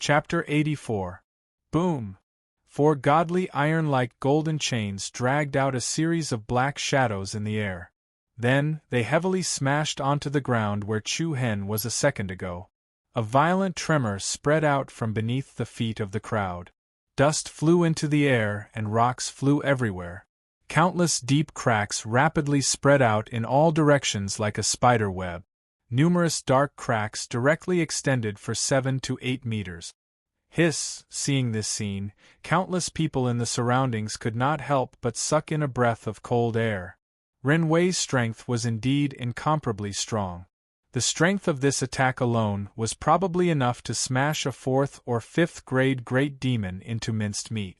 Chapter 84. Boom! 4 godly iron-like golden chains dragged out a series of black shadows in the air. Then, they heavily smashed onto the ground where Chu Hen was a second ago. A violent tremor spread out from beneath the feet of the crowd. Dust flew into the air and rocks flew everywhere. Countless deep cracks rapidly spread out in all directions like a spider web. Numerous dark cracks directly extended for 7 to 8 meters. Hiss! Seeing this scene, countless people in the surroundings could not help but suck in a breath of cold air. Ren Wei's strength was indeed incomparably strong. The strength of this attack alone was probably enough to smash a 4th or 5th grade great demon into minced meat.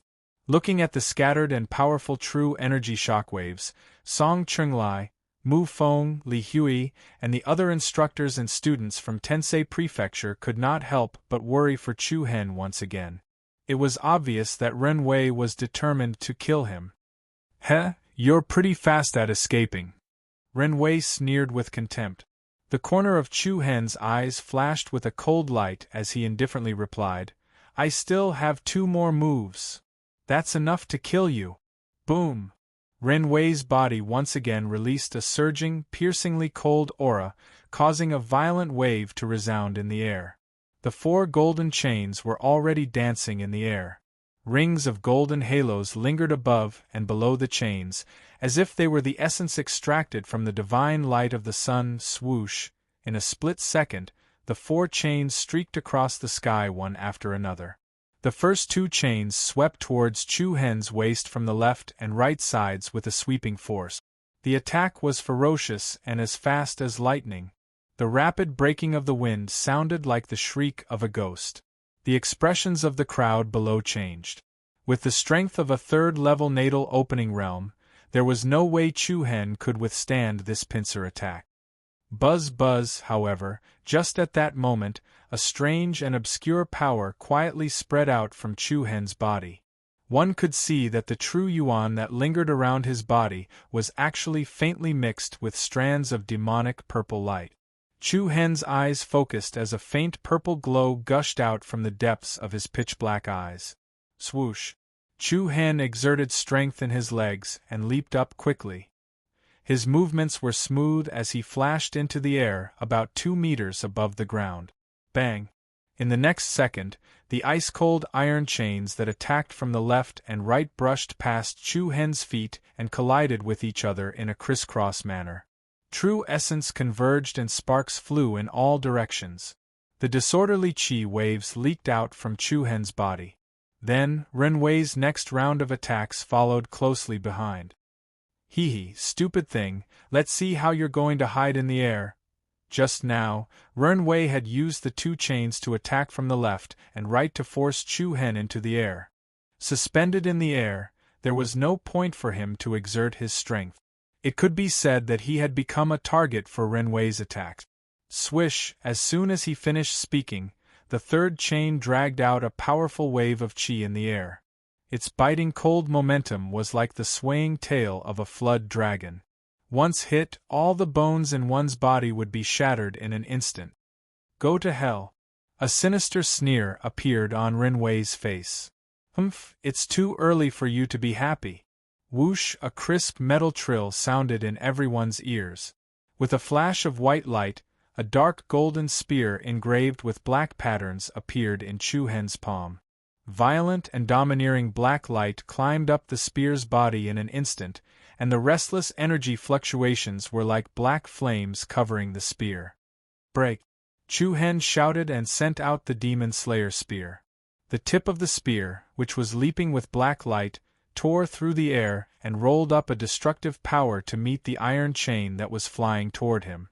Looking at the scattered and powerful true energy shockwaves, Song Chunglai, Mu Feng, Li Hui, and the other instructors and students from Tensei Prefecture could not help but worry for Chu Hen once again. It was obvious that Ren Wei was determined to kill him. "Heh, you're pretty fast at escaping," Ren Wei sneered with contempt. The corner of Chu Hen's eyes flashed with a cold light as he indifferently replied, "I still have 2 more moves. That's enough to kill you." Boom! Ren Wei's body once again released a surging, piercingly cold aura, causing a violent wave to resound in the air. The 4 golden chains were already dancing in the air. Rings of golden halos lingered above and below the chains, as if they were the essence extracted from the divine light of the sun. Swoosh! In a split second, the 4 chains streaked across the sky one after another. The first 2 chains swept towards Chu Hen's waist from the left and right sides with a sweeping force. The attack was ferocious and as fast as lightning. The rapid breaking of the wind sounded like the shriek of a ghost. The expressions of the crowd below changed. With the strength of a 3rd-level natal opening realm, there was no way Chu Hen could withstand this pincer attack. Buzz buzz, however, just at that moment, a strange and obscure power quietly spread out from Chu Hen's body. One could see that the true yuan that lingered around his body was actually faintly mixed with strands of demonic purple light. Chu Hen's eyes focused as a faint purple glow gushed out from the depths of his pitch-black eyes. Swoosh! Chu Hen exerted strength in his legs and leaped up quickly. His movements were smooth as he flashed into the air about 2 meters above the ground. Bang! In the next second, the ice-cold iron chains that attacked from the left and right brushed past Chu Hen's feet and collided with each other in a crisscross manner. True essence converged and sparks flew in all directions. The disorderly chi waves leaked out from Chu Hen's body. Then, Ren Wei's next round of attacks followed closely behind. Hee, stupid thing, let's see how you're going to hide in the air. Just now, Ren Wei had used the 2 chains to attack from the left and right to force Chu Hen into the air. Suspended in the air, there was no point for him to exert his strength. It could be said that he had become a target for Ren Wei's attacks. Swish! As soon as he finished speaking, the 3rd chain dragged out a powerful wave of chi in the air. Its biting cold momentum was like the swaying tail of a flood dragon. Once hit, all the bones in one's body would be shattered in an instant. Go to hell! A sinister sneer appeared on Ren Wei's face. Humph, it's too early for you to be happy. Whoosh! A crisp metal trill sounded in everyone's ears. With a flash of white light, a dark golden spear engraved with black patterns appeared in Chu Hen's palm. Violent and domineering black light climbed up the spear's body in an instant, and the restless energy fluctuations were like black flames covering the spear. Break! Chu Hen shouted and sent out the Demon Slayer spear. The tip of the spear, which was leaping with black light, tore through the air and rolled up a destructive power to meet the iron chain that was flying toward him.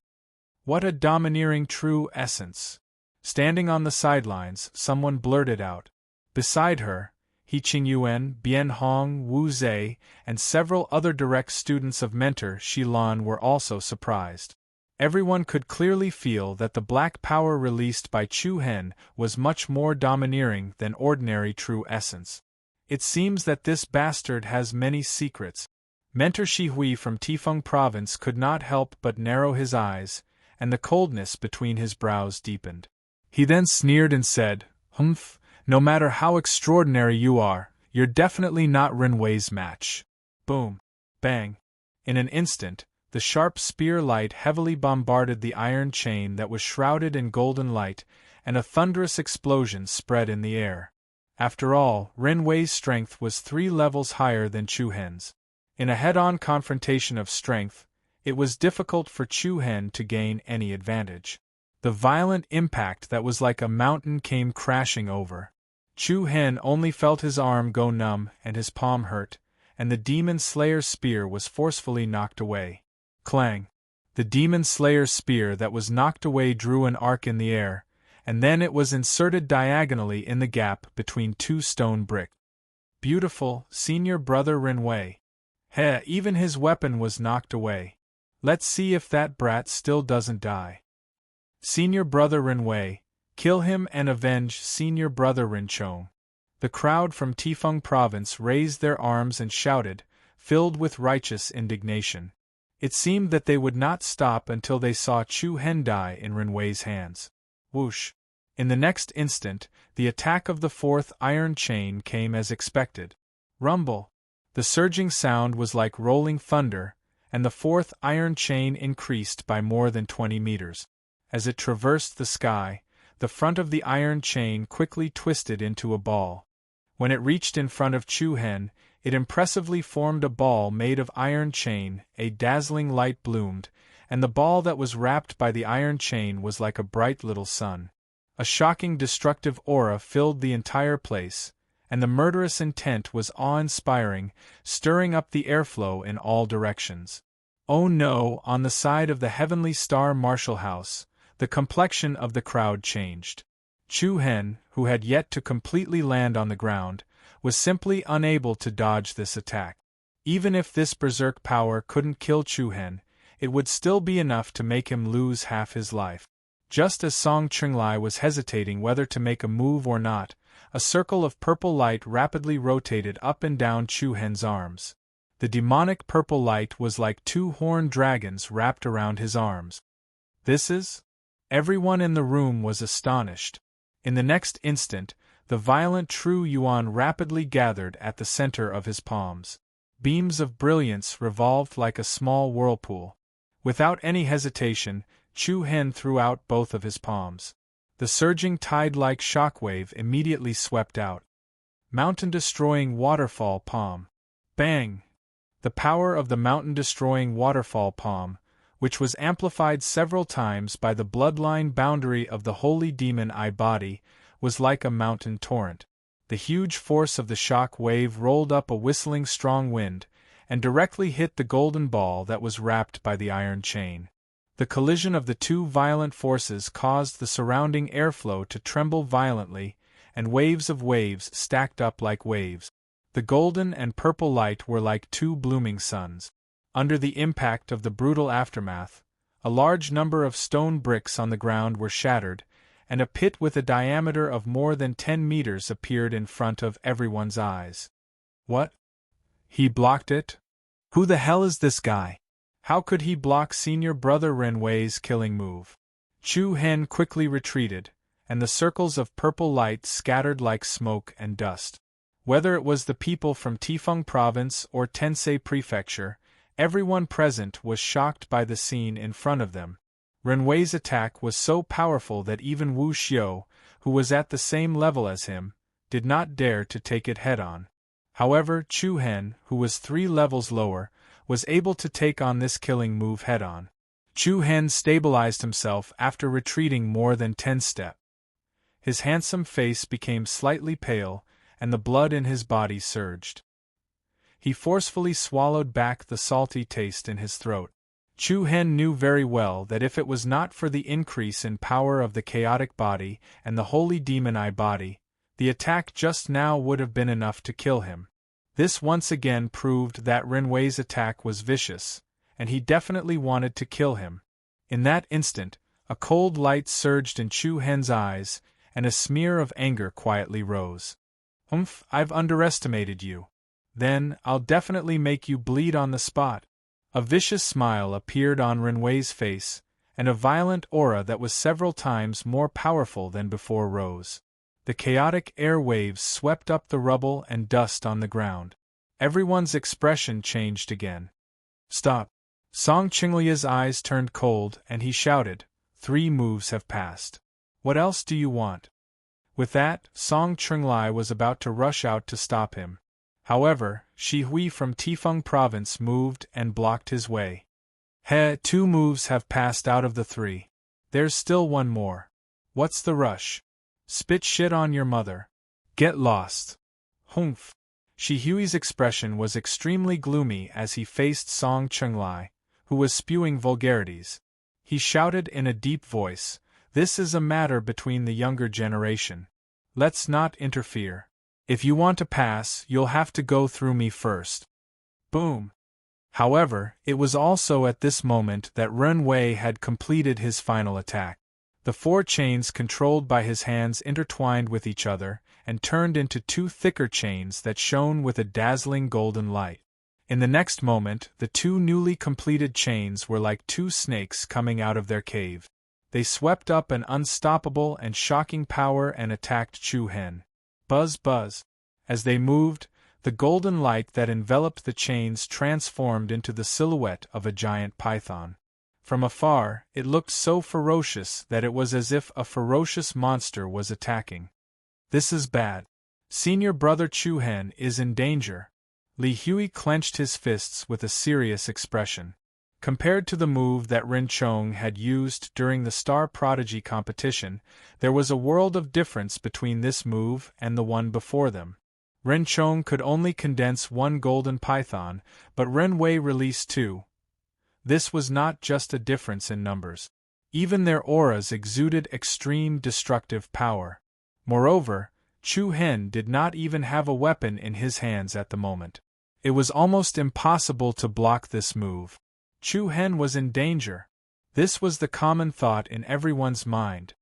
What a domineering true essence! Standing on the sidelines, someone blurted out. Beside her, He Qingyuan, Bian Hong, Wu Zhe, and several other direct students of Mentor Shilan were also surprised. Everyone could clearly feel that the black power released by Chu Hen was much more domineering than ordinary true essence. It seems that this bastard has many secrets. Mentor Shihui from Tifeng province could not help but narrow his eyes, and the coldness between his brows deepened. He then sneered and said, "Humph, No matter how extraordinary you are, you're definitely not Rinwei's match. Boom. Bang. In an instant, the sharp spear light heavily bombarded the iron chain that was shrouded in golden light, and a thunderous explosion spread in the air. After all, Rinwei's strength was 3 levels higher than Chu-Hen's. In a head-on confrontation of strength, it was difficult for Chu-Hen to gain any advantage. The violent impact that was like a mountain came crashing over. Chu-Hen only felt his arm go numb and his palm hurt, and the Demon Slayer's spear was forcefully knocked away. Clang! The Demon Slayer's spear that was knocked away drew an arc in the air, and then it was inserted diagonally in the gap between 2 stone bricks. Beautiful, Senior Brother Rinwei. Heh, even his weapon was knocked away. Let's see if that brat still doesn't die. Senior Brother Rinwei, kill him and avenge Senior Brother Rinchong. The crowd from Tifeng Province raised their arms and shouted, filled with righteous indignation. It seemed that they would not stop until they saw Chu-Hen die in Rinwei's hands. Whoosh! In the next instant, the attack of the 4th iron chain came as expected. Rumble! The surging sound was like rolling thunder, and the 4th iron chain increased by more than 20 meters. As it traversed the sky, the front of the iron chain quickly twisted into a ball. When it reached in front of Chu-Hen, it impressively formed a ball made of iron chain, a dazzling light bloomed, and the ball that was wrapped by the iron chain was like a bright little sun. A shocking destructive aura filled the entire place, and the murderous intent was awe-inspiring, stirring up the airflow in all directions. Oh no! On the side of the Heavenly Star Marshal House, the complexion of the crowd changed. Chu-Hen, who had yet to completely land on the ground, was simply unable to dodge this attack. Even if this berserk power couldn't kill Chu-Hen, it would still be enough to make him lose half his life. Just as Song Qinglai was hesitating whether to make a move or not, a circle of purple light rapidly rotated up and down Chu-Hen's arms. The demonic purple light was like 2 horned dragons wrapped around his arms. This is? Everyone in the room was astonished. In the next instant, the violent True Yuan rapidly gathered at the center of his palms. Beams of brilliance revolved like a small whirlpool. Without any hesitation, Chu-Hen threw out both of his palms. The surging tide-like shockwave immediately swept out. Mountain-destroying waterfall palm. Bang! The power of the mountain-destroying waterfall palm, which was amplified several times by the bloodline boundary of the holy demon eye body, was like a mountain torrent. The huge force of the shock wave rolled up a whistling strong wind, and directly hit the golden ball that was wrapped by the iron chain. The collision of the 2 violent forces caused the surrounding airflow to tremble violently, and waves of waves stacked up like waves. The golden and purple light were like 2 blooming suns. Under the impact of the brutal aftermath, a large number of stone bricks on the ground were shattered, and a pit with a diameter of more than 10 meters appeared in front of everyone's eyes. What? He blocked it? Who the hell is this guy? How could he block Senior Brother Rinwei's killing move? Chu-Hen quickly retreated, and the circles of purple light scattered like smoke and dust. Whether it was the people from Tifeng Province or Tensei Prefecture, everyone present was shocked by the scene in front of them. Rinwei's attack was so powerful that even Wu Xiu, who was at the same level as him, did not dare to take it head-on. However, Chu-Hen, who was 3 levels lower, was able to take on this killing move head-on. Chu-Hen stabilized himself after retreating more than 10 steps. His handsome face became slightly pale, and the blood in his body surged. He forcefully swallowed back the salty taste in his throat. Chu-Hen knew very well that if it was not for the increase in power of the chaotic body and the holy demon eye body, the attack just now would have been enough to kill him. This once again proved that Rinwei's attack was vicious, and he definitely wanted to kill him. In that instant, a cold light surged in Chu-Hen's eyes, and a smear of anger quietly rose. I've underestimated you. Then, I'll definitely make you bleed on the spot. A vicious smile appeared on Rinwei's face, and a violent aura that was several times more powerful than before rose. The chaotic air waves swept up the rubble and dust on the ground. Everyone's expression changed again. Stop! Song Qinglia's eyes turned cold and he shouted, 3 moves have passed. What else do you want? With that, Song Qinglai was about to rush out to stop him. However, Shi Hui from Tifeng province moved and blocked his way. 2 moves have passed out of the 3. There's still 1 more. What's the rush? Spit shit on your mother. Get lost. Humph. Shi Hui's expression was extremely gloomy as he faced Song Qinglai, who was spewing vulgarities. He shouted in a deep voice, "This is a matter between the younger generation. Let's not interfere. If you want to pass, you'll have to go through me first." Boom! However, it was also at this moment that Ren Wei had completed his final attack. The 4 chains controlled by his hands intertwined with each other and turned into 2 thicker chains that shone with a dazzling golden light. In the next moment, the 2 newly completed chains were like 2 snakes coming out of their cave. They swept up an unstoppable and shocking power and attacked Chu Hen. Buzz buzz. As they moved, the golden light that enveloped the chains transformed into the silhouette of a giant python. From afar, it looked so ferocious that it was as if a ferocious monster was attacking. This is bad. Senior brother Chu Hen is in danger. Li Hui clenched his fists with a serious expression. Compared to the move that Ren Chong had used during the Star Prodigy competition, there was a world of difference between this move and the one before them. Ren Chong could only condense 1 golden python, but Ren Wei released 2. This was not just a difference in numbers. Even their auras exuded extreme destructive power. Moreover, Chu Hen did not even have a weapon in his hands at the moment. It was almost impossible to block this move. Chu Hen was in danger. This was the common thought in everyone's mind.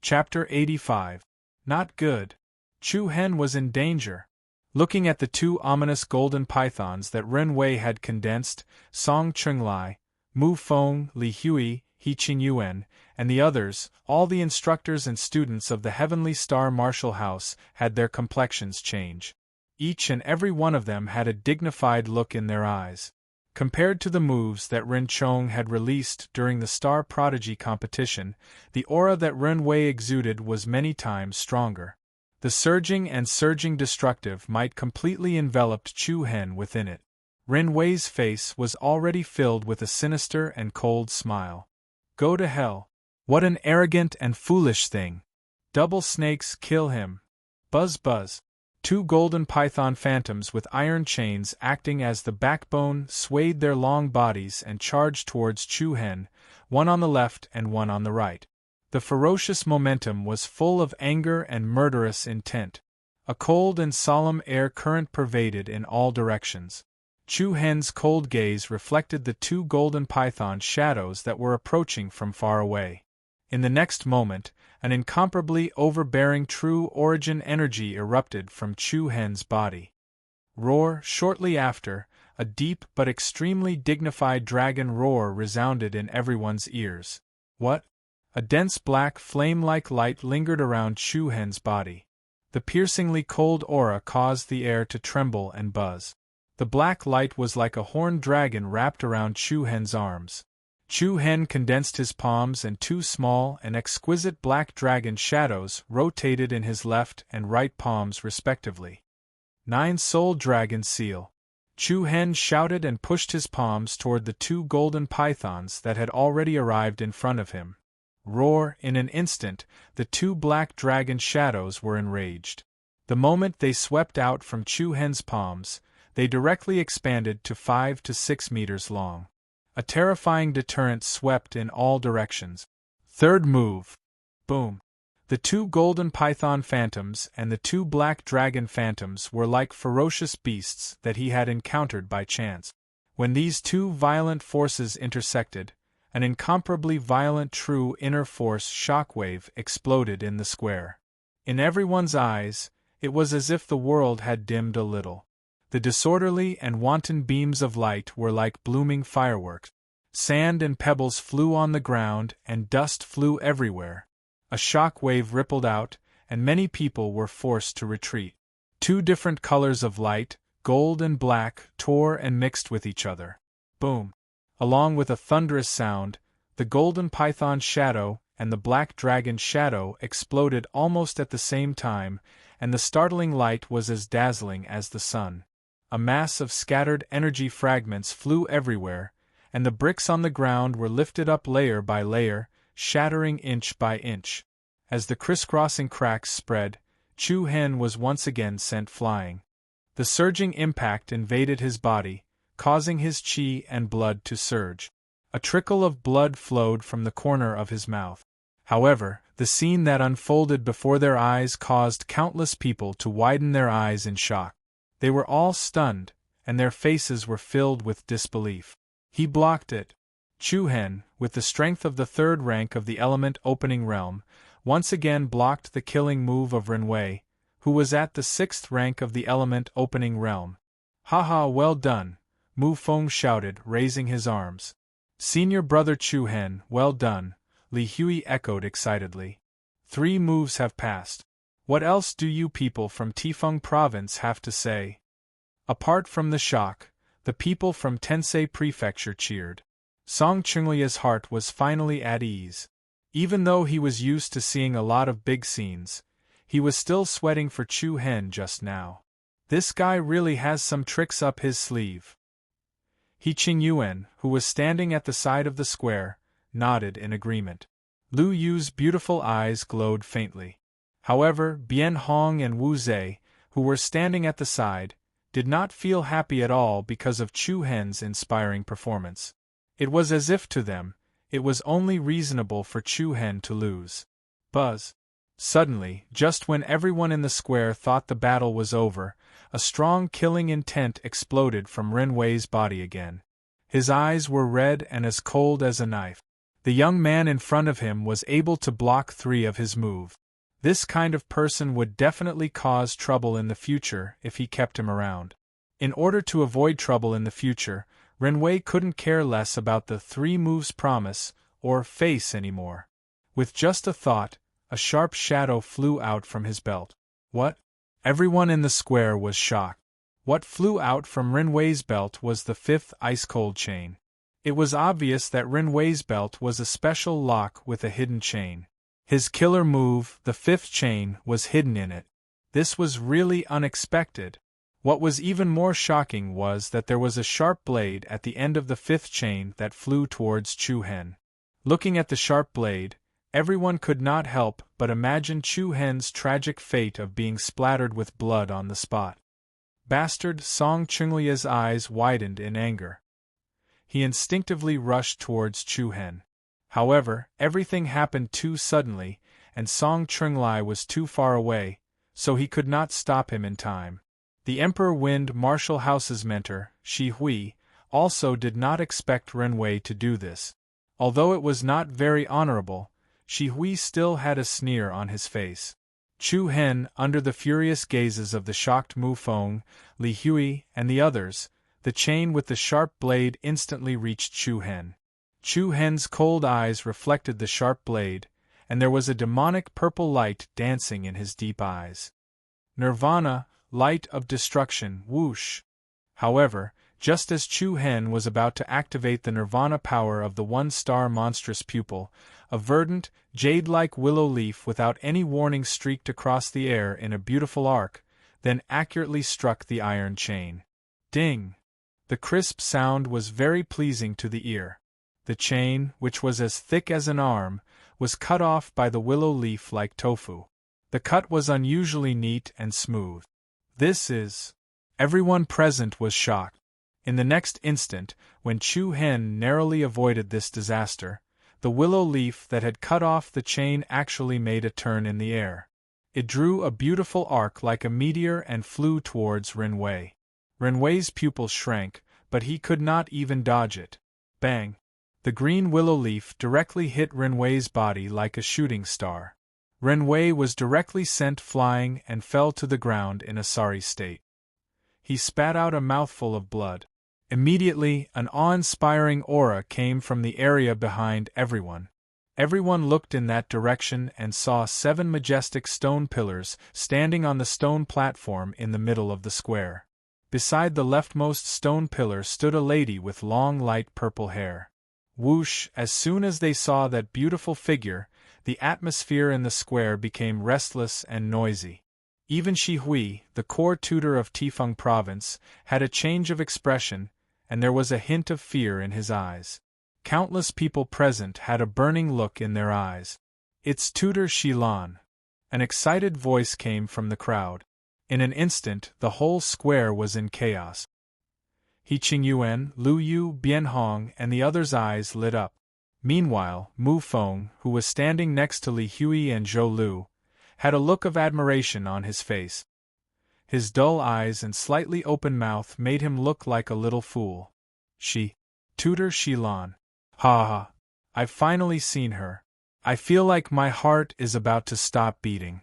Chapter 85. Not good. Chu Hen was in danger. Looking at the 2 ominous golden pythons that Ren Wei had condensed, Song Qinglai, Mu Feng, Li Hui, He Qingyuan, and the others, all the instructors and students of the Heavenly Star Martial House, had their complexions change. Each and every one of them had a dignified look in their eyes. Compared to the moves that Ren Chong had released during the Star Prodigy competition, the aura that Ren Wei exuded was many times stronger. The surging destructive might completely enveloped Chu Hen within it. Ren Wei's face was already filled with a sinister and cold smile. Go to hell. What an arrogant and foolish thing. Double snakes kill him. Buzz buzz. 2 golden python phantoms with iron chains acting as the backbone swayed their long bodies and charged towards Chu Hen, 1 on the left and 1 on the right. The ferocious momentum was full of anger and murderous intent. A cold and solemn air current pervaded in all directions. Chu Hen's cold gaze reflected the 2 golden python shadows that were approaching from far away. In the next moment, an incomparably overbearing true origin energy erupted from Chu Hen's body. Roar! Shortly after, a deep but extremely dignified dragon roar resounded in everyone's ears. What? A dense black flame-like light lingered around Chu Hen's body. The piercingly cold aura caused the air to tremble and buzz. The black light was like a horned dragon wrapped around Chu Hen's arms. Chu Hen condensed his palms and 2 small and exquisite black dragon shadows rotated in his left and right palms respectively. 9 Soul Dragon Seal. Chu Hen shouted and pushed his palms toward the 2 golden pythons that had already arrived in front of him. Roar! In an instant, the 2 black dragon shadows were enraged. The moment they swept out from Chu Hen's palms, they directly expanded to 5 to 6 meters long. A terrifying deterrent swept in all directions. Third move. Boom. The 2 golden python phantoms and the 2 black dragon phantoms were like ferocious beasts that he had encountered by chance. When these 2 violent forces intersected, an incomparably violent true inner force shockwave exploded in the square. In everyone's eyes, it was as if the world had dimmed a little. The disorderly and wanton beams of light were like blooming fireworks. Sand and pebbles flew on the ground and dust flew everywhere. A shock wave rippled out, and many people were forced to retreat. Two different colors of light, gold and black, tore and mixed with each other. Boom! Along with a thunderous sound, the golden python's shadow and the black dragon's shadow exploded almost at the same time, and the startling light was as dazzling as the sun. A mass of scattered energy fragments flew everywhere, and the bricks on the ground were lifted up layer by layer, shattering inch by inch. As the crisscrossing cracks spread, Chu Hen was once again sent flying. The surging impact invaded his body, causing his qi and blood to surge. A trickle of blood flowed from the corner of his mouth. However, the scene that unfolded before their eyes caused countless people to widen their eyes in shock. They were all stunned, and their faces were filled with disbelief. He blocked it. Chu Hen, with the strength of the third rank of the element opening realm, once again blocked the killing move of Renwei, who was at the sixth rank of the element opening realm. "Haha, well done," Mu Feng shouted, raising his arms. "Senior brother Chu Hen, well done," Li Hui echoed excitedly. 3 moves have passed. What else do you people from Tifeng province have to say? Apart from the shock, the people from Tensei Prefecture cheered. Song Chunglia's heart was finally at ease. Even though he was used to seeing a lot of big scenes, he was still sweating for Chu Hen just now. This guy really has some tricks up his sleeve. He Qingyuan, who was standing at the side of the square, nodded in agreement. Lu Yu's beautiful eyes glowed faintly. However, Bian Hong and Wu Zhe, who were standing at the side, did not feel happy at all because of Chu Hen's inspiring performance. It was as if to them, it was only reasonable for Chu Hen to lose. Buzz. Suddenly, just when everyone in the square thought the battle was over, a strong killing intent exploded from Renwei's body again. His eyes were red and as cold as a knife. The young man in front of him was able to block 3 of his moves. This kind of person would definitely cause trouble in the future if he kept him around. In order to avoid trouble in the future, Renwei couldn't care less about the 3 moves promise or face anymore. With just a thought, a sharp shadow flew out from his belt. What? Everyone in the square was shocked. What flew out from Renwei's belt was the 5th ice-cold chain. It was obvious that Renwei's belt was a special lock with a hidden chain. His killer move, the 5th chain, was hidden in it. This was really unexpected. What was even more shocking was that there was a sharp blade at the end of the 5th chain that flew towards Chu Hen. Looking at the sharp blade, everyone could not help but imagine Chu Hen's tragic fate of being splattered with blood on the spot. Bastard! Song Chunglia's eyes widened in anger. He instinctively rushed towards Chu Hen. However, everything happened too suddenly, and Song Chunglai was too far away, so he could not stop him in time. The Emperor Wind Martial House's mentor, Shi Hui, also did not expect Renwei to do this. Although it was not very honorable, Shi Hui still had a sneer on his face. Chu Hen, under the furious gazes of the shocked Mu Feng, Li Hui, and the others, the chain with the sharp blade instantly reached Chu Hen. Chu Hen's cold eyes reflected the sharp blade, and there was a demonic purple light dancing in his deep eyes. Nirvana, light of destruction, whoosh! However, just as Chu Hen was about to activate the nirvana power of the 1-star monstrous pupil, a verdant, jade-like willow leaf without any warning streaked across the air in a beautiful arc, then accurately struck the iron chain. Ding! The crisp sound was very pleasing to the ear. The chain, which was as thick as an arm, was cut off by the willow leaf like tofu. The cut was unusually neat and smooth. This is... Everyone present was shocked. In the next instant, when Chu Hen narrowly avoided this disaster, the willow leaf that had cut off the chain actually made a turn in the air. It drew a beautiful arc like a meteor and flew towards Renwei. Renwei's pupil shrank, but he could not even dodge it. Bang! The green willow leaf directly hit Renwei's body like a shooting star. Renwei was directly sent flying and fell to the ground in a sorry state. He spat out a mouthful of blood. Immediately, an awe-inspiring aura came from the area behind everyone. Everyone looked in that direction and saw 7 majestic stone pillars standing on the stone platform in the middle of the square. Beside the leftmost stone pillar stood a lady with long light purple hair. Whoosh! As soon as they saw that beautiful figure, the atmosphere in the square became restless and noisy. Even Shi Hui, the core tutor of Tifeng province, had a change of expression, and there was a hint of fear in his eyes. Countless people present had a burning look in their eyes. "It's tutor Shilan." An excited voice came from the crowd. In an instant, the whole square was in chaos. He Qingyuan, Lu Yu, Bianhong, and the others' eyes lit up. Meanwhile, Mu Feng, who was standing next to Li Hui and Zhou Lu, had a look of admiration on his face. His dull eyes and slightly open mouth made him look like a little fool. Tutor Shilan. Ha ha! I've finally seen her. I feel like my heart is about to stop beating.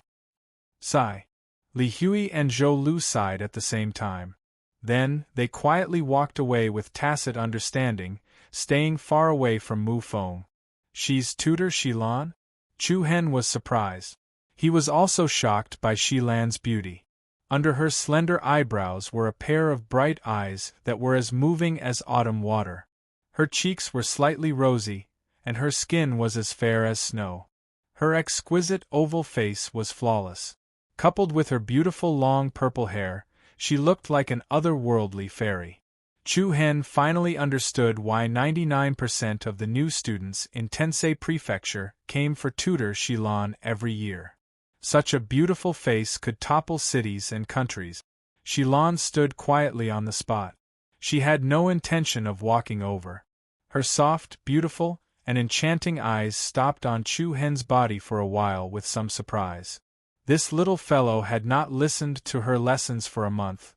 Sigh. Li Hui and Zhou Lu sighed at the same time. Then, they quietly walked away with tacit understanding, staying far away from Mu Feng. She's tutor Shilan? Chu Hen was surprised. He was also shocked by Shilan's beauty. Under her slender eyebrows were a pair of bright eyes that were as moving as autumn water. Her cheeks were slightly rosy, and her skin was as fair as snow. Her exquisite oval face was flawless. Coupled with her beautiful long purple hair, she looked like an otherworldly fairy. Chu Hen finally understood why 99% of the new students in Tensei Prefecture came for tutor Shilan every year. Such a beautiful face could topple cities and countries. Shilan stood quietly on the spot. She had no intention of walking over. Her soft, beautiful, and enchanting eyes stopped on Chu Hen's body for a while with some surprise. This little fellow had not listened to her lessons for a month.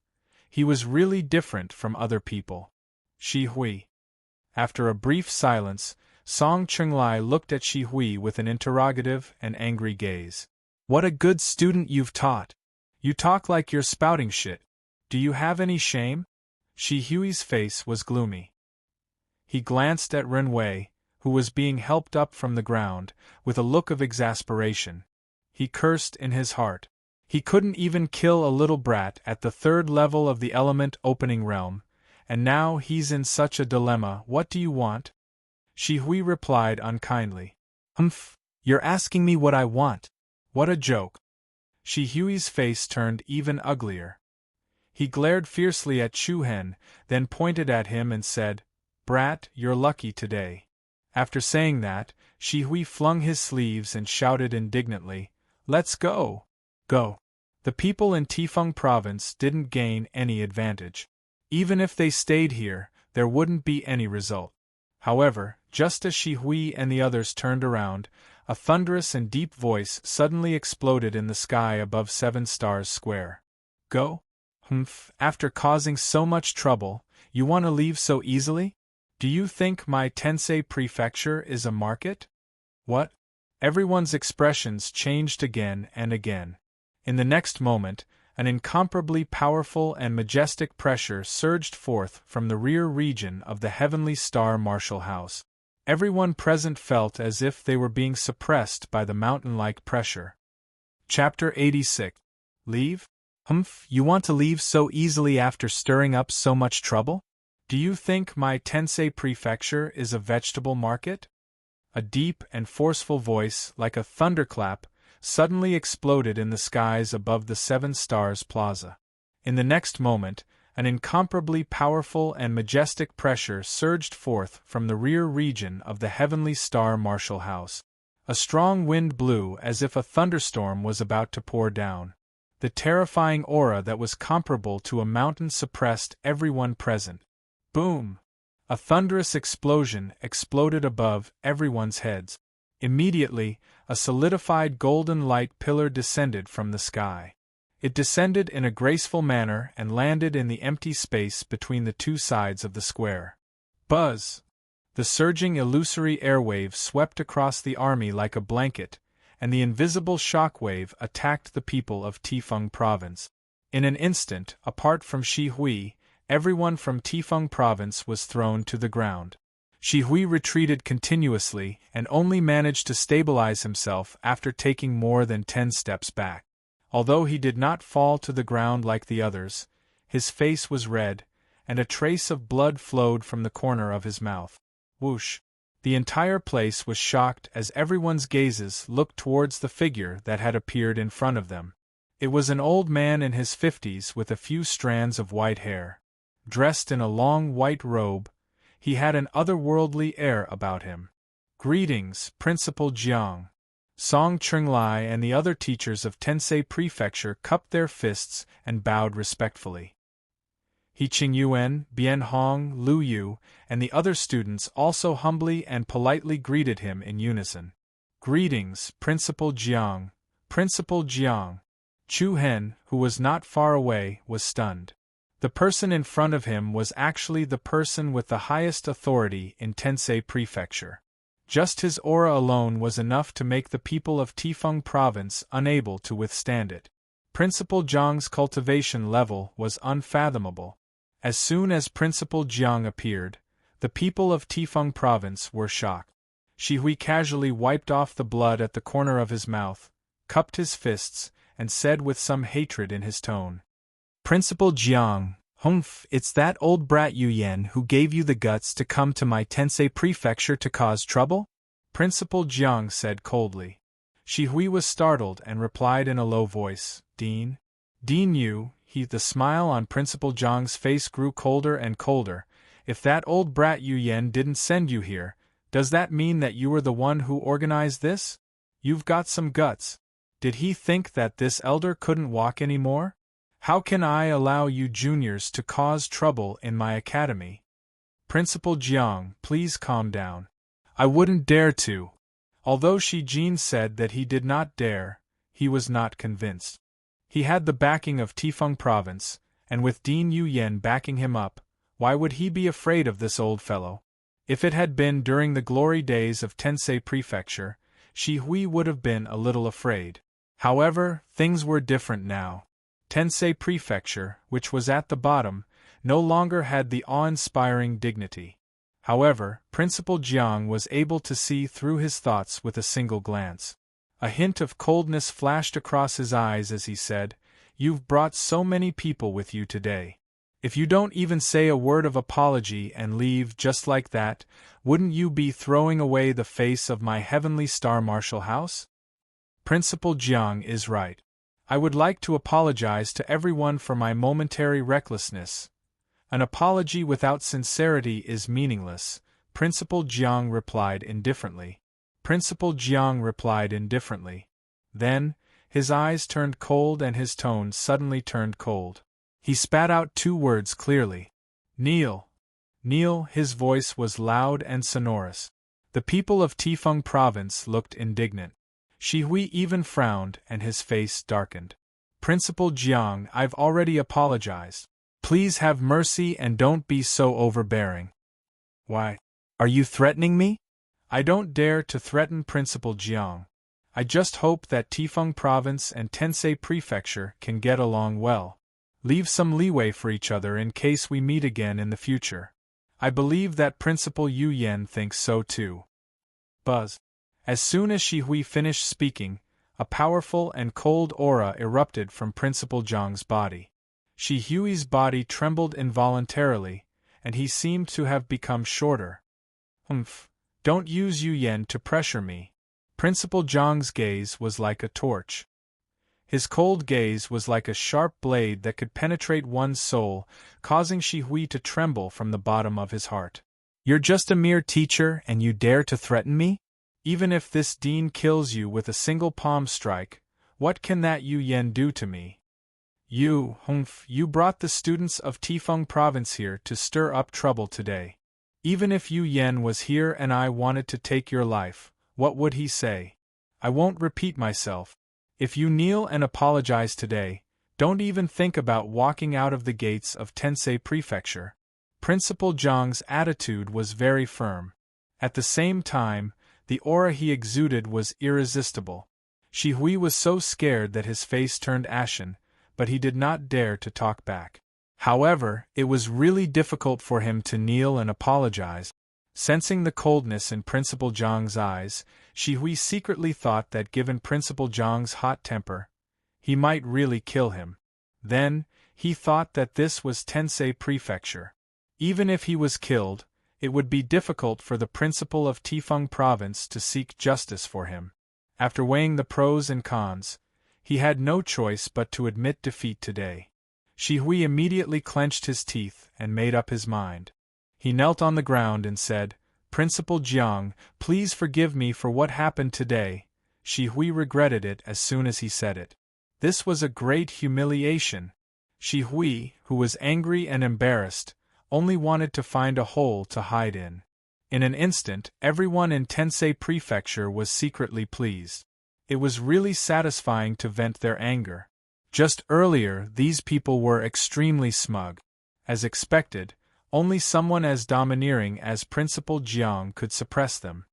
He was really different from other people. Shi Hui. After a brief silence, Song Chunglai looked at Shi Hui with an interrogative and angry gaze. What a good student you've taught. You talk like you're spouting shit. Do you have any shame? Shi Hui's face was gloomy. He glanced at Ren Wei, who was being helped up from the ground, with a look of exasperation. He cursed in his heart. He couldn't even kill a little brat at the 3rd level of the element opening realm, and now he's in such a dilemma. What do you want? Shi Hui replied unkindly. Humph, you're asking me what I want. What a joke. Shi Hui's face turned even uglier. He glared fiercely at Chu Hen, then pointed at him and said, Brat, you're lucky today. After saying that, Shi Hui flung his sleeves and shouted indignantly, Let's go! Go! The people in Tifeng province didn't gain any advantage. Even if they stayed here, there wouldn't be any result. However, just as Shi Hui and the others turned around, a thunderous and deep voice suddenly exploded in the sky above 7 Stars Square. Go? Humph, after causing so much trouble, you want to leave so easily? Do you think my Tensei Prefecture is a market? What? Everyone's expressions changed again and again. In the next moment, an incomparably powerful and majestic pressure surged forth from the rear region of the Heavenly Star Martial House. Everyone present felt as if they were being suppressed by the mountain-like pressure. Chapter 86. Leave? Humph, you want to leave so easily after stirring up so much trouble? Do you think my Tensei Prefecture is a vegetable market? A deep and forceful voice, like a thunderclap, suddenly exploded in the skies above the 7 Stars Plaza. In the next moment, an incomparably powerful and majestic pressure surged forth from the rear region of the Heavenly Star Martial House. A strong wind blew as if a thunderstorm was about to pour down. The terrifying aura that was comparable to a mountain suppressed everyone present. Boom! A thunderous explosion exploded above everyone's heads. Immediately, a solidified golden light pillar descended from the sky. It descended in a graceful manner and landed in the empty space between the 2 sides of the square. Buzz! The surging illusory airwave swept across the army like a blanket, and the invisible shockwave attacked the people of Tifeng province. In an instant, apart from Shi Hui, everyone from Tifeng province was thrown to the ground. Shi Hui retreated continuously and only managed to stabilize himself after taking more than 10 steps back. Although he did not fall to the ground like the others, his face was red, and a trace of blood flowed from the corner of his mouth. Whoosh! The entire place was shocked as everyone's gazes looked towards the figure that had appeared in front of them. It was an old man in his 50s with a few strands of white hair. Dressed in a long white robe, he had an otherworldly air about him. "Greetings, Principal Jiang." Song Chunglai and the other teachers of Tensei Prefecture cupped their fists and bowed respectfully. He Qingyuan, Bian Hong, Lu Yu, and the other students also humbly and politely greeted him in unison. "Greetings, Principal Jiang, Principal Jiang." Chu Hen, who was not far away, was stunned. The person in front of him was actually the person with the highest authority in Tensei Prefecture. Just his aura alone was enough to make the people of Tifeng Province unable to withstand it. Principal Jiang's cultivation level was unfathomable. As soon as Principal Jiang appeared, the people of Tifeng Province were shocked. Shi Hui casually wiped off the blood at the corner of his mouth, cupped his fists, and said with some hatred in his tone, "Principal Jiang, humph, it's that old brat Yu Yan who gave you the guts to come to my Tensei Prefecture to cause trouble?" Principal Jiang said coldly. Shi Hui was startled and replied in a low voice, "Dean? Dean Yu." The smile on Principal Jiang's face grew colder and colder. "If that old brat Yu Yan didn't send you here, does that mean that you were the one who organized this? You've got some guts. Did he think that this elder couldn't walk anymore? How can I allow you juniors to cause trouble in my academy?" "Principal Jiang, please calm down. I wouldn't dare to." Although Shi Jin said that he did not dare, he was not convinced. He had the backing of Tifeng Province, and with Dean Yu Yan backing him up, why would he be afraid of this old fellow? If it had been during the glory days of Tensei Prefecture, Shi Hui would have been a little afraid. However, things were different now. Tensei Prefecture, which was at the bottom, no longer had the awe-inspiring dignity. However, Principal Jiang was able to see through his thoughts with a single glance. A hint of coldness flashed across his eyes as he said, "You've brought so many people with you today. If you don't even say a word of apology and leave just like that, wouldn't you be throwing away the face of my heavenly star martial house?" Principal Jiang is right. I would like to apologize to everyone for my momentary recklessness. An apology without sincerity is meaningless, Principal Jiang replied indifferently. Principal Jiang replied indifferently. Then, his eyes turned cold and his tone suddenly turned cold. He spat out 2 words clearly. "Kneel." "Kneel." His voice was loud and sonorous. The people of Tifeng Province looked indignant. Shi Hui even frowned and his face darkened. "Principal Jiang, I've already apologized. Please have mercy and don't be so overbearing." "Why? Are you threatening me?" "I don't dare to threaten Principal Jiang. I just hope that Tifeng Province and Tensei Prefecture can get along well. Leave some leeway for each other in case we meet again in the future. I believe that Principal Yu Yan thinks so too." Buzz. As soon as Shi Hui finished speaking, a powerful and cold aura erupted from Principal Jiang's body. Shi Hui's body trembled involuntarily, and he seemed to have become shorter. "Humph. Don't use Yu Yan to pressure me." Principal Jiang's gaze was like a torch. His cold gaze was like a sharp blade that could penetrate one's soul, causing Shi Hui to tremble from the bottom of his heart. "You're just a mere teacher and you dare to threaten me? Even if this dean kills you with a single palm strike, what can that Yu Yan do to me? You brought the students of Tifeng Province here to stir up trouble today. Even if Yu Yan was here and I wanted to take your life, what would he say? I won't repeat myself. If you kneel and apologize today, don't even think about walking out of the gates of Tensei Prefecture." Principal Jiang's attitude was very firm. At the same time, the aura he exuded was irresistible. Shi Hui was so scared that his face turned ashen, but he did not dare to talk back. However, it was really difficult for him to kneel and apologize. Sensing the coldness in Principal Jiang's eyes, Shi Hui secretly thought that given Principal Jiang's hot temper, he might really kill him. Then, he thought that this was Tensei Prefecture. Even if he was killed, it would be difficult for the principal of Tifeng Province to seek justice for him. After weighing the pros and cons, he had no choice but to admit defeat today. Shi Hui immediately clenched his teeth and made up his mind. He knelt on the ground and said, "Principal Jiang, please forgive me for what happened today." Shi Hui regretted it as soon as he said it. This was a great humiliation. Shi Hui, who was angry and embarrassed, only wanted to find a hole to hide in. In an instant, everyone in Tensei Prefecture was secretly pleased. It was really satisfying to vent their anger. Just earlier, these people were extremely smug. As expected, only someone as domineering as Principal Jiang could suppress them.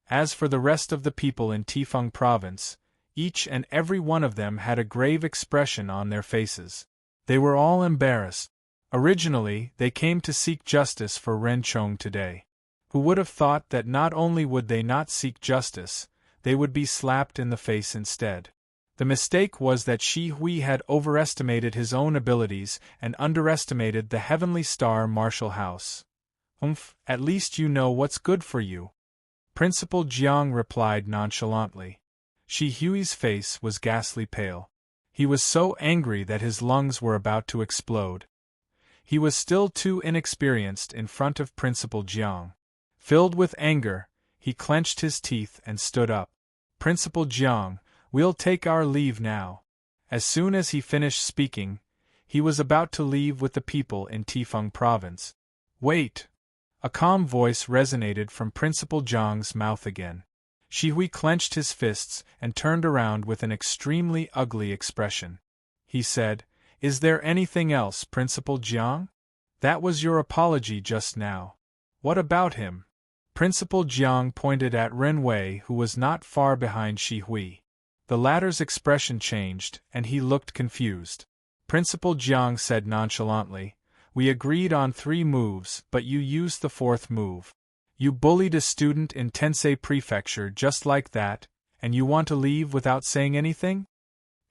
As for the rest of the people in Tifeng Province, each and every one of them had a grave expression on their faces. They were all embarrassed. Originally, they came to seek justice for Ren Chong today. Who would have thought that not only would they not seek justice, they would be slapped in the face instead. The mistake was that Shi Hui had overestimated his own abilities and underestimated the Heavenly Star Martial House. At least you know what's good for you. Principal Jiang replied nonchalantly. Shi Hui's face was ghastly pale. He was so angry that his lungs were about to explode. He was still too inexperienced in front of Principal Jiang. Filled with anger, he clenched his teeth and stood up. "Principal Jiang, we'll take our leave now." As soon as he finished speaking, he was about to leave with the people in Tifeng Province. "Wait!" A calm voice resonated from Principal Jiang's mouth again. Shi Hui clenched his fists and turned around with an extremely ugly expression. He said, "Is there anything else, Principal Jiang? That was your apology just now. What about him?" Principal Jiang pointed at Ren Wei, who was not far behind Shi Hui. The latter's expression changed, and he looked confused. Principal Jiang said nonchalantly, "We agreed on 3 moves, but you used the 4th move. You bullied a student in Tensei Prefecture just like that, and you want to leave without saying anything?"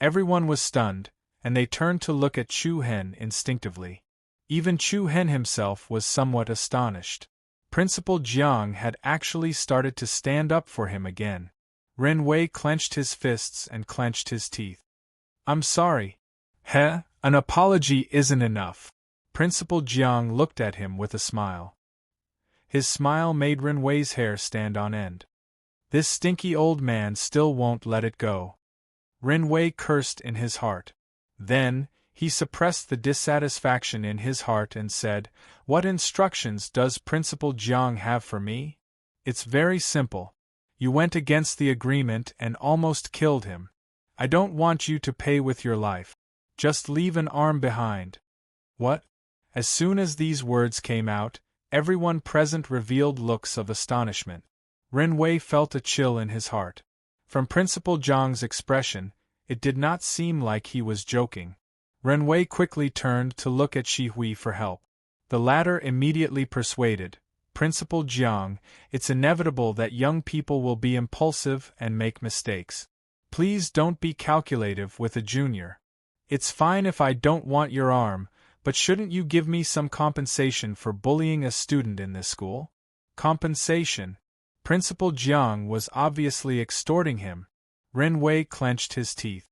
Everyone was stunned, and they turned to look at Chu Hen instinctively. Even Chu Hen himself was somewhat astonished. Principal Jiang had actually started to stand up for him again. Ren Wei clenched his fists and clenched his teeth. "I'm sorry." "Heh, an apology isn't enough." Principal Jiang looked at him with a smile. His smile made Ren Wei's hair stand on end. This stinky old man still won't let it go. Ren Wei cursed in his heart. Then, he suppressed the dissatisfaction in his heart and said, "What instructions does Principal Jiang have for me? It's very simple. You went against the agreement and almost killed him. I don't want you to pay with your life. Just leave an arm behind." "What?" As soon as these words came out, everyone present revealed looks of astonishment. Ren Wei felt a chill in his heart. From Principal Jiang's expression, it did not seem like he was joking. Ren Wei quickly turned to look at Shi Hui for help. The latter immediately persuaded, "Principal Jiang, it's inevitable that young people will be impulsive and make mistakes. Please don't be calculative with a junior. It's fine if I don't want your arm, but shouldn't you give me some compensation for bullying a student in this school?" Compensation? Principal Jiang was obviously extorting him. Ren Wei clenched his teeth.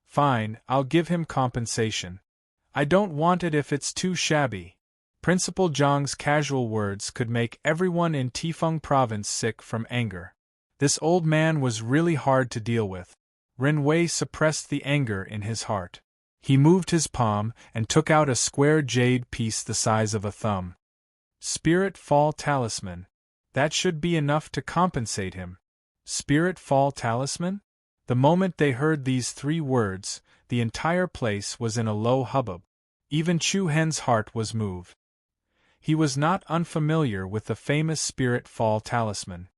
"Fine, I'll give him compensation. I don't want it if it's too shabby." Principal Jiang's casual words could make everyone in Tifeng Province sick from anger. This old man was really hard to deal with. Ren Wei suppressed the anger in his heart. He moved his palm and took out a square jade piece the size of a thumb. "Spirit Fall Talisman. That should be enough to compensate him." Spirit Fall Talisman? The moment they heard these 3 words, the entire place was in a low hubbub. Even Chu Hen's heart was moved. He was not unfamiliar with the famous Spirit Fall Talisman.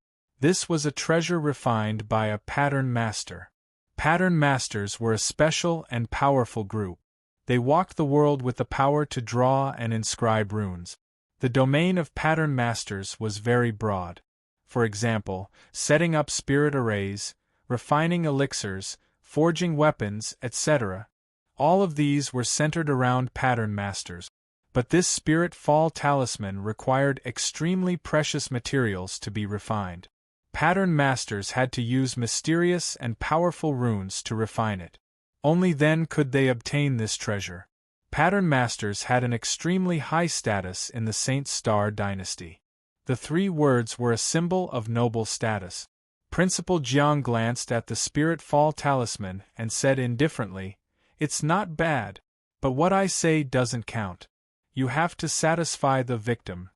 This was a treasure refined by a pattern master. Pattern masters were a special and powerful group. They walked the world with the power to draw and inscribe runes. The domain of pattern masters was very broad. For example, setting up spirit arrays, refining elixirs, forging weapons, etc. All of these were centered around pattern masters. But this spirit fall talisman required extremely precious materials to be refined. Pattern masters had to use mysterious and powerful runes to refine it. Only then could they obtain this treasure. Pattern masters had an extremely high status in the Saint Star dynasty. The 3 words were a symbol of noble status. Principal Jiang glanced at the spirit fall talisman and said indifferently, "It's not bad, but what I say doesn't count. You have to satisfy the victim."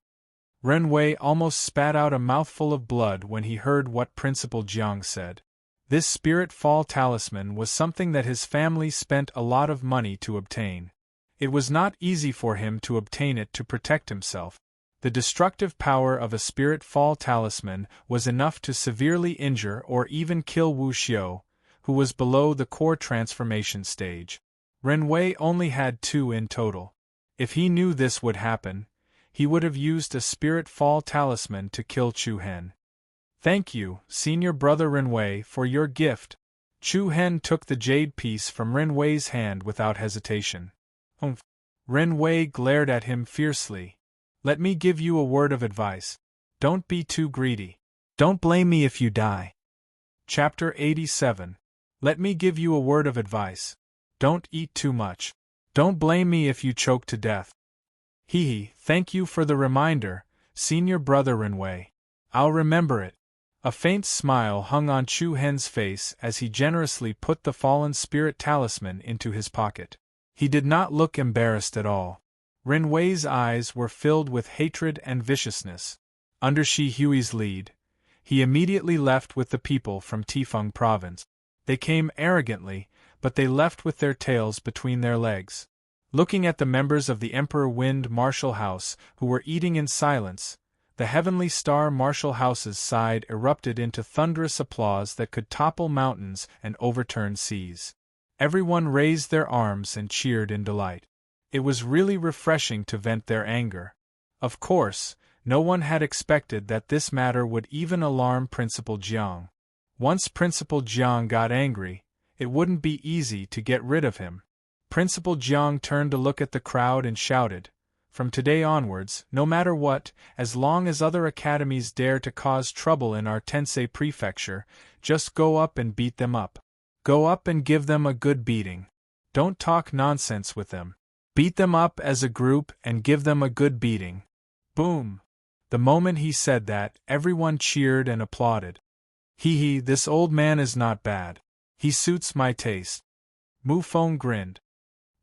Renwei almost spat out a mouthful of blood when he heard what Principal Jiang said. This spirit fall talisman was something that his family spent a lot of money to obtain. It was not easy for him to obtain it to protect himself. The destructive power of a spirit fall talisman was enough to severely injure or even kill Wu Xiu, who was below the core transformation stage. Renwei only had 2 in total. If he knew this would happen, he would have used a spirit fall talisman to kill Chu Hen. "Thank you, senior brother Renwei, for your gift." Chu Hen took the jade piece from Renwei's hand without hesitation. Renwei glared at him fiercely. "Let me give you a word of advice. Don't be too greedy. Don't blame me if you die." Chapter 87. Let me give you a word of advice. Don't eat too much. Don't blame me if you choke to death. Thank you for the reminder, senior brother Renwei. I'll remember it. A faint smile hung on Chu Hen's face as he generously put the fallen spirit talisman into his pocket. He did not look embarrassed at all. Renwei's eyes were filled with hatred and viciousness. Under Shi Hui's lead, he immediately left with the people from Tifeng province. They came arrogantly, but they left with their tails between their legs. Looking at the members of the Emperor Wind Martial House, who were eating in silence, the Heavenly Star Martial House's side erupted into thunderous applause that could topple mountains and overturn seas. Everyone raised their arms and cheered in delight. It was really refreshing to vent their anger. Of course, no one had expected that this matter would even alarm Principal Jiang. Once Principal Jiang got angry, it wouldn't be easy to get rid of him. Principal Jiang turned to look at the crowd and shouted, "From today onwards, no matter what, as long as other academies dare to cause trouble in our Tensei prefecture, just go up and beat them up. Go up and give them a good beating. Don't talk nonsense with them. Beat them up as a group and give them a good beating." Boom! The moment he said that, everyone cheered and applauded. This old man is not bad. He suits my taste. Mu Feng grinned.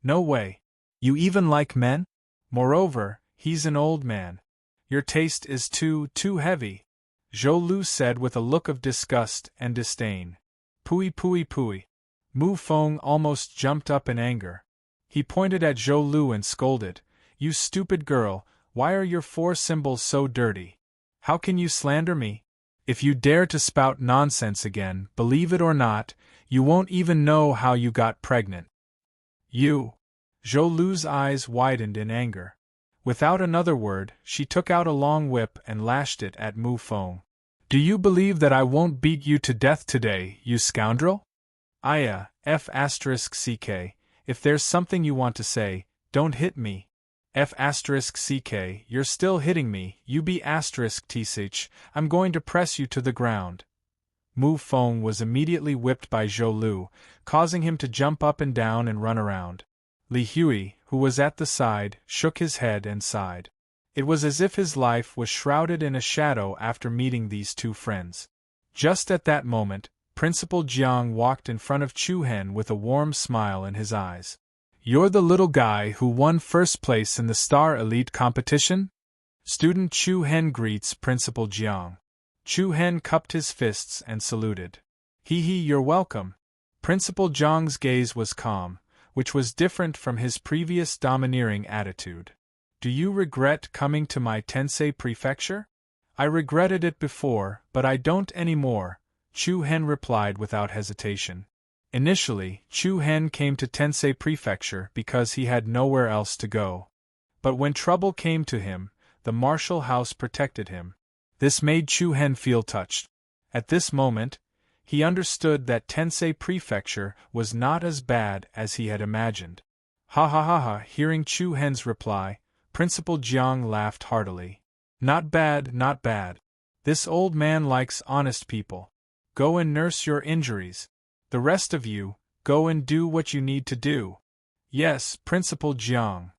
"No way. You even like men? Moreover, he's an old man. Your taste is too heavy," Zhou Lu said with a look of disgust and disdain. Pui. Mu Feng almost jumped up in anger. He pointed at Zhou Lu and scolded, "You stupid girl, why are your 4 symbols so dirty? How can you slander me? If you dare to spout nonsense again, believe it or not, you won't even know how you got pregnant." "You!" Zhou Lu's eyes widened in anger. Without another word, she took out a long whip and lashed it at Mu Feng. "Do you believe that I won't beat you to death today, you scoundrel? F***ck, if there's something you want to say, don't hit me. F***ck, you're still hitting me, you B***tsh, I'm going to press you to the ground." Mu Feng was immediately whipped by Zhou Lu, causing him to jump up and down and run around. Li Hui, who was at the side, shook his head and sighed. It was as if his life was shrouded in a shadow after meeting these 2 friends. Just at that moment, Principal Jiang walked in front of Chu Hen with a warm smile in his eyes. "You're the little guy who won first place in the Star Elite competition?" Student Chu Hen greets Principal Jiang. Chu Hen cupped his fists and saluted. You're welcome." Principal Jiang's gaze was calm, which was different from his previous domineering attitude. "Do you regret coming to my Tensei prefecture?" "I regretted it before, but I don't anymore," Chu Hen replied without hesitation. Initially, Chu Hen came to Tensei prefecture because he had nowhere else to go. But when trouble came to him, the martial house protected him. This made Chu Hen feel touched. At this moment, he understood that Tensei Prefecture was not as bad as he had imagined. Ha ha ha ha! Hearing Chu Hen's reply, Principal Jiang laughed heartily. Not bad, not bad. This old man likes honest people. Go and nurse your injuries. The rest of you, go and do what you need to do. Yes, Principal Jiang.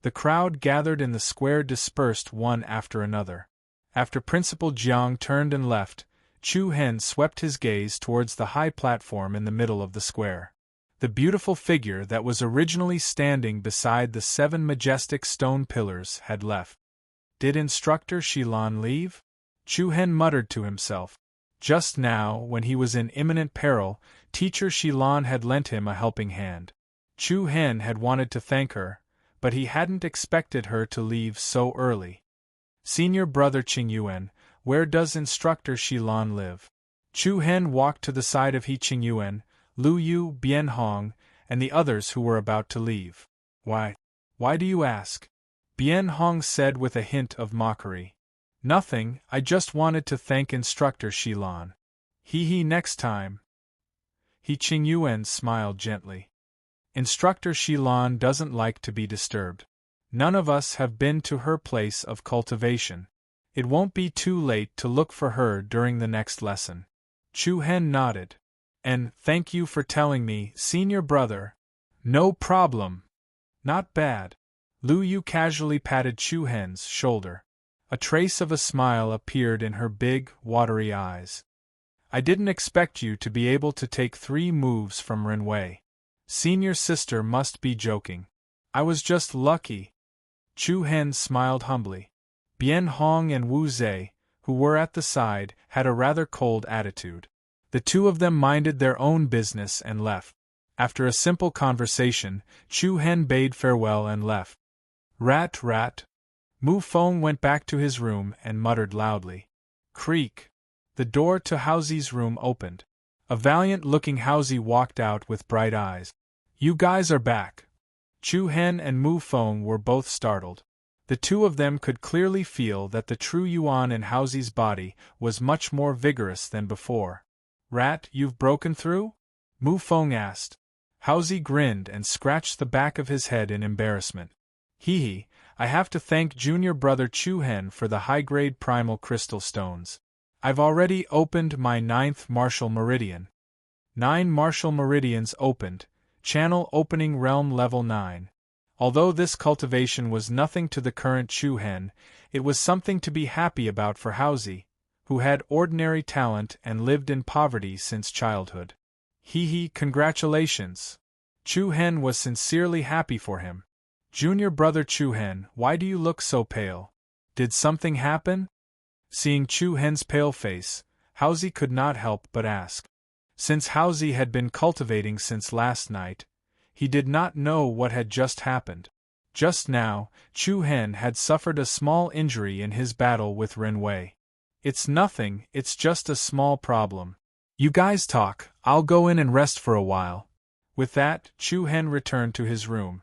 The crowd gathered in the square dispersed one after another. After Principal Jiang turned and left, Chu Hen swept his gaze towards the high platform in the middle of the square. The beautiful figure that was originally standing beside the 7 majestic stone pillars had left. Did Instructor Shilan leave? Chu Hen muttered to himself. Just now, when he was in imminent peril, Teacher Shilan had lent him a helping hand. Chu Hen had wanted to thank her, but he hadn't expected her to leave so early. Senior brother Qingyuan, where does Instructor Shilan live? Chu Hen walked to the side of He Qingyuan, Lu Yu, Bian Hong, and the others who were about to leave. Why do you ask? Bian Hong said with a hint of mockery. Nothing, I just wanted to thank Instructor Shilan. He next time. He Qingyuan smiled gently. Instructor Shilan doesn't like to be disturbed. None of us have been to her place of cultivation. It won't be too late to look for her during the next lesson. Chu Hen nodded. And thank you for telling me, senior brother. No problem. Not bad. Lu Yu casually patted Chu Hen's shoulder. A trace of a smile appeared in her big, watery eyes. I didn't expect you to be able to take 3 moves from Renwei. Senior sister must be joking. I was just lucky. Chu Hen smiled humbly. Bian Hong and Wu Zhe, who were at the side, had a rather cold attitude. The two of them minded their own business and left. After a simple conversation, Chu Hen bade farewell and left. Rat rat. Mu Feng went back to his room and muttered loudly. Creak. The door to Haozi's room opened. A valiant-looking Haozi walked out with bright eyes. You guys are back. Chu Hen and Mu Feng were both startled. The two of them could clearly feel that the true Yuan in Haozi's body was much more vigorous than before. Rat, you've broken through? Mu Feng asked. Haozi grinned and scratched the back of his head in embarrassment. Hee, I have to thank junior brother Chu Hen for the high-grade primal crystal stones. I've already opened my 9th martial meridian. 9 martial meridians opened, channel opening realm level 9. Although this cultivation was nothing to the current Chu Hen, it was something to be happy about for Haozi, who had ordinary talent and lived in poverty since childhood. Congratulations. Chu Hen was sincerely happy for him. Junior brother Chu Hen, why do you look so pale? Did something happen? Seeing Chu Hen's pale face, Haozi could not help but ask. Since Haozi had been cultivating since last night, he did not know what had just happened. Just now, Chu Hen had suffered a small injury in his battle with Renwei. It's nothing, it's just a small problem. You guys talk, I'll go in and rest for a while. With that, Chu Hen returned to his room.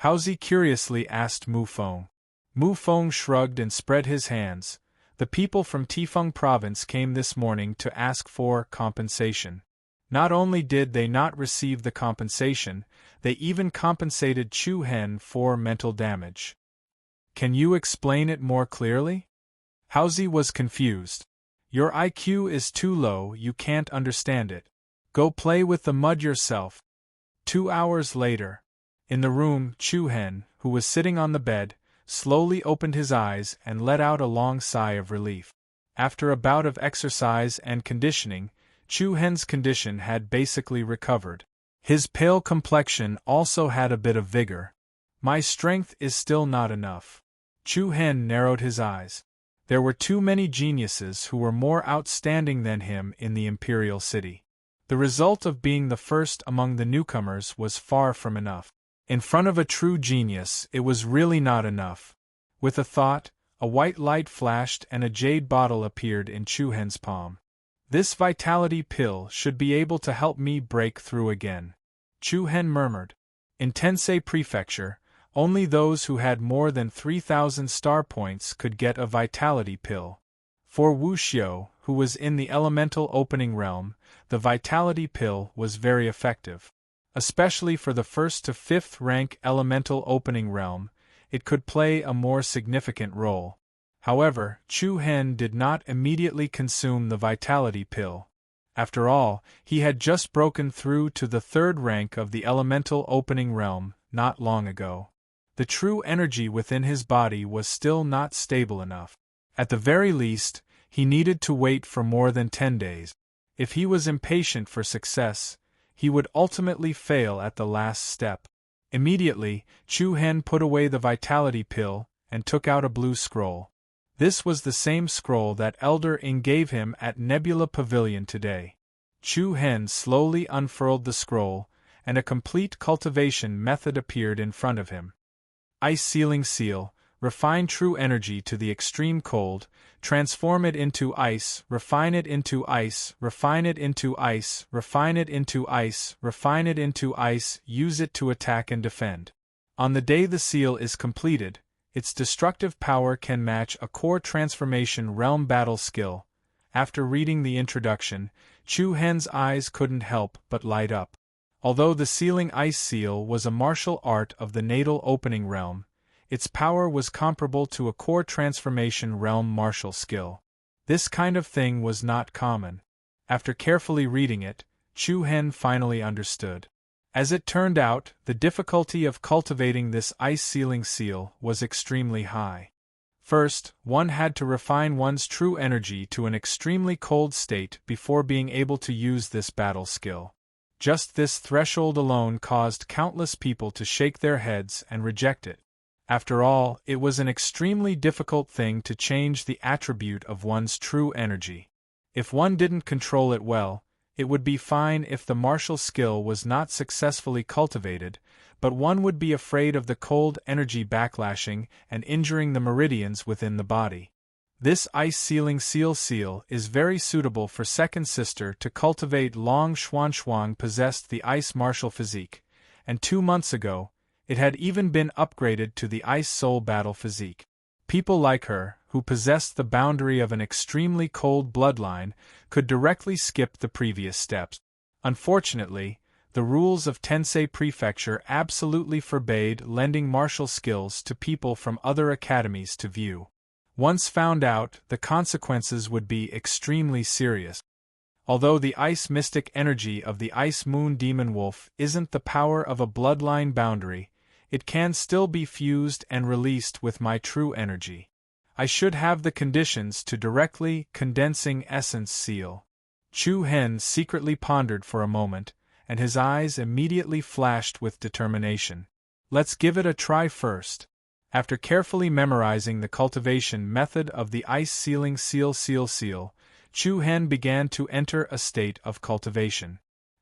Haozi curiously asked Mu Feng. Mu Feng shrugged and spread his hands. The people from Tifeng province came this morning to ask for compensation. Not only did they not receive the compensation, they even compensated Chu Hen for mental damage. Can you explain it more clearly? Haozi was confused. Your IQ is too low, you can't understand it. Go play with the mud yourself. 2 hours later. In the room, Chu Hen, who was sitting on the bed, slowly opened his eyes and let out a long sigh of relief. After a bout of exercise and conditioning, Chu Hen's condition had basically recovered. His pale complexion also had a bit of vigor. My strength is still not enough. Chu Hen narrowed his eyes. There were too many geniuses who were more outstanding than him in the imperial city. The result of being the first among the newcomers was far from enough. In front of a true genius, it was really not enough. With a thought, a white light flashed and a jade bottle appeared in Chu Hen's palm. This vitality pill should be able to help me break through again. Chu Hen murmured. In Tensei Prefecture, Only those who had more than 3,000 star points could get a vitality pill. For Wu Xiu, who was in the elemental opening realm, the vitality pill was very effective. Especially for the 1st to 5th rank elemental opening realm, it could play a more significant role. However, Chu Hen did not immediately consume the vitality pill. After all, he had just broken through to the 3rd rank of the elemental opening realm not long ago. The true energy within his body was still not stable enough. At the very least, he needed to wait for more than 10 days. If he was impatient for success, he would ultimately fail at the last step. Immediately, Chu Hen put away the vitality pill and took out a blue scroll. This was the same scroll that Elder Ing gave him at Nebula Pavilion today. Chu Hen slowly unfurled the scroll, and a complete cultivation method appeared in front of him. Ice Sealing Seal, refine true energy to the extreme cold, transform it into ice, refine it into ice, refine it into ice, refine it into ice, refine it into ice, use it to attack and defend. On the day the seal is completed, its destructive power can match a core transformation realm battle skill. After reading the introduction, Chu Hen's eyes couldn't help but light up. Although the Sealing Ice Seal was a martial art of the natal opening realm, its power was comparable to a core transformation realm martial skill. This kind of thing was not common. After carefully reading it, Chu Hen finally understood. As it turned out, the difficulty of cultivating this ice sealing seal was extremely high. First, one had to refine one's true energy to an extremely cold state before being able to use this battle skill. Just this threshold alone caused countless people to shake their heads and reject it. After all, it was an extremely difficult thing to change the attribute of one's true energy. If one didn't control it well, it would be fine if the martial skill was not successfully cultivated, but one would be afraid of the cold energy backlashing and injuring the meridians within the body. This ice sealing seal is very suitable for second sister to cultivate. Long Xuan possessed the ice martial physique, and 2 months ago, it had even been upgraded to the ice soul battle physique. People like her, who possessed the boundary of an extremely cold bloodline, could directly skip the previous steps. Unfortunately, the rules of Tensei Prefecture absolutely forbade lending martial skills to people from other academies to view. Once found out, the consequences would be extremely serious. Although the ice mystic energy of the Ice Moon Demon Wolf isn't the power of a bloodline boundary, it can still be fused and released with my true energy. I should have the conditions to directly condensing essence seal. Chu Hen secretly pondered for a moment, and his eyes immediately flashed with determination. Let's give it a try first. After carefully memorizing the cultivation method of the ice sealing seal, Chu Hen began to enter a state of cultivation.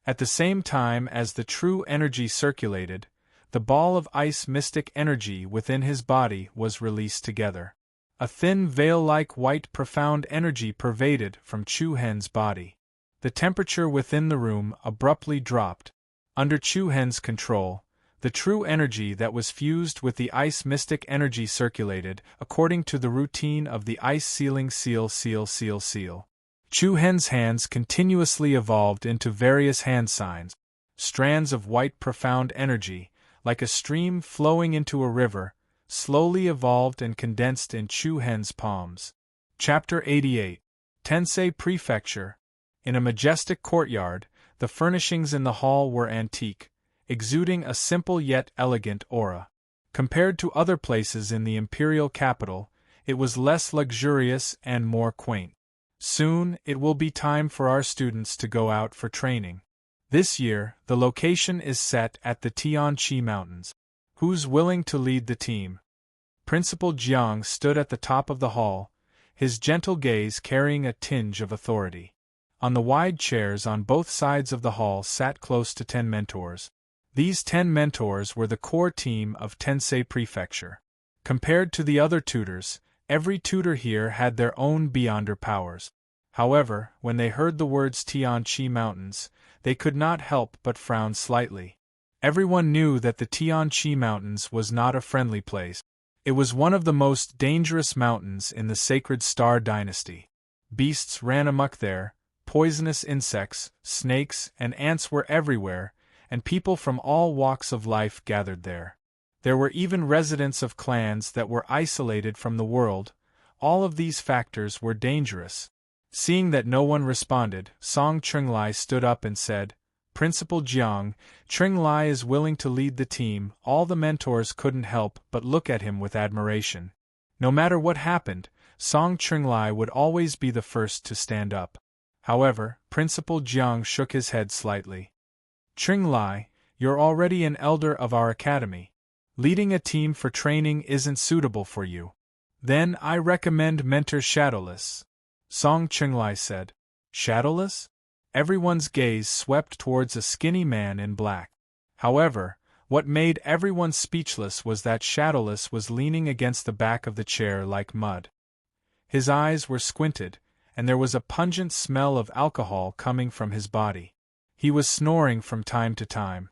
At the same time as the true energy circulated, the ball of ice mystic energy within his body was released together. A thin veil-like white profound energy pervaded from Chu Hen's body. The temperature within the room abruptly dropped. Under Chu Hen's control, the true energy that was fused with the ice mystic energy circulated according to the routine of the ice sealing seal. Chu Hen's hands continuously evolved into various hand signs. Strands of white profound energy, like a stream flowing into a river, slowly evolved and condensed in Chu Hen's palms. Chapter 88. Tensei Prefecture. In a majestic courtyard, the furnishings in the hall were antique, exuding a simple yet elegant aura. Compared to other places in the imperial capital, it was less luxurious and more quaint. Soon, it will be time for our students to go out for training. This year, the location is set at the Tianqi Mountains. Who's willing to lead the team? Principal Jiang stood at the top of the hall, his gentle gaze carrying a tinge of authority. On the wide chairs on both sides of the hall sat close to 10 mentors. These 10 mentors were the core team of Tensei Prefecture. Compared to the other tutors, every tutor here had their own beyonder powers. However, when they heard the words Tianqi Mountains, they could not help but frown slightly. Everyone knew that the Tianqi Mountains was not a friendly place. It was one of the most dangerous mountains in the sacred Star Dynasty. Beasts ran amok there, poisonous insects, snakes, and ants were everywhere, and people from all walks of life gathered there. There were even residents of clans that were isolated from the world. All of these factors were dangerous. Seeing that no one responded, Song Chunglai stood up and said, "Principal Jiang, Chunglai is willing to lead the team." All the mentors couldn't help but look at him with admiration. No matter what happened, Song Chunglai would always be the first to stand up. However, Principal Jiang shook his head slightly. "Chunglai, you're already an elder of our academy. Leading a team for training isn't suitable for you. Then I recommend Mentor Shadowless," Song Chunglai said. Shadowless? Everyone's gaze swept towards a skinny man in black. However, what made everyone speechless was that Shadowless was leaning against the back of the chair like mud. His eyes were squinted, and there was a pungent smell of alcohol coming from his body. He was snoring from time to time.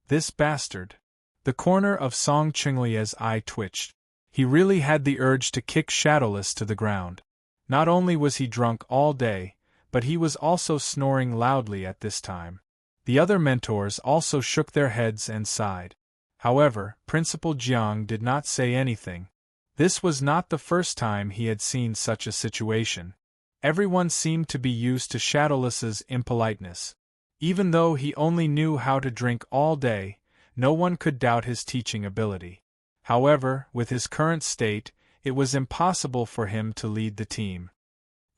This bastard. The corner of Song Chunglia's eye twitched. He really had the urge to kick Shadowless to the ground. Not only was he drunk all day, but he was also snoring loudly at this time. The other mentors also shook their heads and sighed. However, Principal Jiang did not say anything. This was not the first time he had seen such a situation. Everyone seemed to be used to Shadowless's impoliteness. Even though he only knew how to drink all day, no one could doubt his teaching ability. However, with his current state, it was impossible for him to lead the team.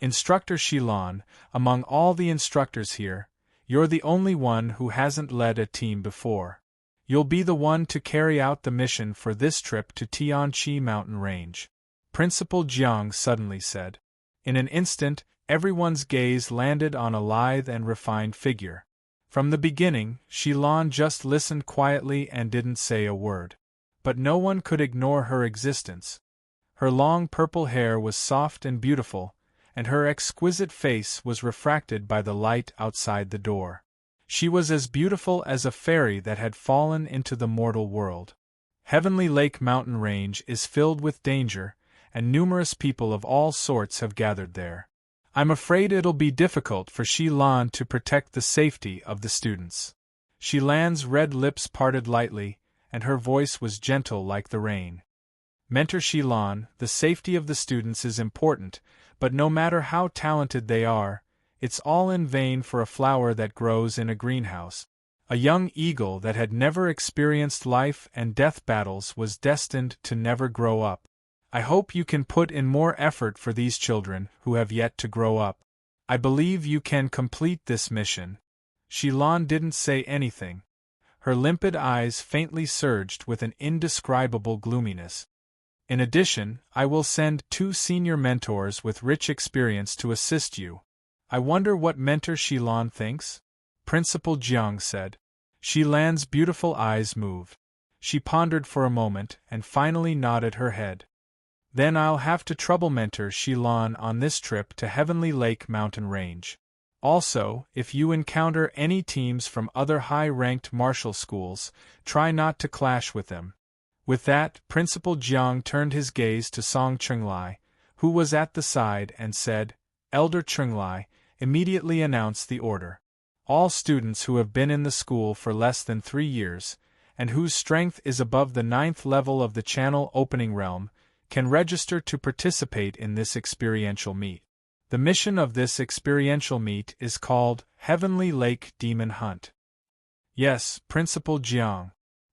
"Instructor Shilon, among all the instructors here, you're the only one who hasn't led a team before. You'll be the one to carry out the mission for this trip to Tianqi Mountain Range," Principal Jiang suddenly said. In an instant, everyone's gaze landed on a lithe and refined figure. From the beginning, Shilon just listened quietly and didn't say a word. But no one could ignore her existence. Her long purple hair was soft and beautiful, and her exquisite face was refracted by the light outside the door. She was as beautiful as a fairy that had fallen into the mortal world. Heavenly Lake Mountain Range is filled with danger, and numerous people of all sorts have gathered there. I'm afraid it'll be difficult for Shilon to protect the safety of the students. Shilan's red lips parted lightly, and her voice was gentle like the rain. Mentor Shilon, the safety of the students is important, but no matter how talented they are, it's all in vain for a flower that grows in a greenhouse. A young eagle that had never experienced life and death battles was destined to never grow up. I hope you can put in more effort for these children who have yet to grow up. I believe you can complete this mission. Shilon didn't say anything. Her limpid eyes faintly surged with an indescribable gloominess. In addition, I will send 2 senior mentors with rich experience to assist you. I wonder what Mentor Shilon thinks? Principal Jiang said. Shilan's beautiful eyes moved. She pondered for a moment and finally nodded her head. Then I'll have to trouble Mentor Shilon on this trip to Heavenly Lake Mountain Range. Also, if you encounter any teams from other high-ranked martial schools, try not to clash with them. With that, Principal Jiang turned his gaze to Song Chunglai, who was at the side, and said, "Elder Chunglai, immediately announce the order. All students who have been in the school for less than 3 years, and whose strength is above the 9th level of the Channel Opening Realm, can register to participate in this experiential meet. The mission of this experiential meet is called Heavenly Lake Demon Hunt." Yes, Principal Jiang.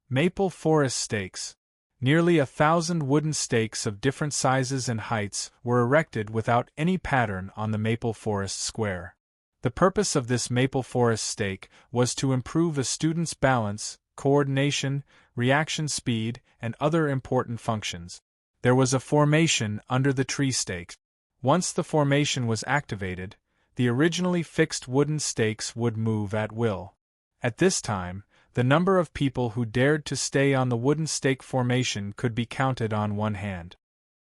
Maple Forest Stakes. Nearly 1,000 wooden stakes of different sizes and heights were erected without any pattern on the Maple Forest Square. The purpose of this Maple Forest stake was to improve a student's balance, coordination, reaction speed, and other important functions. There was a formation under the tree stakes. Once the formation was activated, the originally fixed wooden stakes would move at will. At this time, the number of people who dared to stay on the wooden stake formation could be counted on one hand.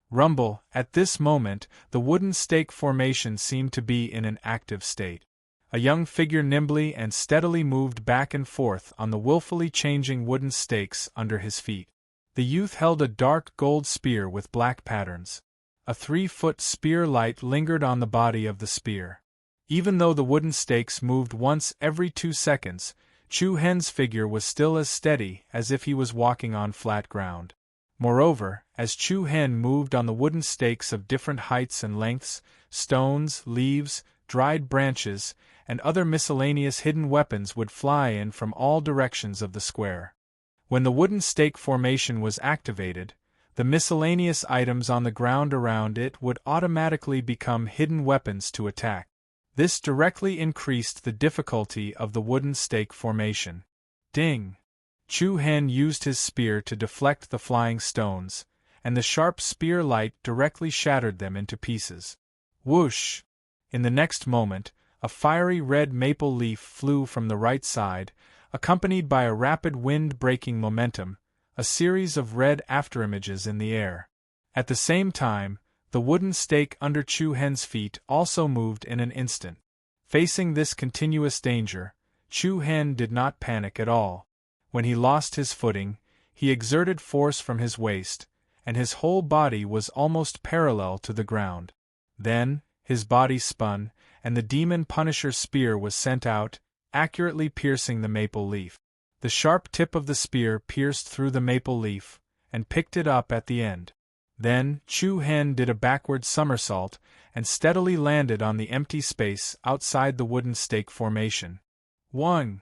Rumble, at this moment, the wooden stake formation seemed to be in an active state. A young figure nimbly and steadily moved back and forth on the willfully changing wooden stakes under his feet. The youth held a dark gold spear with black patterns. A 3-foot spear light lingered on the body of the spear. Even though the wooden stakes moved once every 2 seconds, Chu Hen's figure was still as steady as if he was walking on flat ground. Moreover, as Chu Hen moved on the wooden stakes of different heights and lengths, stones, leaves, dried branches, and other miscellaneous hidden weapons would fly in from all directions of the square. When the wooden stake formation was activated, the miscellaneous items on the ground around it would automatically become hidden weapons to attack. This directly increased the difficulty of the wooden stake formation. Ding! Chu Hen used his spear to deflect the flying stones, and the sharp spear light directly shattered them into pieces. Whoosh! In the next moment, a fiery red maple leaf flew from the right side, accompanied by a rapid wind-breaking momentum, a series of red afterimages in the air. At the same time, the wooden stake under Chu Hen's feet also moved in an instant. Facing this continuous danger, Chu Hen did not panic at all. When he lost his footing, he exerted force from his waist, and his whole body was almost parallel to the ground. Then, his body spun, and the demon Punisher's spear was sent out, accurately piercing the maple leaf. The sharp tip of the spear pierced through the maple leaf, and picked it up at the end. Then, Chu Hen did a backward somersault, and steadily landed on the empty space outside the wooden stake formation. Whang!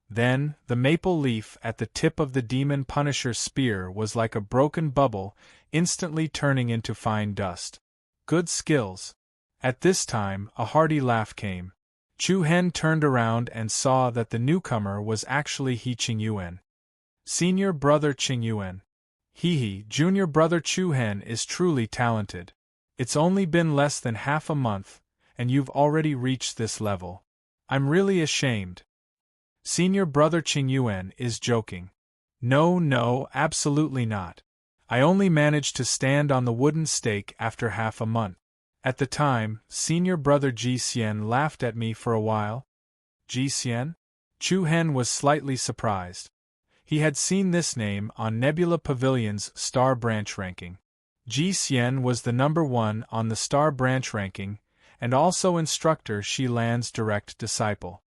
Then, the maple leaf at the tip of the demon Punisher's spear was like a broken bubble, instantly turning into fine dust. Good skills. At this time, a hearty laugh came. Chu Hen turned around and saw that the newcomer was actually He Qingyuan. Senior brother Qingyuan. He, junior brother Chu Hen is truly talented. It's only been less than half a month, and you've already reached this level. I'm really ashamed. Senior brother Qingyuan is joking. No, absolutely not. I only managed to stand on the wooden stake after half a month. At the time, senior brother Ji Xian laughed at me for a while. Ji Xian? Chu Hen was slightly surprised. He had seen this name on Nebula Pavilion's Star Branch ranking. Ji Xian was the number 1 on the Star Branch ranking, and also instructor Shi Lan's direct disciple.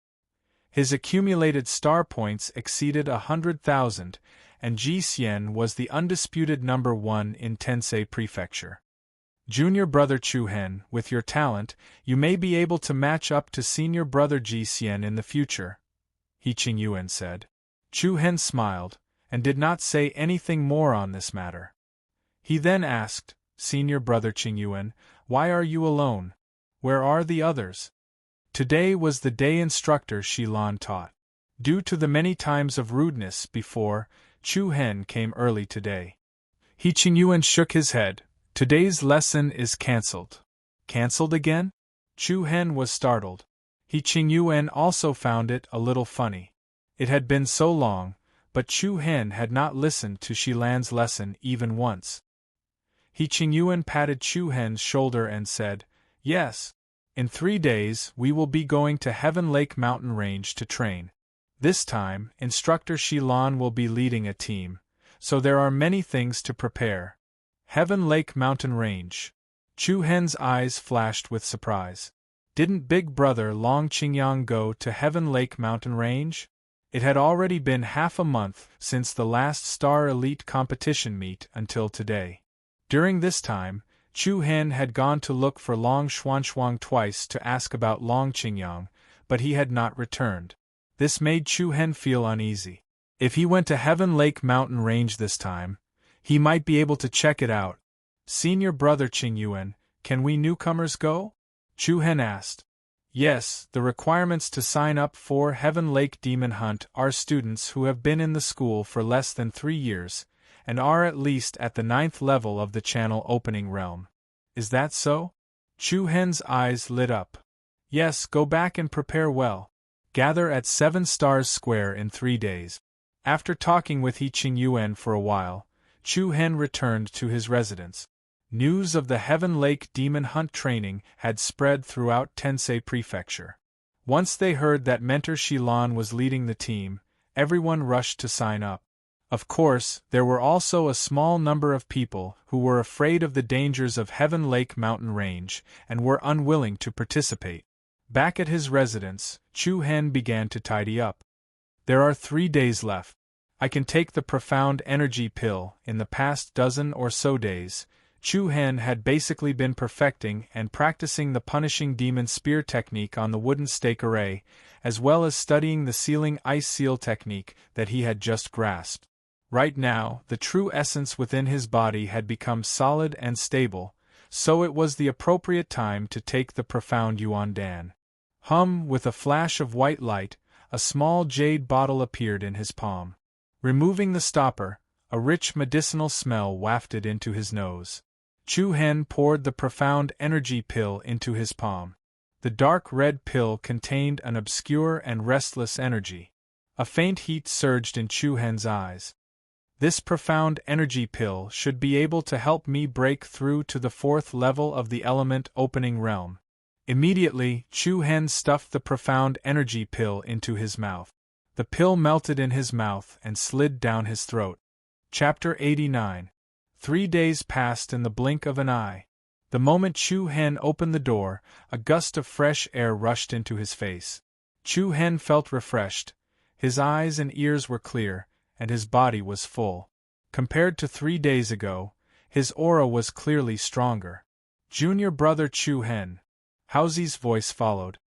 His accumulated star points exceeded 100,000, and Ji Xian was the undisputed number 1 in Tensei Prefecture. Junior brother Chu Hen, with your talent, you may be able to match up to senior brother Ji Xian in the future, He Qingyuan said. Chu Hen smiled, and did not say anything more on this matter. He then asked, Senior brother Qingyuan, why are you alone? Where are the others? Today was the day instructor Shi Lan taught. Due to the many times of rudeness before, Chu Hen came early today. He Qingyuan shook his head. Today's lesson is cancelled. Cancelled again? Chu Hen was startled. He Qingyuan also found it a little funny. It had been so long, but Chu Hen had not listened to Shi Lan's lesson even once. He Qingyuan patted Chu Hen's shoulder and said, Yes. In 3 days we will be going to Heaven Lake Mountain Range to train. This time, instructor Shi Lan will be leading a team, so there are many things to prepare. Heaven Lake Mountain Range. Chu Hen's eyes flashed with surprise. Didn't big brother Long Qingyang go to Heaven Lake Mountain Range? It had already been half a month since the last Star Elite competition meet until today. During this time, Chu Hen had gone to look for Long Xuanxuang twice to ask about Long Qingyang, but he had not returned. This made Chu Hen feel uneasy. If he went to Heaven Lake Mountain Range this time, he might be able to check it out. Senior brother Qingyuan, can we newcomers go? Chu Hen asked. Yes, the requirements to sign up for Heaven Lake Demon Hunt are students who have been in the school for less than 3 years, and are at least at the 9th level of the channel opening realm. Is that so? Chu Hen's eyes lit up. Yes, go back and prepare well. Gather at 7 Stars Square in 3 days. After talking with He Qingyuan for a while, Chu Hen returned to his residence. News of the Heaven Lake Demon Hunt training had spread throughout Tensei Prefecture. Once they heard that Mentor Shilan was leading the team, everyone rushed to sign up. Of course, there were also a small number of people who were afraid of the dangers of Heaven Lake mountain range and were unwilling to participate. Back at his residence, Chu Hen began to tidy up. There are 3 days left. I can take the profound energy pill. In the past dozen or so days, Chu Hen had basically been perfecting and practicing the punishing demon spear technique on the wooden stake array, as well as studying the sealing ice seal technique that he had just grasped. Right now, the true essence within his body had become solid and stable, so it was the appropriate time to take the profound Yuan Dan. With a flash of white light, a small jade bottle appeared in his palm. Removing the stopper, a rich medicinal smell wafted into his nose. Chu Hen poured the profound energy pill into his palm. The dark red pill contained an obscure and restless energy. A faint heat surged in Chu Hen's eyes. This profound energy pill should be able to help me break through to the 4th level of the element opening realm. Immediately, Chu Hen stuffed the profound energy pill into his mouth. The pill melted in his mouth and slid down his throat. Chapter 89. 3 days passed in the blink of an eye. The moment Chu Hen opened the door, a gust of fresh air rushed into his face. Chu Hen felt refreshed. His eyes and ears were clear, and his body was full. Compared to 3 days ago, his aura was clearly stronger. Junior brother Chu Hen. Haozi's voice followed.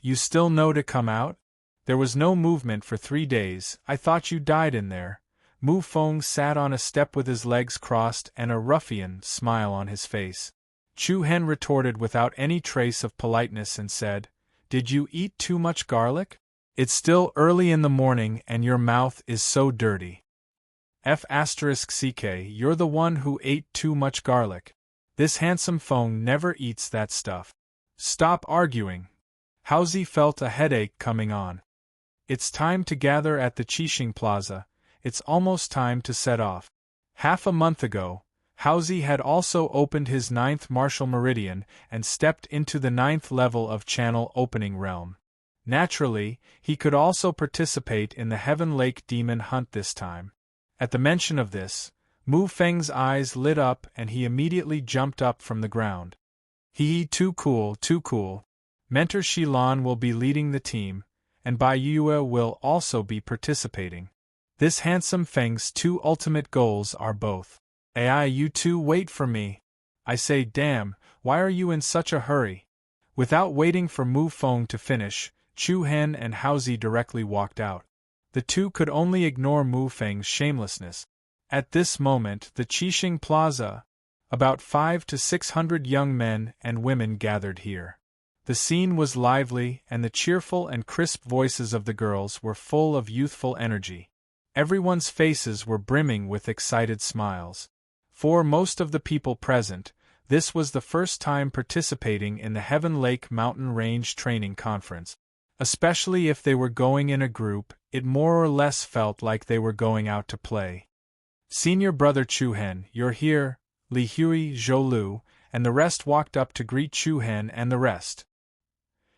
You still know to come out? There was no movement for 3 days. I thought you died in there. Mu Feng sat on a step with his legs crossed and a ruffian smile on his face. Chu Hen retorted without any trace of politeness and said, "Did you eat too much garlic? It's still early in the morning and your mouth is so dirty. F***ck, you're the one who ate too much garlic. This handsome Feng never eats that stuff. Stop arguing." Haozi felt a headache coming on. It's time to gather at the Qixing Plaza. It's almost time to set off. Half a month ago, Haozi had also opened his 9th martial meridian and stepped into the 9th level of channel opening realm. Naturally, he could also participate in the Heaven Lake demon hunt this time. At the mention of this, Mu Feng's eyes lit up and he immediately jumped up from the ground. Too cool, too cool. Mentor Shilan will be leading the team, and Bai Yue will also be participating. This handsome Feng's 2 ultimate goals are both. You two wait for me. I say damn, why are you in such a hurry? Without waiting for Mu Feng to finish, Chu Hen and Haozi directly walked out. The two could only ignore Mu Feng's shamelessness. At this moment, the Qixing Plaza, about 500 to 600 young men and women gathered here. The scene was lively, and the cheerful and crisp voices of the girls were full of youthful energy. Everyone's faces were brimming with excited smiles. For most of the people present, this was the first time participating in the Heaven Lake Mountain Range Training Conference. Especially if they were going in a group, it more or less felt like they were going out to play. Senior brother Chu Hen, you're here. Li Hui, Zhou Lu, and the rest walked up to greet Chu Hen and the rest.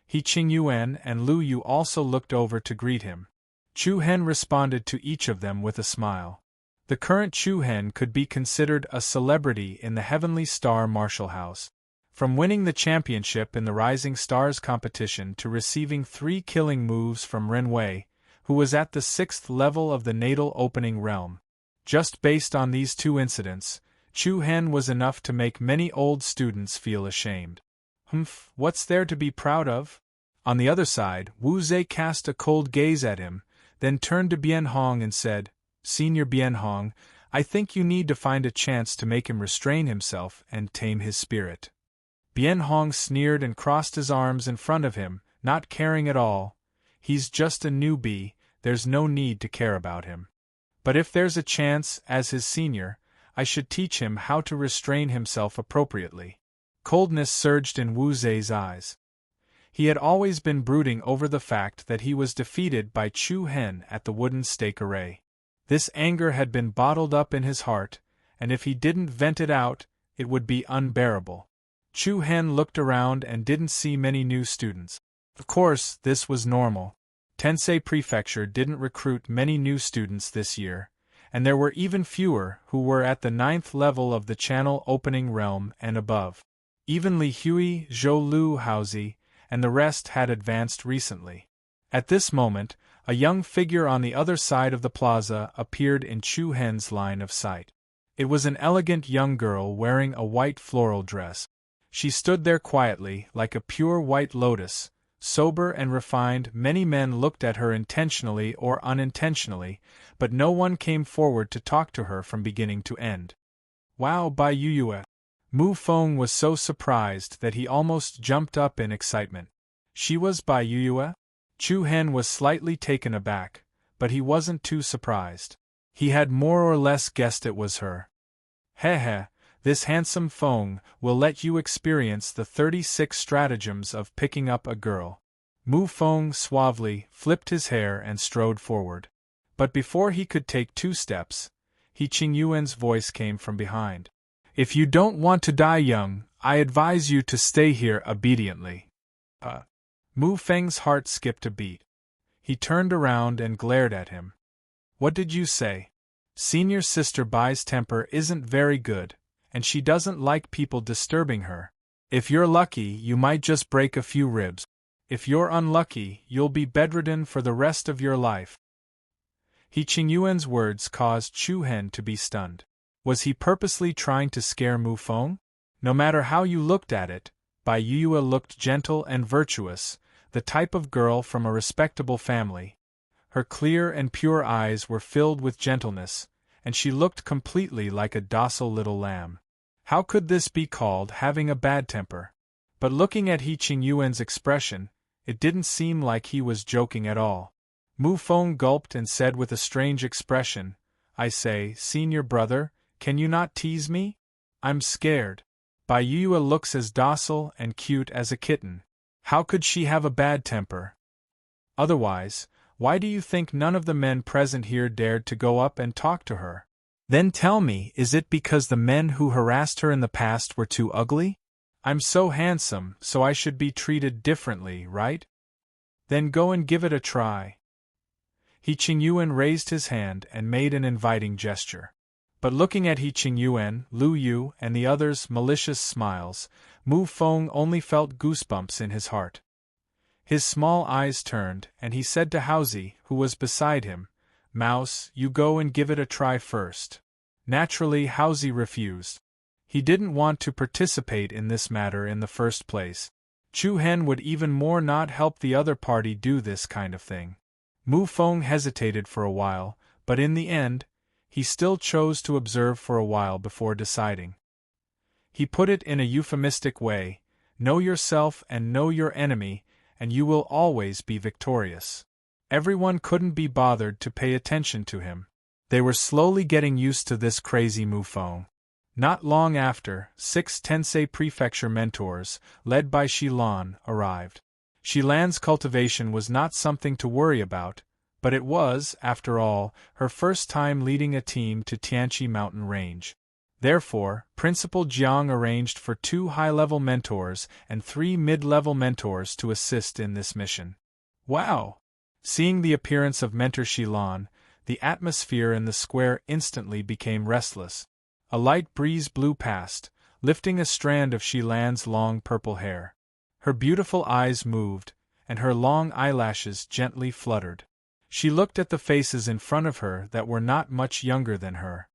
He Qing Yuan and Lu Yu also looked over to greet him. Chu Hen responded to each of them with a smile. The current Chu Hen could be considered a celebrity in the Heavenly Star Martial House. From winning the championship in the Rising Stars competition to receiving 3 killing moves from Ren Wei, who was at the 6th level of the natal opening realm. Just based on these 2 incidents, Chu Hen was enough to make many old students feel ashamed. What's there to be proud of? On the other side, Wu Zhe cast a cold gaze at him, then turned to Bian Hong and said, "Senior Bian Hong, I think you need to find a chance to make him restrain himself and tame his spirit." Bian Hong sneered and crossed his arms in front of him, not caring at all. He's just a newbie, there's no need to care about him. But if there's a chance, as his senior, I should teach him how to restrain himself appropriately. Coldness surged in Wu Zhe's eyes. He had always been brooding over the fact that he was defeated by Chu Hen at the wooden stake array. This anger had been bottled up in his heart, and if he didn't vent it out, it would be unbearable. Chu Hen looked around and didn't see many new students. Of course, this was normal. Tensei Prefecture didn't recruit many new students this year, and there were even fewer who were at the 9th level of the channel opening realm and above. Even Li Hui, Zhou Lu Haozi, and the rest had advanced recently. At this moment, a young figure on the other side of the plaza appeared in Chu Hen's line of sight. It was an elegant young girl wearing a white floral dress. She stood there quietly, like a pure white lotus, sober and refined. Many men looked at her intentionally or unintentionally, but no one came forward to talk to her from beginning to end. Wow, Bai Yuyue! Mu Feng was so surprised that he almost jumped up in excitement. She was Bai Yuyue? Chu Hen was slightly taken aback, but he wasn't too surprised. He had more or less guessed it was her. Heh, this handsome Feng will let you experience the 36 stratagems of picking up a girl. Mu Feng suavely flipped his hair and strode forward. But before he could take 2 steps, Qingyuan's voice came from behind. If you don't want to die young, I advise you to stay here obediently. Mu Feng's heart skipped a beat. He turned around and glared at him. What did you say? Senior sister Bai's temper isn't very good, and she doesn't like people disturbing her. If you're lucky, you might just break a few ribs. If you're unlucky, you'll be bedridden for the rest of your life. Qingyuan's words caused Chu Hen to be stunned. Was he purposely trying to scare Mu Feng? No matter how you looked at it, Bai Yuyue looked gentle and virtuous, the type of girl from a respectable family. Her clear and pure eyes were filled with gentleness, and she looked completely like a docile little lamb. How could this be called having a bad temper? But looking at Qingyuan's expression, it didn't seem like he was joking at all. Mu Feng gulped and said with a strange expression, I say, senior brother, can you not tease me? I'm scared. Bai Yuyue looks as docile and cute as a kitten. How could she have a bad temper? Otherwise, why do you think none of the men present here dared to go up and talk to her? Then tell me, is it because the men who harassed her in the past were too ugly? I'm so handsome, so I should be treated differently, right? Then go and give it a try. Qingyuan raised his hand and made an inviting gesture. But looking at Qingyuan, Lu Yu, and the others' malicious smiles, Mu Feng only felt goosebumps in his heart. His small eyes turned, and he said to Haozi, who was beside him, Mouse, you go and give it a try first. Naturally, Haozi refused. He didn't want to participate in this matter in the first place. Chu Hen would even more not help the other party do this kind of thing. Mu Feng hesitated for a while, but in the end, he still chose to observe for a while before deciding. He put it in a euphemistic way, know yourself and know your enemy, and you will always be victorious. Everyone couldn't be bothered to pay attention to him. They were slowly getting used to this crazy Mu Feng. Not long after, 6 Tensei Prefecture mentors, led by Shilan, arrived. Shilan's cultivation was not something to worry about, but it was, after all, her first time leading a team to Tianqi mountain range. Therefore, Principal Jiang arranged for 2 high-level mentors and 3 mid-level mentors to assist in this mission. Wow! Seeing the appearance of Mentor Shilan, the atmosphere in the square instantly became restless. A light breeze blew past, lifting a strand of Shilan's long purple hair. Her beautiful eyes moved, and her long eyelashes gently fluttered. She looked at the faces in front of her that were not much younger than her.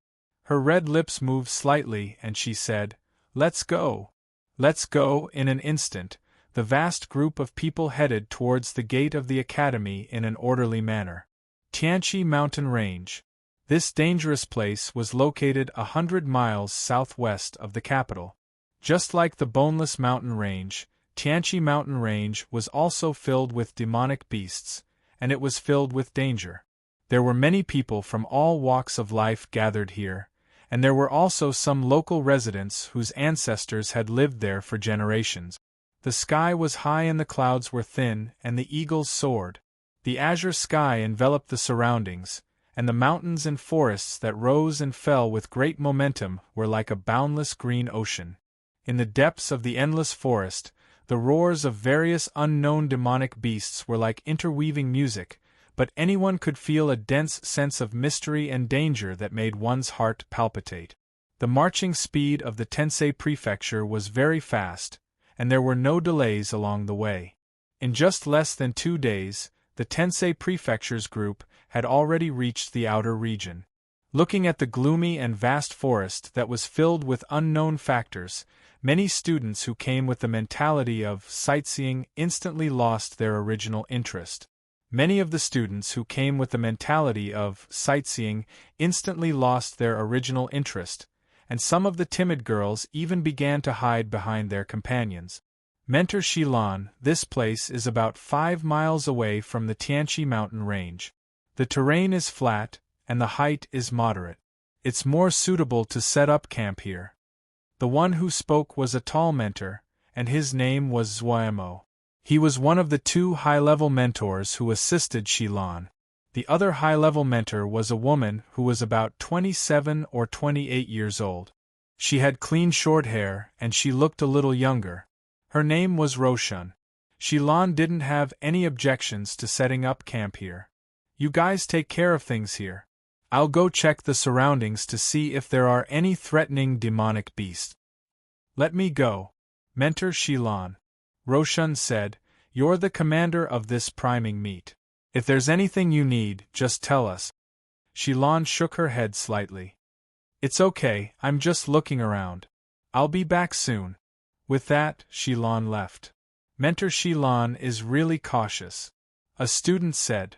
Her red lips moved slightly and she said, Let's go. Let's go. In an instant, the vast group of people headed towards the gate of the academy in an orderly manner. Tianqi Mountain Range. This dangerous place was located 100 miles southwest of the capital. Just like the Boneless Mountain Range, Tianqi Mountain Range was also filled with demonic beasts, and it was filled with danger. There were many people from all walks of life gathered here, and there were also some local residents whose ancestors had lived there for generations. The sky was high and the clouds were thin, and the eagles soared. The azure sky enveloped the surroundings, and the mountains and forests that rose and fell with great momentum were like a boundless green ocean. In the depths of the endless forest, The roars of various unknown demonic beasts were like interweaving music, but anyone could feel a dense sense of mystery and danger that made one's heart palpitate. The marching speed of the Tensei Prefecture was very fast, and there were no delays along the way. In just less than 2 days, the Tensei Prefecture's group had already reached the outer region. Looking at the gloomy and vast forest that was filled with unknown factors, many students who came with the mentality of sightseeing instantly lost their original interest. Many of the students who came with the mentality of sightseeing instantly lost their original interest, and some of the timid girls even began to hide behind their companions. Mentor Shilan, this place is about 5 miles away from the Tianqi mountain range. The terrain is flat, and the height is moderate. It's more suitable to set up camp here. The one who spoke was a tall mentor, and his name was Zhuemo. He was one of the 2 high-level mentors who assisted Shilan. The other high-level mentor was a woman who was about 27 or 28 years old. She had clean short hair, and she looked a little younger. Her name was Roshan. Shilan didn't have any objections to setting up camp here. You guys take care of things here. I'll go check the surroundings to see if there are any threatening demonic beasts. Let me go. Mentor Shilan. Roshan said, You're the commander of this priming meet. If there's anything you need, just tell us. Shilan shook her head slightly. It's okay, I'm just looking around. I'll be back soon. With that, Shilan left. Mentor Shilan is really cautious. A student said.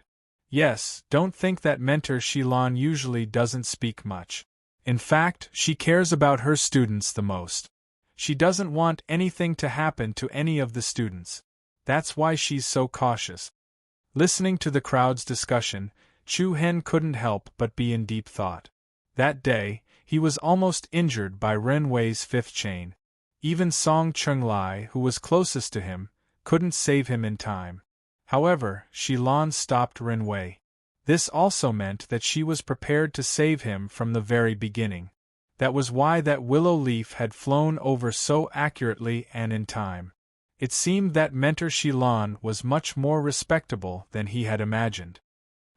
Yes, don't think that Mentor Shilan usually doesn't speak much. In fact, she cares about her students the most. She doesn't want anything to happen to any of the students. That's why she's so cautious. Listening to the crowd's discussion, Chu Hen couldn't help but be in deep thought. That day, he was almost injured by Ren Wei's 5th chain. Even Song Chunglai, who was closest to him, couldn't save him in time. However, Shilan stopped Ren Wei. This also meant that she was prepared to save him from the very beginning. That was why that willow leaf had flown over so accurately and in time. It seemed that Mentor Shilan was much more respectable than he had imagined.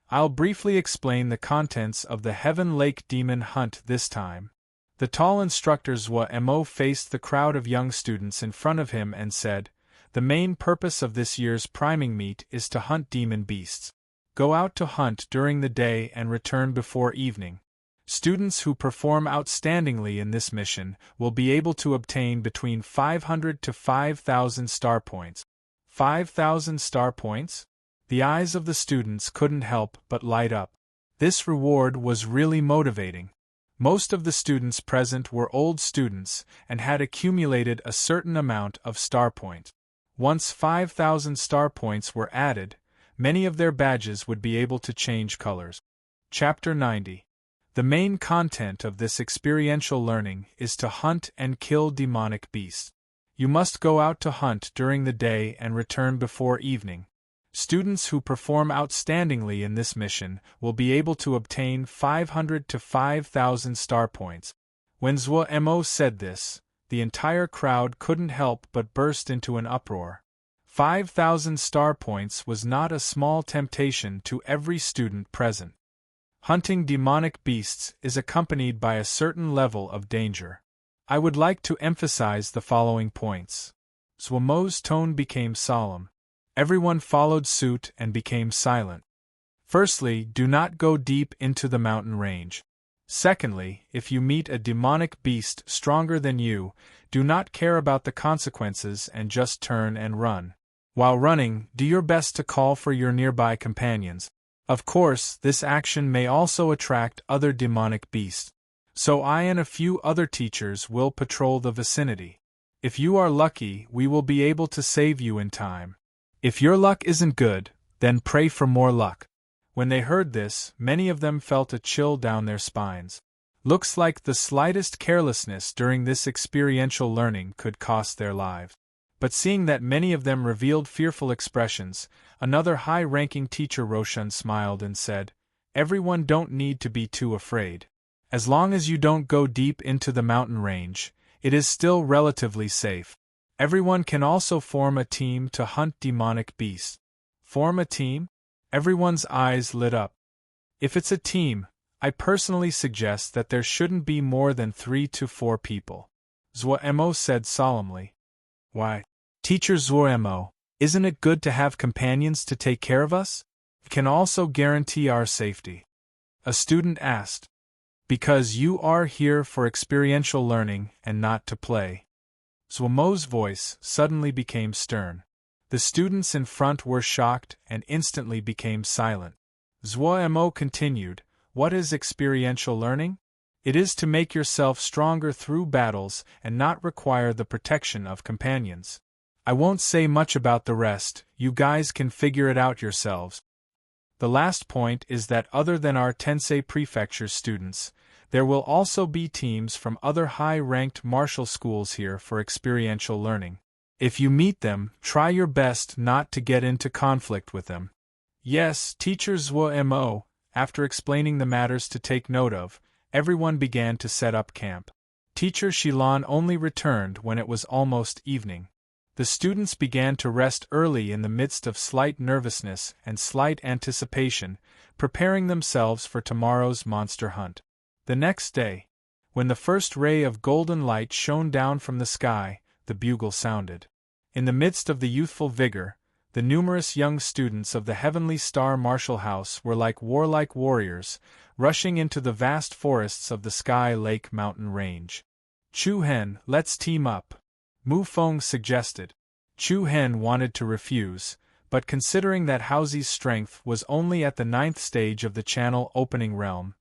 I'll briefly explain the contents of the Heaven Lake Demon Hunt this time. The tall instructor Zhuemo faced the crowd of young students in front of him and said, The main purpose of this year's priming meet is to hunt demon beasts. Go out to hunt during the day and return before evening. Students who perform outstandingly in this mission will be able to obtain between 500 to 5,000 star points. 5,000 star points? The eyes of the students couldn't help but light up. This reward was really motivating. Most of the students present were old students and had accumulated a certain amount of star points. Once 5,000 star points were added, many of their badges would be able to change colors. Chapter 90. The main content of this experiential learning is to hunt and kill demonic beasts. You must go out to hunt during the day and return before evening. Students who perform outstandingly in this mission will be able to obtain 500 to 5,000 star points. When Zhuemo said this, the entire crowd couldn't help but burst into an uproar. 5,000 star points was not a small temptation to every student present. Hunting demonic beasts is accompanied by a certain level of danger. I would like to emphasize the following points. Zhuemo's tone became solemn. Everyone followed suit and became silent. Firstly, do not go deep into the mountain range. Secondly, if you meet a demonic beast stronger than you, do not care about the consequences and just turn and run. While running, do your best to call for your nearby companions. Of course, this action may also attract other demonic beasts. So I and a few other teachers will patrol the vicinity. If you are lucky, we will be able to save you in time. If your luck isn't good, then pray for more luck. When they heard this, many of them felt a chill down their spines. Looks like the slightest carelessness during this experiential learning could cost their lives. But seeing that many of them revealed fearful expressions, another high-ranking teacher Roshan smiled and said, Everyone don't need to be too afraid. As long as you don't go deep into the mountain range, it is still relatively safe. Everyone can also form a team to hunt demonic beasts. Form a team? Everyone's eyes lit up. If it's a team, I personally suggest that there shouldn't be more than 3 to 4 people. Zuo said solemnly. Why? Teacher Zuo, isn't it good to have companions to take care of us? It can also guarantee our safety. A student asked. Because you are here for experiential learning and not to play. Zuo's voice suddenly became stern. The students in front were shocked and instantly became silent. Zuo continued, what is experiential learning? It is to make yourself stronger through battles and not require the protection of companions. I won't say much about the rest, you guys can figure it out yourselves. The last point is that other than our Tensei Prefecture students, there will also be teams from other high-ranked martial schools here for experiential learning. If you meet them, try your best not to get into conflict with them. Yes, Teacher Zuo. After explaining the matters to take note of, everyone began to set up camp. Teacher Shilan only returned when it was almost evening. The students began to rest early in the midst of slight nervousness and slight anticipation, preparing themselves for tomorrow's monster hunt. The next day, when the first ray of golden light shone down from the sky, the bugle sounded. In the midst of the youthful vigor, the numerous young students of the Heavenly Star Martial House were like warlike warriors, rushing into the vast forests of the Sky Lake mountain range. Chu Hen, let's team up, Mu Feng suggested. Chu Hen wanted to refuse, but considering that Haozi's strength was only at the 9th stage of the channel opening realm,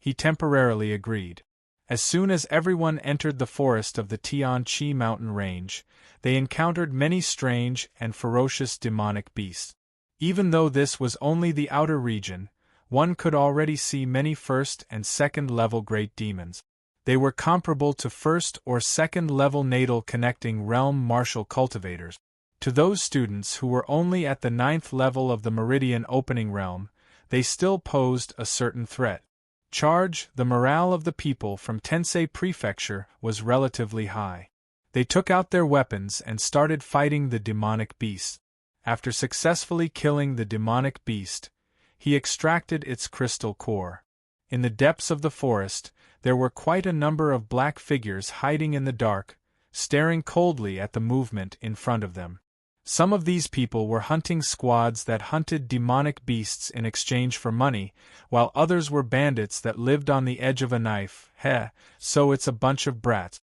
he temporarily agreed. As soon as everyone entered the forest of the Tian Chi mountain range, they encountered many strange and ferocious demonic beasts. Even though this was only the outer region, one could already see many first and second level great demons. They were comparable to first or second level natal connecting realm martial cultivators. To those students who were only at the 9th level of the meridian opening realm, they still posed a certain threat. The morale of the people from Tensei Prefecture was relatively high. They took out their weapons and started fighting the demonic beast. After successfully killing the demonic beast, he extracted its crystal core. In the depths of the forest, there were quite a number of black figures hiding in the dark, staring coldly at the movement in front of them. Some of these people were hunting squads that hunted demonic beasts in exchange for money, while others were bandits that lived on the edge of a knife. So it's a bunch of brats.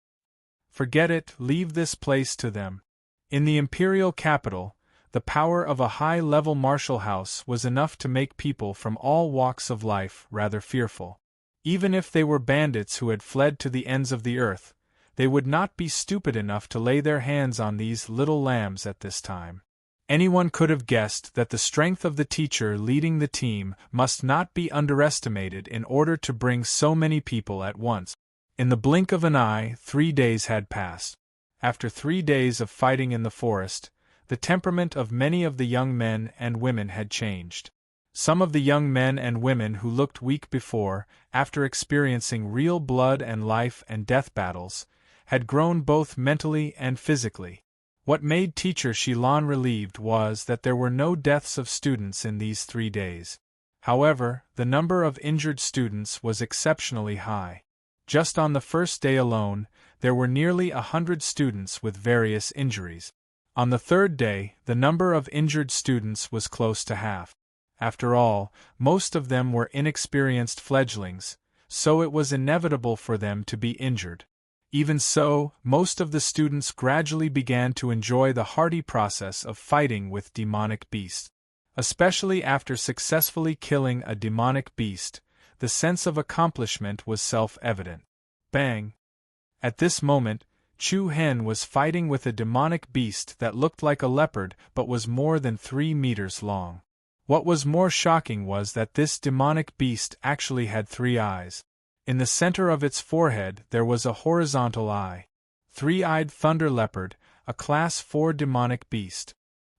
Forget it, leave this place to them. In the imperial capital, the power of a high-level martial house was enough to make people from all walks of life rather fearful. Even if they were bandits who had fled to the ends of the earth, they would not be stupid enough to lay their hands on these little lambs at this time. Anyone could have guessed that the strength of the teacher leading the team must not be underestimated in order to bring so many people at once. In the blink of an eye, 3 days had passed. After 3 days of fighting in the forest, the temperament of many of the young men and women had changed. Some of the young men and women who looked weak before, after experiencing real blood and life and death battles, had grown both mentally and physically. What made Teacher Shilan relieved was that there were no deaths of students in these 3 days. However, the number of injured students was exceptionally high. Just on the first day alone, there were nearly 100 students with various injuries. On the third day, the number of injured students was close to half. After all, most of them were inexperienced fledglings, so it was inevitable for them to be injured. Even so, most of the students gradually began to enjoy the hearty process of fighting with demonic beasts. Especially after successfully killing a demonic beast, the sense of accomplishment was self-evident. Bang! At this moment, Chu Hen was fighting with a demonic beast that looked like a leopard but was more than 3 meters long. What was more shocking was that this demonic beast actually had 3 eyes. In the center of its forehead there was a horizontal eye. 3-eyed thunder leopard, a class 4 demonic beast.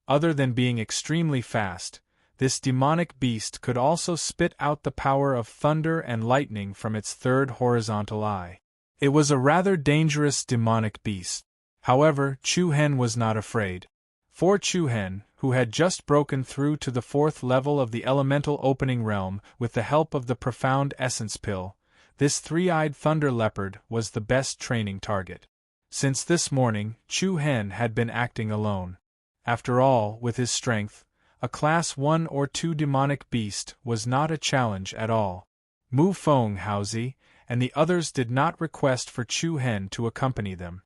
Other than being extremely fast, this demonic beast could also spit out the power of thunder and lightning from its 3rd horizontal eye. It was a rather dangerous demonic beast. However, Chu-Hen was not afraid. For Chu-Hen, who had just broken through to the 4th level of the elemental opening realm with the help of the profound essence pill, this three-eyed thunder leopard was the best training target. Since this morning, Chu-Hen had been acting alone. After all, with his strength, a Class 1 or 2 demonic beast was not a challenge at all. Mu Feng Haozi and the others did not request for Chu-Hen to accompany them.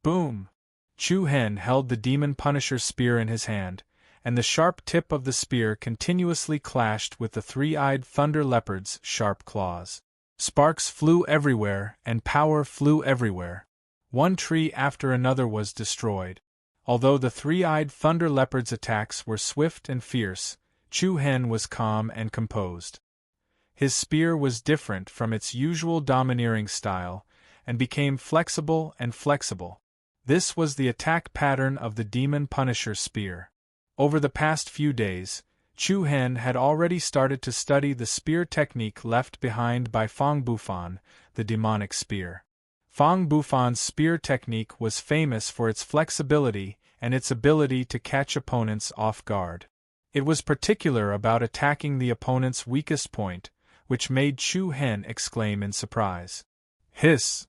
Boom! Chu-Hen held the Demon Punisher's spear in his hand, and the sharp tip of the spear continuously clashed with the three-eyed thunder leopard's sharp claws. Sparks flew everywhere, and power flew everywhere. One tree after another was destroyed. Although the three-eyed thunder leopard's attacks were swift and fierce, Chu-Hen was calm and composed. His spear was different from its usual domineering style, and became flexible and flexible. This was the attack pattern of the Demon Punisher's spear. Over the past few days, Chu-Hen had already started to study the spear technique left behind by Fang Bufan, the demonic spear. Fang Bufan's spear technique was famous for its flexibility and its ability to catch opponents off guard. It was particular about attacking the opponent's weakest point, which made Chu-Hen exclaim in surprise. Hiss!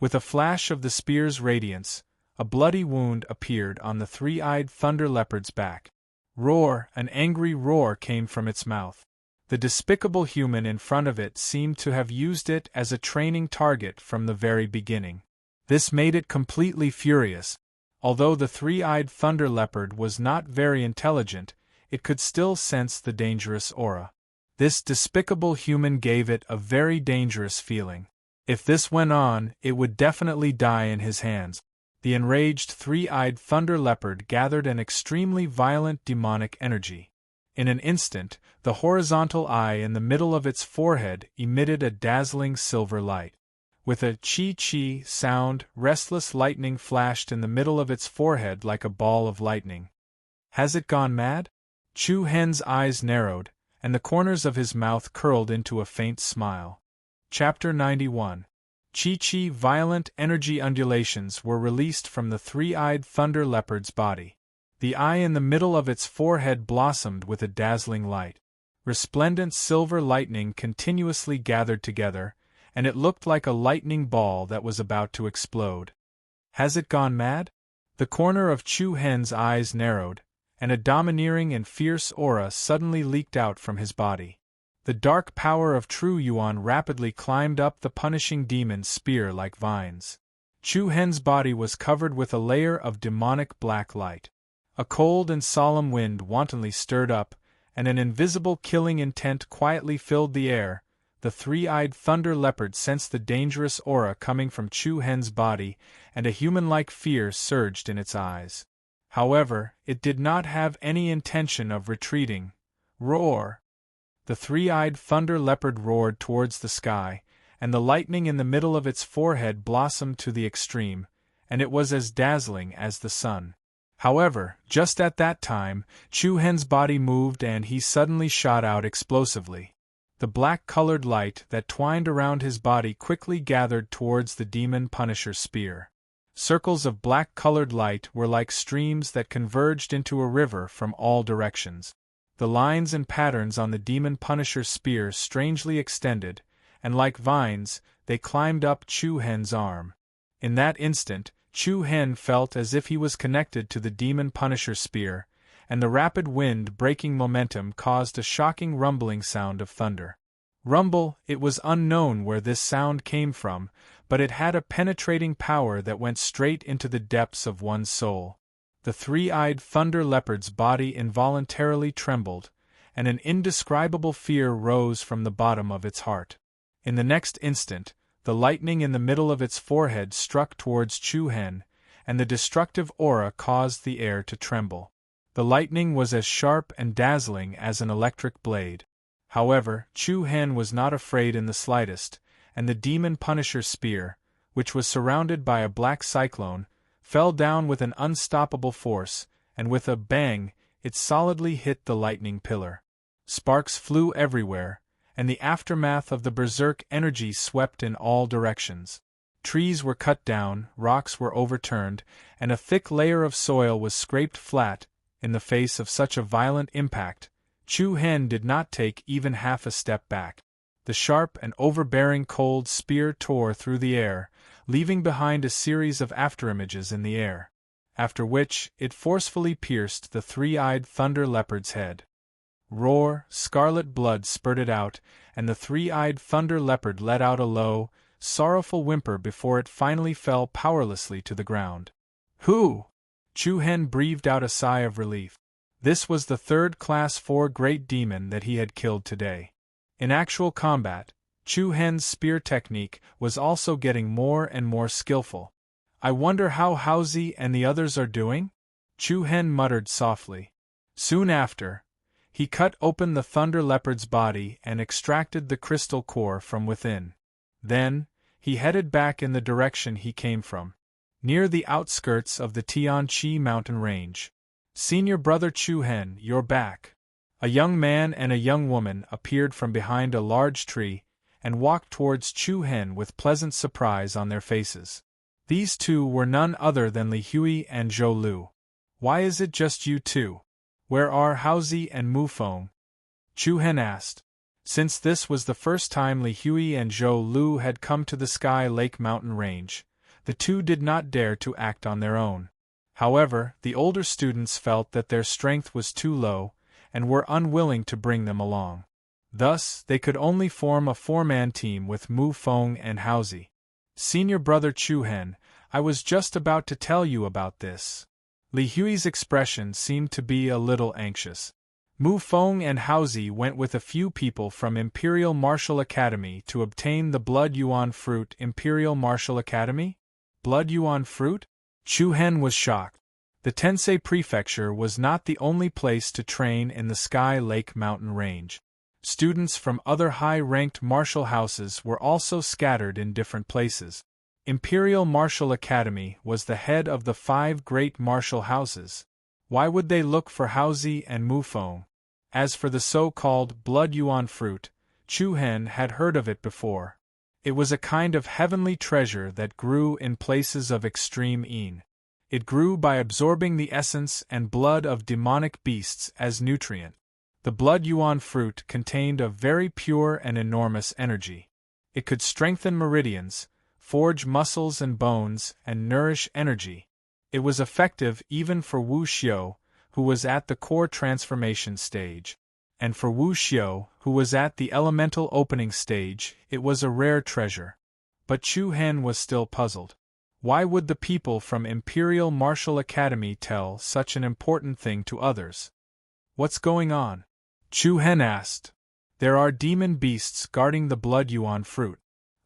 With a flash of the spear's radiance, a bloody wound appeared on the three-eyed thunder leopard's back. Roar! An angry roar came from its mouth. The despicable human in front of it seemed to have used it as a training target from the very beginning. This made it completely furious. Although the three-eyed thunder leopard was not very intelligent, it could still sense the dangerous aura. This despicable human gave it a very dangerous feeling. If this went on, it would definitely die in his hands. The enraged three-eyed thunder leopard gathered an extremely violent demonic energy. In an instant, the horizontal eye in the middle of its forehead emitted a dazzling silver light. With a chi-chi sound, restless lightning flashed in the middle of its forehead like a ball of lightning. Has it gone mad? Chu-Hen's eyes narrowed, and the corners of his mouth curled into a faint smile. Chapter 91. Chi-Chi violent energy undulations were released from the three-eyed thunder leopard's body. The eye in the middle of its forehead blossomed with a dazzling light. Resplendent silver lightning continuously gathered together, and it looked like a lightning ball that was about to explode. Has it gone mad? The corner of Chu-Hen's eyes narrowed, and a domineering and fierce aura suddenly leaked out from his body. The dark power of True Yuan rapidly climbed up the punishing demon's spear like vines. Chu-Hen's body was covered with a layer of demonic black light. A cold and solemn wind wantonly stirred up, and an invisible killing intent quietly filled the air. The three-eyed thunder leopard sensed the dangerous aura coming from Chu-Hen's body, and a human-like fear surged in its eyes. However, it did not have any intention of retreating. Roar! The three-eyed thunder leopard roared towards the sky, and the lightning in the middle of its forehead blossomed to the extreme, and it was as dazzling as the sun. However, just at that time, Chu-Hen's body moved and he suddenly shot out explosively. The black-colored light that twined around his body quickly gathered towards the Demon Punisher's spear. Circles of black-colored light were like streams that converged into a river from all directions. The lines and patterns on the Demon Punisher's spear strangely extended, and like vines, they climbed up Chu-Hen's arm. In that instant, Chu-Hen felt as if he was connected to the Demon Punisher's spear, and the rapid wind-breaking momentum caused a shocking rumbling sound of thunder. Rumble, it was unknown where this sound came from, but it had a penetrating power that went straight into the depths of one's soul. The three-eyed thunder leopard's body involuntarily trembled, and an indescribable fear rose from the bottom of its heart. In the next instant, the lightning in the middle of its forehead struck towards Chu-Hen, and the destructive aura caused the air to tremble. The lightning was as sharp and dazzling as an electric blade. However, Chu-Hen was not afraid in the slightest, and the Demon Punisher's spear, which was surrounded by a black cyclone, fell down with an unstoppable force, and with a bang, it solidly hit the lightning pillar. Sparks flew everywhere, and the aftermath of the berserk energy swept in all directions. Trees were cut down, rocks were overturned, and a thick layer of soil was scraped flat. In the face of such a violent impact, Chu Hen did not take even half a step back. The sharp and overbearing cold spear tore through the air, leaving behind a series of afterimages in the air, after which it forcefully pierced the three-eyed thunder leopard's head. Roar, scarlet blood spurted out, and the three-eyed thunder leopard let out a low, sorrowful whimper before it finally fell powerlessly to the ground. Who? Chu Hen breathed out a sigh of relief. This was the third Class 4 great demon that he had killed today. In actual combat, Chu Hen's spear technique was also getting more and more skillful. I wonder how Haozi and the others are doing? Chu Hen muttered softly. Soon after, he cut open the thunder leopard's body and extracted the crystal core from within. Then, he headed back in the direction he came from, near the outskirts of the Tianqi mountain range. Senior brother Chu Hen, you're back. A young man and a young woman appeared from behind a large tree and walked towards Chu Hen with pleasant surprise on their faces. These two were none other than Li Hui and Zhou Lu. Why is it just you two? Where are Haozi and Mu Feng? Chu Hen asked. Since this was the first time Li Hui and Zhou Lu had come to the Sky Lake mountain range, the two did not dare to act on their own. However, the older students felt that their strength was too low, and were unwilling to bring them along. Thus, they could only form a four-man team with Mu Feng and Haozi. Senior brother Chu Hen, I was just about to tell you about this. Li Hui's expression seemed to be a little anxious. Mu Feng and Haozi went with a few people from Imperial Martial Academy to obtain the Blood Yuan Fruit. Imperial Martial Academy? Blood Yuan Fruit? Chu Hen was shocked. The Tensei Prefecture was not the only place to train in the Sky Lake mountain range. Students from other high-ranked martial houses were also scattered in different places. Imperial Martial Academy was the head of the 5 great martial houses. Why would they look for Haozi and Mu Feng? As for the so-called Blood Yuan Fruit, Chu Hen had heard of it before. It was a kind of heavenly treasure that grew in places of extreme yin. It grew by absorbing the essence and blood of demonic beasts as nutrient. The Blood Yuan Fruit contained a very pure and enormous energy. It could strengthen meridians, forge muscles and bones, and nourish energy. It was effective even for Wu Xiu, who was at the core transformation stage. And for Wu Xiu, who was at the elemental opening stage, it was a rare treasure. But Chu Hen was still puzzled. Why would the people from Imperial Martial Academy tell such an important thing to others? What's going on? Chu Hen asked. There are demon beasts guarding the Blood Yuan Fruit.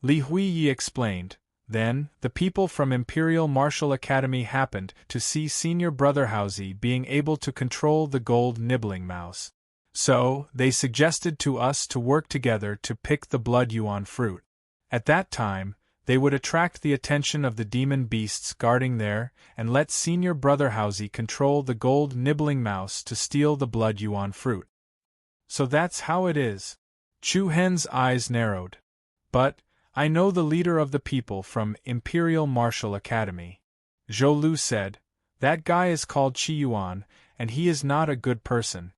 Li Hui explained. Then, the people from Imperial Martial Academy happened to see Senior Brother Haozi being able to control the gold nibbling mouse. So, they suggested to us to work together to pick the Blood Yuan Fruit. At that time, they would attract the attention of the demon beasts guarding there and let Senior Brother Haozi control the gold nibbling mouse to steal the Blood Yuan Fruit. So that's how it is. Chu Hen's eyes narrowed. But, I know the leader of the people from Imperial Martial Academy. Zhou Lu said, that guy is called Qi Yuan, and he is not a good person.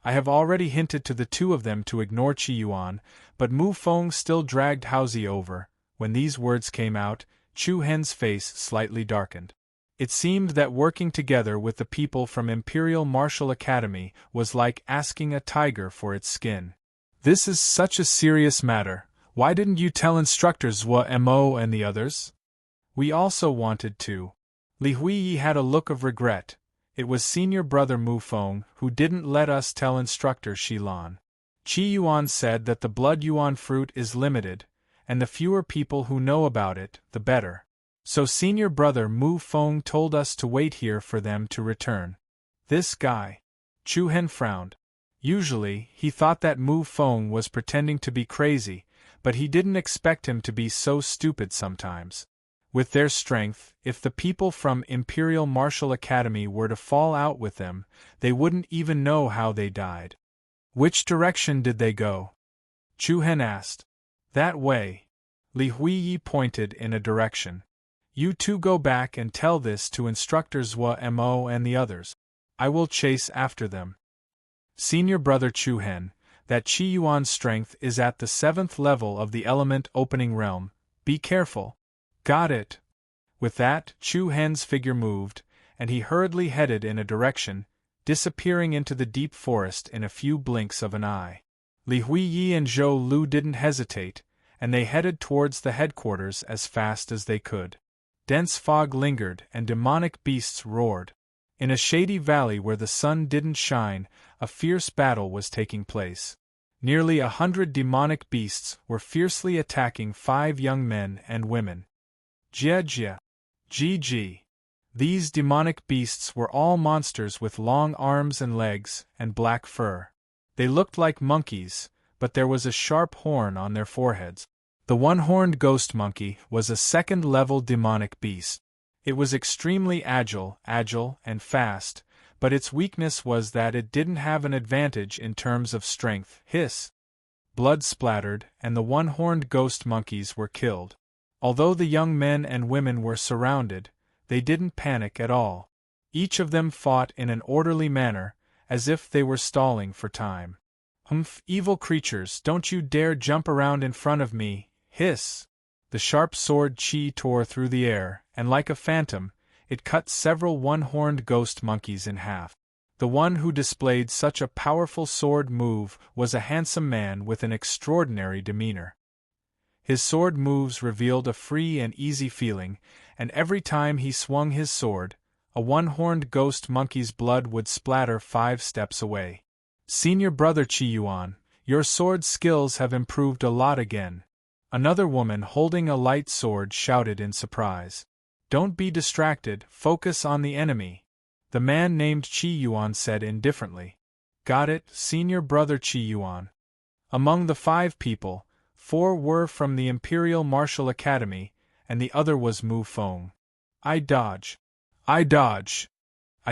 I have already hinted to the two of them to ignore Qi Yuan, but Mu Feng still dragged Haozi over. When these words came out, Chu Hen's face slightly darkened. It seemed that working together with the people from Imperial Martial Academy was like asking a tiger for its skin. This is such a serious matter. Why didn't you tell instructors Mo and the others? We also wanted to. Li Hui had a look of regret. It was Senior Brother Mu Feng who didn't let us tell Instructor Shilan. Qi Yuan said that the Blood Yuan Fruit is limited, and the fewer people who know about it, the better. So Senior Brother Mu Feng told us to wait here for them to return. This guy. Chu Hen frowned. Usually, he thought that Mu Feng was pretending to be crazy, but he didn't expect him to be so stupid sometimes. With their strength, if the people from Imperial Martial Academy were to fall out with them, they wouldn't even know how they died. Which direction did they go? Chu Hen asked. That way. Li Huiyi pointed in a direction. You two go back and tell this to instructors Mo and the others. I will chase after them. Senior brother Chu Hen, that Qi Yuan's strength is at the 7th level of the element opening realm. Be careful. Got it. With that, Chu Hen's figure moved, and he hurriedly headed in a direction, disappearing into the deep forest in a few blinks of an eye. Li Huiyi and Zhou Lu didn't hesitate, and they headed towards the headquarters as fast as they could. Dense fog lingered and demonic beasts roared. In a shady valley where the sun didn't shine, a fierce battle was taking place. Nearly 100 demonic beasts were fiercely attacking 5 young men and women. Jia, Ji. These demonic beasts were all monsters with long arms and legs and black fur. They looked like monkeys, but there was a sharp horn on their foreheads. The one-horned ghost monkey was a 2nd-level demonic beast. It was extremely agile and fast, but its weakness was that it didn't have an advantage in terms of strength. Hiss! Blood splattered, and the one-horned ghost monkeys were killed. Although the young men and women were surrounded, they didn't panic at all. Each of them fought in an orderly manner, as if they were stalling for time. Humph, evil creatures, don't you dare jump around in front of me! Hiss! The sharp sword Qi tore through the air, and like a phantom, it cut several one-horned ghost monkeys in half. The one who displayed such a powerful sword move was a handsome man with an extraordinary demeanor. His sword moves revealed a free and easy feeling, and every time he swung his sword, a one-horned ghost monkey's blood would splatter 5 steps away. Senior brother Qi Yuan, your sword skills have improved a lot again. Another woman holding a light sword shouted in surprise. Don't be distracted, focus on the enemy. The man named Qi Yuan said indifferently. Got it, senior brother Qi Yuan. Among the 5 people, 4 were from the Imperial Martial Academy, and the other was Mu Feng. I dodge. I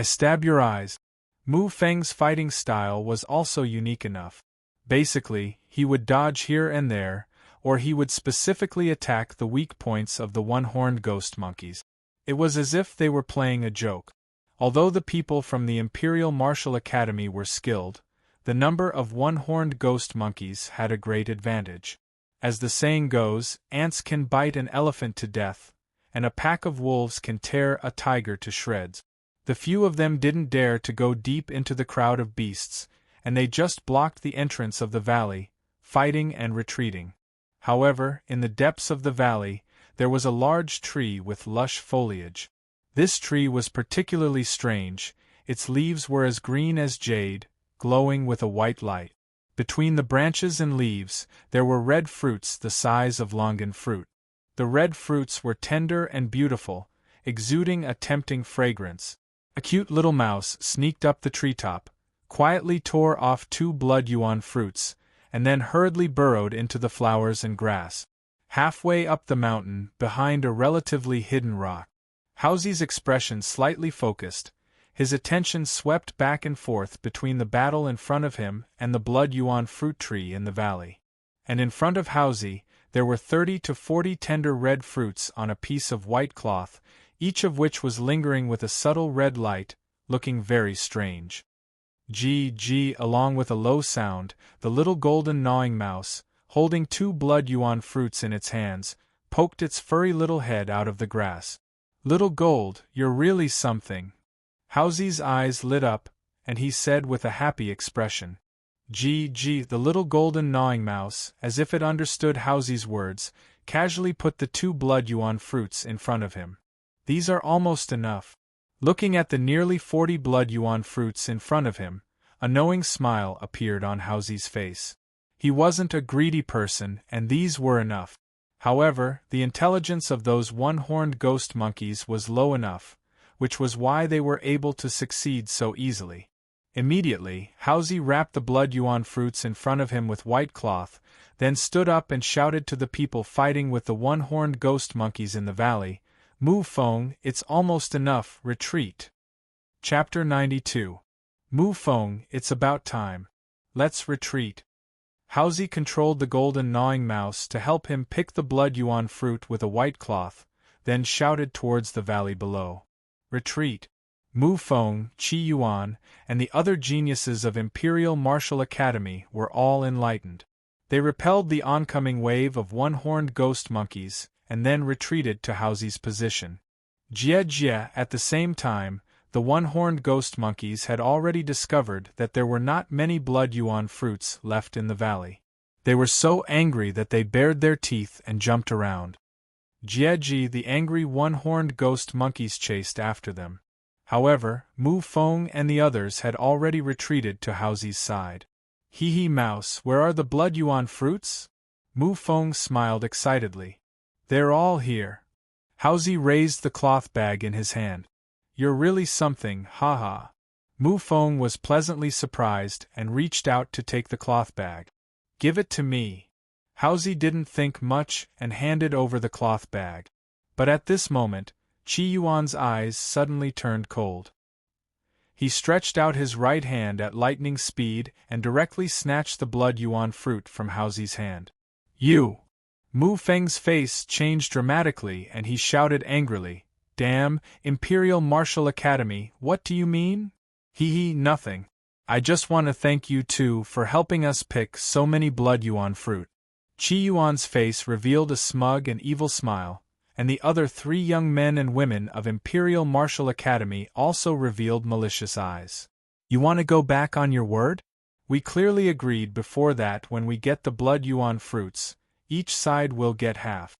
stab your eyes. Mu Feng's fighting style was also unique enough. Basically, he would dodge here and there, or he would specifically attack the weak points of the one-horned ghost monkeys. It was as if they were playing a joke. Although the people from the Imperial Martial Academy were skilled, the number of one-horned ghost monkeys had a great advantage. As the saying goes, ants can bite an elephant to death, and a pack of wolves can tear a tiger to shreds. The few of them didn't dare to go deep into the crowd of beasts, and they just blocked the entrance of the valley, fighting and retreating. However, in the depths of the valley, there was a large tree with lush foliage. This tree was particularly strange, its leaves were as green as jade, glowing with a white light. Between the branches and leaves, there were red fruits the size of longan fruit. The red fruits were tender and beautiful, exuding a tempting fragrance. A cute little mouse sneaked up the treetop, quietly tore off 2 blood yuan fruits, and then hurriedly burrowed into the flowers and grass. Halfway up the mountain, behind a relatively hidden rock, Haozi's expression slightly focused, his attention swept back and forth between the battle in front of him and the blood yuan fruit tree in the valley. And in front of Haozi, there were 30 to 40 tender red fruits on a piece of white cloth, each of which was lingering with a subtle red light, looking very strange. G, along with a low sound, the little golden gnawing mouse, holding 2 blood yuan fruits in its hands, poked its furry little head out of the grass. Little Gold, you're really something. Haozi's eyes lit up, and he said with a happy expression. The little golden gnawing mouse, as if it understood Haozi's words, casually put the 2 blood yuan fruits in front of him. These are almost enough. Looking at the nearly 40 blood yuan fruits in front of him, a knowing smile appeared on Haozi's face. He wasn't a greedy person, and these were enough. However, the intelligence of those one-horned ghost monkeys was low enough, which was why they were able to succeed so easily. Immediately, Haozi wrapped the blood yuan fruits in front of him with white cloth, then stood up and shouted to the people fighting with the one-horned ghost monkeys in the valley, Mu Feng, it's almost enough, retreat. Chapter 92. Mu Feng, it's about time. Let's retreat. Haozi controlled the golden gnawing mouse to help him pick the blood yuan fruit with a white cloth, then shouted towards the valley below. Retreat! Mu Feng, Qi Yuan, and the other geniuses of Imperial Martial Academy were all enlightened. They repelled the oncoming wave of one-horned ghost monkeys, and then retreated to Haozi's position. Jie, at the same time, the one-horned ghost monkeys had already discovered that there were not many blood yuan fruits left in the valley. They were so angry that they bared their teeth and jumped around. Jie, the angry one-horned ghost monkeys chased after them. However, Mu Feng and the others had already retreated to Haozi's side. Hee mouse, where are the blood yuan fruits? Mu Feng smiled excitedly. They're all here. Haozi raised the cloth bag in his hand. You're really something, haha. Mu Feng was pleasantly surprised and reached out to take the cloth bag. Give it to me. Haozi didn't think much and handed over the cloth bag. But at this moment, Qi Yuan's eyes suddenly turned cold. He stretched out his right hand at lightning speed and directly snatched the blood yuan fruit from Haozi's hand. You! Mu Feng's face changed dramatically and he shouted angrily, Damn, Imperial Martial Academy, what do you mean? Nothing. I just want to thank you two for helping us pick so many blood yuan fruit. Qi Yuan's face revealed a smug and evil smile, and the other 3 young men and women of Imperial Martial Academy also revealed malicious eyes. You want to go back on your word? We clearly agreed before that when we get the blood yuan fruits, each side will get half.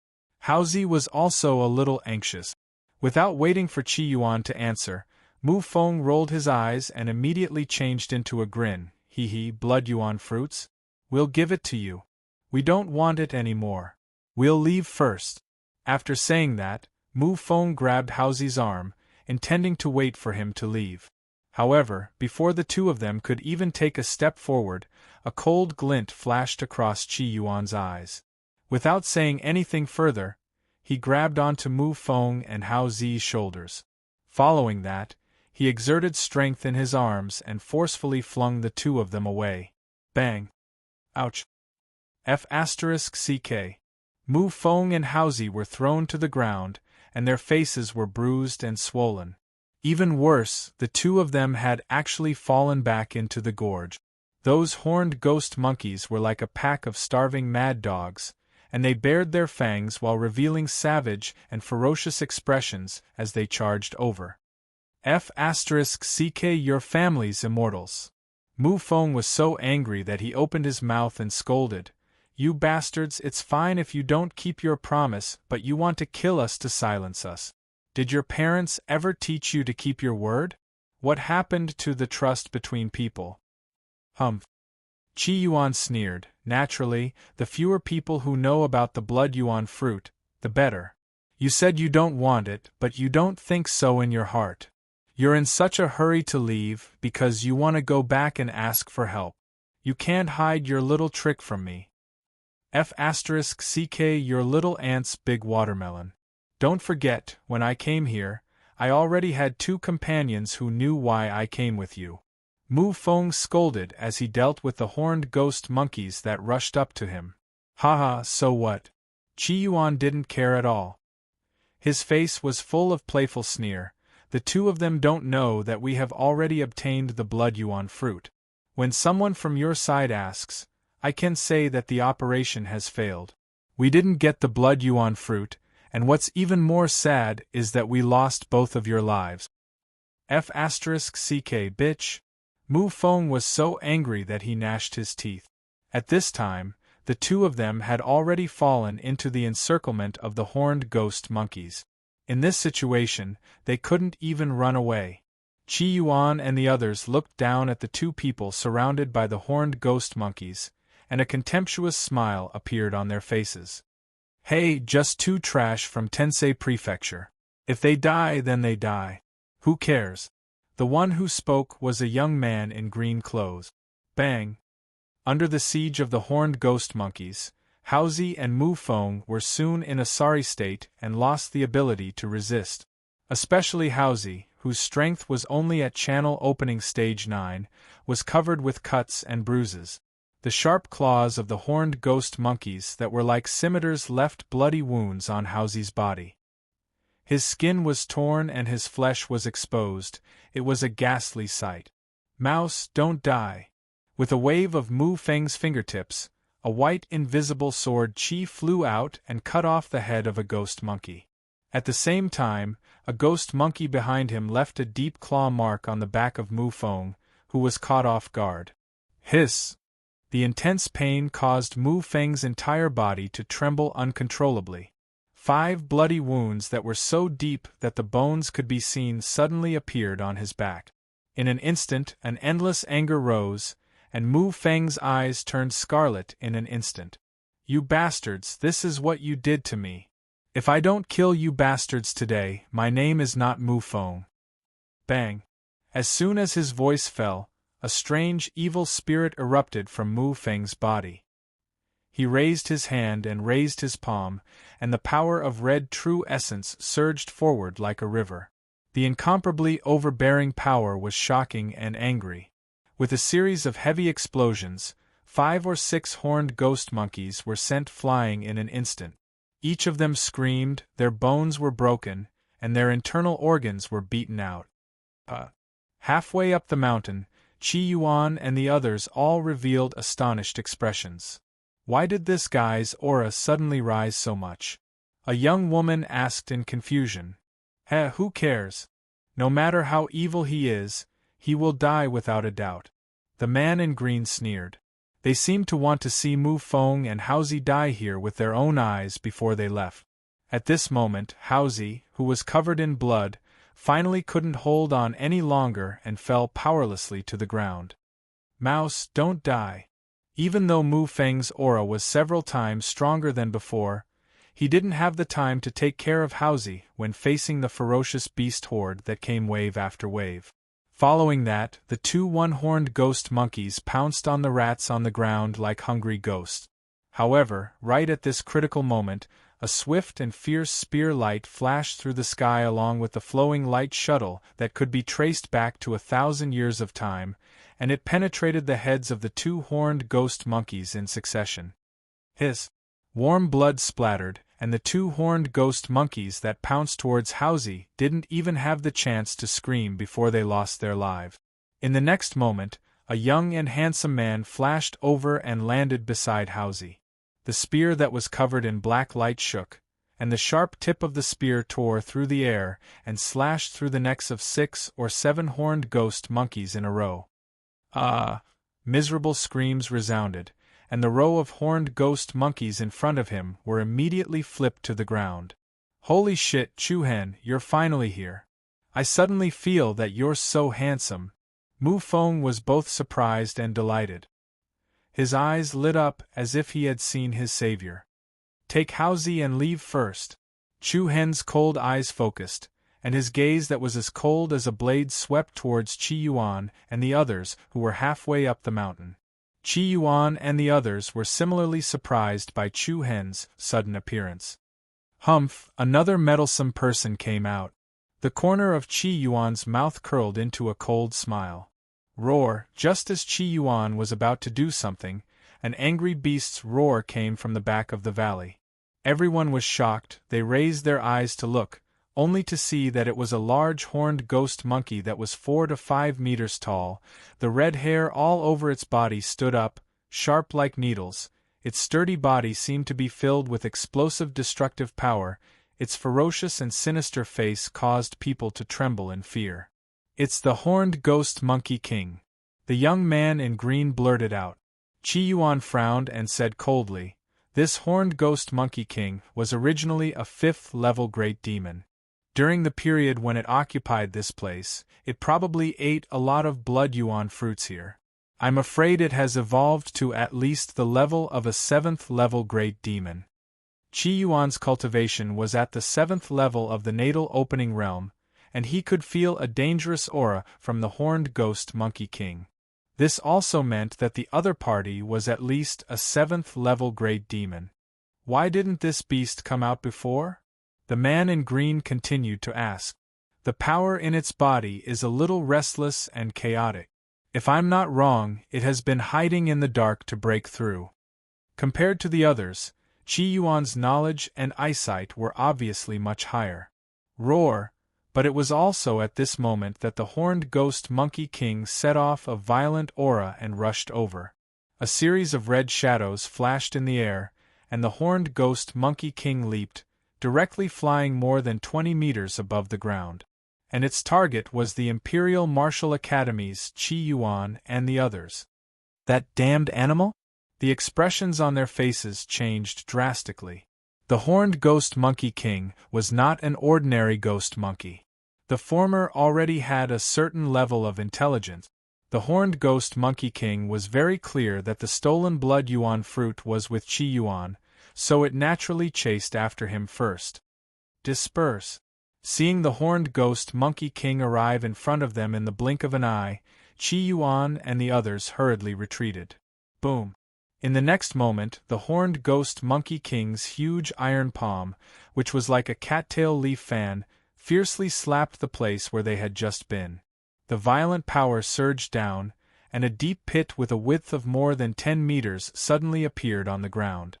Haozi was also a little anxious. Without waiting for Qi Yuan to answer, Mu Feng rolled his eyes and immediately changed into a grin. Blood yuan fruits? We'll give it to you. We don't want it anymore. We'll leave first. After saying that, Mu Feng grabbed Haozi's arm, intending to wait for him to leave. However, before the two of them could even take a step forward, a cold glint flashed across Qi Yuan's eyes. Without saying anything further, he grabbed onto Mu Feng and Haozi's shoulders. Following that, he exerted strength in his arms and forcefully flung the two of them away. Bang! Ouch! F***ck. Mu Feng and Haozi were thrown to the ground, and their faces were bruised and swollen. Even worse, the two of them had actually fallen back into the gorge. Those horned ghost monkeys were like a pack of starving mad dogs, and they bared their fangs while revealing savage and ferocious expressions as they charged over. F***ck your family's immortals. Mu Feng was so angry that he opened his mouth and scolded, You bastards, it's fine if you don't keep your promise, but you want to kill us to silence us. Did your parents ever teach you to keep your word? What happened to the trust between people? Humph. Qi Yuan sneered. Naturally, the fewer people who know about the blood yuan fruit, the better. You said you don't want it, but you don't think so in your heart. You're in such a hurry to leave because you want to go back and ask for help. You can't hide your little trick from me. F***ck your little aunt's big watermelon. Don't forget, when I came here, I already had 2 companions who knew why I came with you. Mu Feng scolded as he dealt with the horned ghost monkeys that rushed up to him. Haha, so what? Qi Yuan didn't care at all. His face was full of playful sneer. The two of them don't know that we have already obtained the blood yuan fruit. When someone from your side asks, I can say that the operation has failed. We didn't get the blood yuan fruit, and what's even more sad is that we lost both of your lives. F***ck bitch. Mu Feng was so angry that he gnashed his teeth. At this time, the two of them had already fallen into the encirclement of the horned ghost monkeys. In this situation, they couldn't even run away. Qi Yuan and the others looked down at the 2 people surrounded by the horned ghost monkeys, and a contemptuous smile appeared on their faces. Hey, just 2 trash from Tensei Prefecture. If they die, then they die. Who cares? The one who spoke was a young man in green clothes. Bang! Under the siege of the horned ghost monkeys, Haozi and Mu Feng were soon in a sorry state and lost the ability to resist. Especially Haozi, whose strength was only at channel opening stage 9, was covered with cuts and bruises. The sharp claws of the horned ghost monkeys that were like scimitars left bloody wounds on Housy's body. His skin was torn and his flesh was exposed. It was a ghastly sight. "Mouse, don't die." With a wave of Mu Feng's fingertips, a white invisible sword chi flew out and cut off the head of a ghost monkey. At the same time, a ghost monkey behind him left a deep claw mark on the back of Mu Feng, who was caught off guard. Hiss! The intense pain caused Mu Feng's entire body to tremble uncontrollably. 5 bloody wounds that were so deep that the bones could be seen suddenly appeared on his back. In an instant, an endless anger rose, and Mu Feng's eyes turned scarlet in an instant. "You bastards, this is what you did to me. If I don't kill you bastards today, my name is not Mu Feng." Bang! As soon as his voice fell, a strange evil spirit erupted from Mu Feng's body. He raised his hand and raised his palm, and the power of red true essence surged forward like a river. The incomparably overbearing power was shocking and angry. With a series of heavy explosions, 5 or 6 horned ghost monkeys were sent flying in an instant. Each of them screamed, their bones were broken, and their internal organs were beaten out. Halfway up the mountain, Qi Yuan and the others all revealed astonished expressions. Why did this guy's aura suddenly rise so much? A young woman asked in confusion. Who cares? No matter how evil he is, he will die without a doubt. The man in green sneered. They seemed to want to see Mu Feng and Housy die here with their own eyes before they left. At this moment, Housy, who was covered in blood, finally couldn't hold on any longer and fell powerlessly to the ground. "Mouse, don't die." Even though Mu Feng's aura was several times stronger than before, he didn't have the time to take care of Housy when facing the ferocious beast horde that came wave after wave. Following that, the 2 one-horned ghost monkeys pounced on the rats on the ground like hungry ghosts. However, right at this critical moment, a swift and fierce spear light flashed through the sky along with the flowing light shuttle that could be traced back to 1,000 years of time, and it penetrated the heads of the 2 horned ghost monkeys in succession. Hiss! Warm blood splattered, and the 2 horned ghost monkeys that pounced towards Housy didn't even have the chance to scream before they lost their lives. In the next moment, a young and handsome man flashed over and landed beside Housy. The spear that was covered in black light shook, and the sharp tip of the spear tore through the air and slashed through the necks of 6 or 7 horned ghost monkeys in a row. Miserable screams resounded, and the row of horned ghost monkeys in front of him were immediately flipped to the ground. "Holy shit, Chuhan, you're finally here. I suddenly feel that you're so handsome." Mu Feng was both surprised and delighted. His eyes lit up as if he had seen his savior. "Take Housy and leave first." Chuhan's cold eyes focused, and his gaze that was as cold as a blade swept towards Qi Yuan and the others who were halfway up the mountain. Qi Yuan and the others were similarly surprised by Chu Hen's sudden appearance. Humph! Another meddlesome person came out. The corner of Qi Yuan's mouth curled into a cold smile. Roar! Just as Qi Yuan was about to do something, an angry beast's roar came from the back of the valley. Everyone was shocked. They raised their eyes to look, only to see that it was a large horned ghost monkey that was 4 to 5 meters tall. The red hair all over its body stood up, sharp like needles. Its sturdy body seemed to be filled with explosive destructive power. Its ferocious and sinister face caused people to tremble in fear. "It's the horned ghost monkey king," the young man in green blurted out. Qi Yuan frowned and said coldly, "This horned ghost monkey king was originally a 5th-level great demon. During the period when it occupied this place, it probably ate a lot of blood yuan fruits here. I'm afraid it has evolved to at least the level of a 7th-level great demon." Qi Yuan's cultivation was at the 7th level of the natal opening realm, and he could feel a dangerous aura from the horned ghost monkey king. This also meant that the other party was at least a 7th-level great demon. Why didn't this beast come out before? The man in green continued to ask. "The power in its body is a little restless and chaotic. If I'm not wrong, it has been hiding in the dark to break through. Compared to the others, Qi Yuan's knowledge and eyesight were obviously much higher. Roar! But it was also at this moment that the horned ghost monkey king set off a violent aura and rushed over. A series of red shadows flashed in the air, and the horned ghost monkey king leaped, directly flying more than 20 meters above the ground. And its target was the Imperial Martial Academy's Qi Yuan and the others. That damned animal? The expressions on their faces changed drastically. The horned ghost monkey king was not an ordinary ghost monkey. The former already had a certain level of intelligence. The horned ghost monkey king was very clear that the stolen blood yuan fruit was with Qi Yuan, so it naturally chased after him first. Disperse! Seeing the horned ghost monkey king arrive in front of them in the blink of an eye, Qi Yuan and the others hurriedly retreated. Boom! In the next moment, the horned ghost monkey king's huge iron palm, which was like a cattail leaf fan, fiercely slapped the place where they had just been. The violent power surged down, and a deep pit with a width of more than 10 meters suddenly appeared on the ground.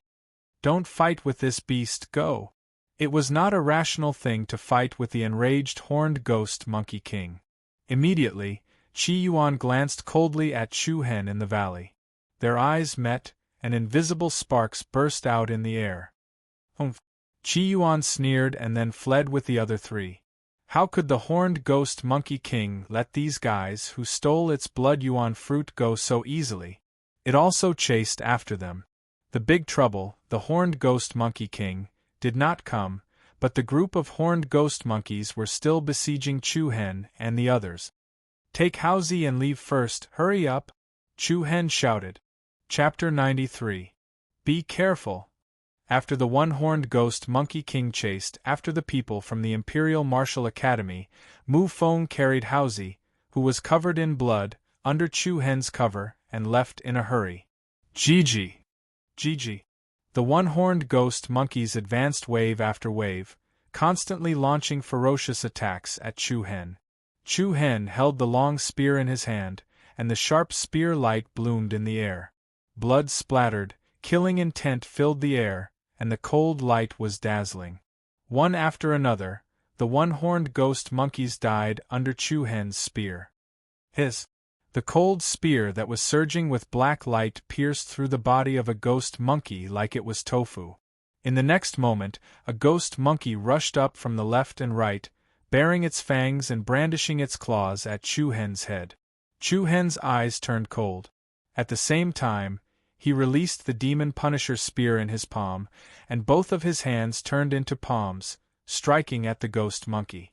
Don't fight with this beast, go! It was not a rational thing to fight with the enraged horned ghost monkey king. Immediately, Qi Yuan glanced coldly at Chu Hen in the valley. Their eyes met, and invisible sparks burst out in the air. Humph! Qi Yuan sneered and then fled with the other three. How could the horned ghost monkey king let these guys who stole its blood yuan fruit go so easily? It also chased after them. The big trouble, the horned ghost monkey king, did not come, but the group of horned ghost monkeys were still besieging Chu Hen and the others. Take Haozi and leave first, hurry up! Chu Hen shouted. Chapter 93. Be careful! After the one-horned ghost monkey king chased after the people from the Imperial Martial Academy, Mu Feng carried Haozi, who was covered in blood, under Chu Hen's cover, and left in a hurry. Gigi! Gigi! The one-horned ghost monkeys advanced wave after wave, constantly launching ferocious attacks at Chu Hen. Chu Hen held the long spear in his hand, and the sharp spear light bloomed in the air. Blood splattered, killing intent filled the air, and the cold light was dazzling. One after another, the one-horned ghost monkeys died under Chu Hen's spear. Hiss! The cold spear that was surging with black light pierced through the body of a ghost monkey like it was tofu. In the next moment, a ghost monkey rushed up from the left and right, baring its fangs and brandishing its claws at Chu Hen's head. Chu Hen's eyes turned cold. At the same time, he released the demon Punisher's spear in his palm, and both of his hands turned into palms, striking at the ghost monkey.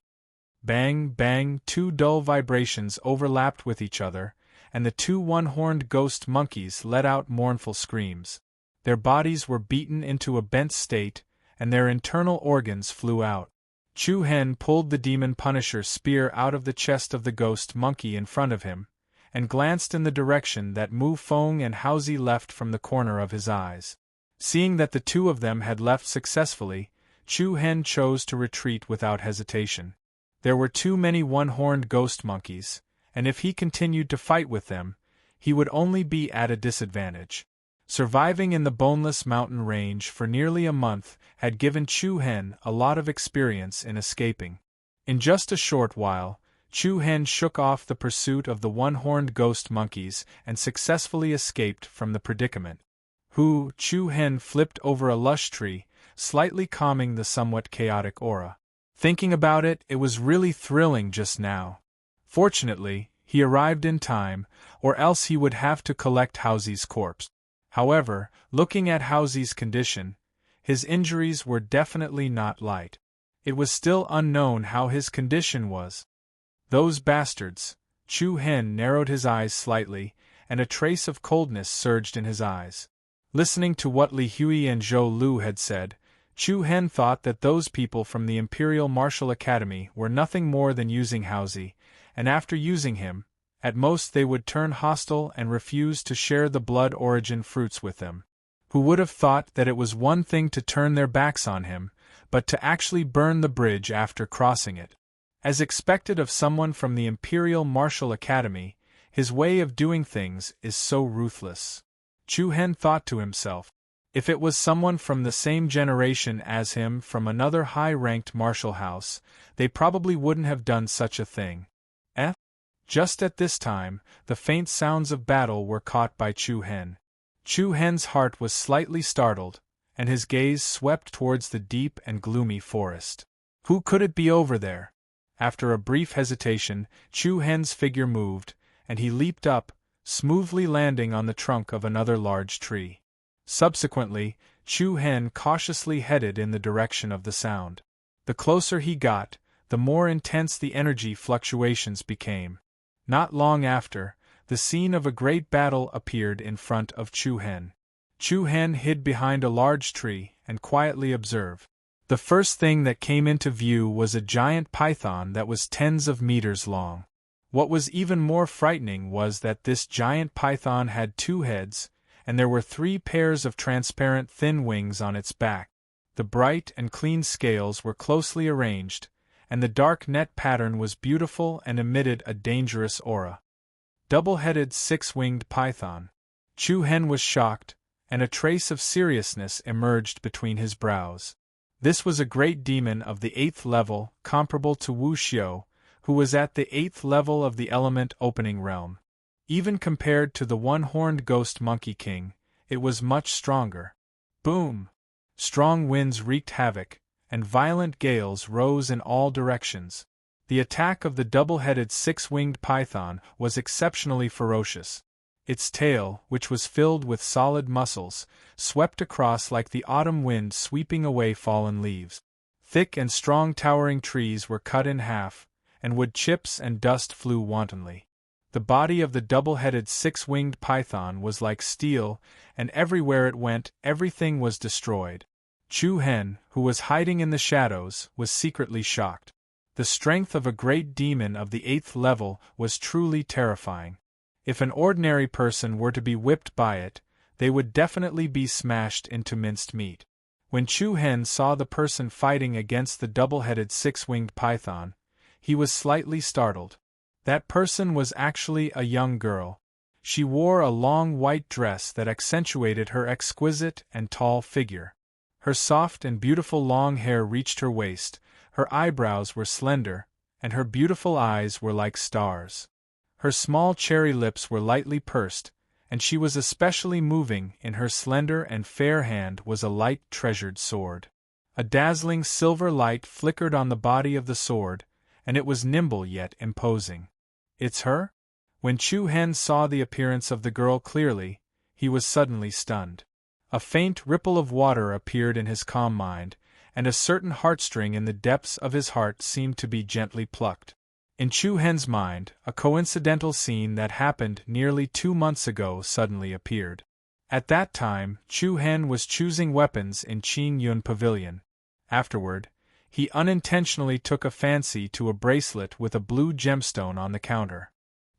Bang, bang, two dull vibrations overlapped with each other, and the two one-horned ghost monkeys let out mournful screams. Their bodies were beaten into a bent state, and their internal organs flew out. Chu Hen pulled the demon Punisher's spear out of the chest of the ghost monkey in front of him, and glanced in the direction that Mu Feng and Haozi left from the corner of his eyes. Seeing that the two of them had left successfully, Chu Hen chose to retreat without hesitation. There were too many one-horned ghost monkeys, and if he continued to fight with them, he would only be at a disadvantage. Surviving in the Boneless Mountain Range for nearly a month had given Chu Hen a lot of experience in escaping. In just a short while, Chu Hen shook off the pursuit of the one-horned ghost monkeys and successfully escaped from the predicament. Chu Hen flipped over a lush tree, slightly calming the somewhat chaotic aura. Thinking about it, it was really thrilling just now. Fortunately, he arrived in time, or else he would have to collect Haozi's corpse. However, looking at Haozi's condition, his injuries were definitely not light. It was still unknown how his condition was. Those bastards! Chu Hen narrowed his eyes slightly, and a trace of coldness surged in his eyes. Listening to what Li Hui and Zhou Lu had said, Chu Hen thought that those people from the Imperial Martial Academy were nothing more than using Haozi, and after using him, at most they would turn hostile and refuse to share the blood origin fruits with them. Who would have thought that it was one thing to turn their backs on him, but to actually burn the bridge after crossing it? As expected of someone from the Imperial Martial Academy, His way of doing things is so ruthless. Chu Hen thought to himself. If it was someone from the same generation as him from another high-ranked martial house, they probably wouldn't have done such a thing. Just at this time, the faint sounds of battle were caught by Chu Hen. Chu Hen's heart was slightly startled, and his gaze swept towards the deep and gloomy forest. Who could it be over there? After a brief hesitation, Chu Hen's figure moved, and he leaped up, smoothly landing on the trunk of another large tree. Subsequently, Chu Hen cautiously headed in the direction of the sound. The closer he got, the more intense the energy fluctuations became. Not long after, the scene of a great battle appeared in front of Chu Hen. Chu Hen hid behind a large tree and quietly observed. The first thing that came into view was a giant python that was tens of meters long. What was even more frightening was that this giant python had 2 heads, and there were 3 pairs of transparent thin wings on its back. The bright and clean scales were closely arranged, and the dark net pattern was beautiful and emitted a dangerous aura. Double-headed 6-winged python. Chu Hen was shocked, and a trace of seriousness emerged between his brows. This was a great demon of the 8th level, comparable to Wu Xiu, who was at the 8th level of the element opening realm. Even compared to the one-horned ghost monkey king, it was much stronger. Boom! Strong winds wreaked havoc, and violent gales rose in all directions. The attack of the double-headed 6-winged python was exceptionally ferocious. Its tail, which was filled with solid muscles, swept across like the autumn wind sweeping away fallen leaves. Thick and strong towering trees were cut in half, and wood chips and dust flew wantonly. The body of the double-headed 6-winged python was like steel, and everywhere it went, everything was destroyed. Chu Hen, who was hiding in the shadows, was secretly shocked. The strength of a great demon of the 8th level was truly terrifying. If an ordinary person were to be whipped by it, they would definitely be smashed into minced meat. When Chu Hen saw the person fighting against the double-headed 6-winged python, he was slightly startled. That person was actually a young girl. She wore a long white dress that accentuated her exquisite and tall figure. Her soft and beautiful long hair reached her waist, her eyebrows were slender, and her beautiful eyes were like stars. Her small cherry lips were lightly pursed, and she was especially moving. In her slender and fair hand was a light treasured sword. A dazzling silver light flickered on the body of the sword, and it was nimble yet imposing. It's her? When Chu Hen saw the appearance of the girl clearly, he was suddenly stunned. A faint ripple of water appeared in his calm mind, and a certain heartstring in the depths of his heart seemed to be gently plucked. In Chu Hen's mind, a coincidental scene that happened nearly 2 months ago suddenly appeared. At that time, Chu Hen was choosing weapons in Qing Yun Pavilion. Afterward, he unintentionally took a fancy to a bracelet with a blue gemstone on the counter.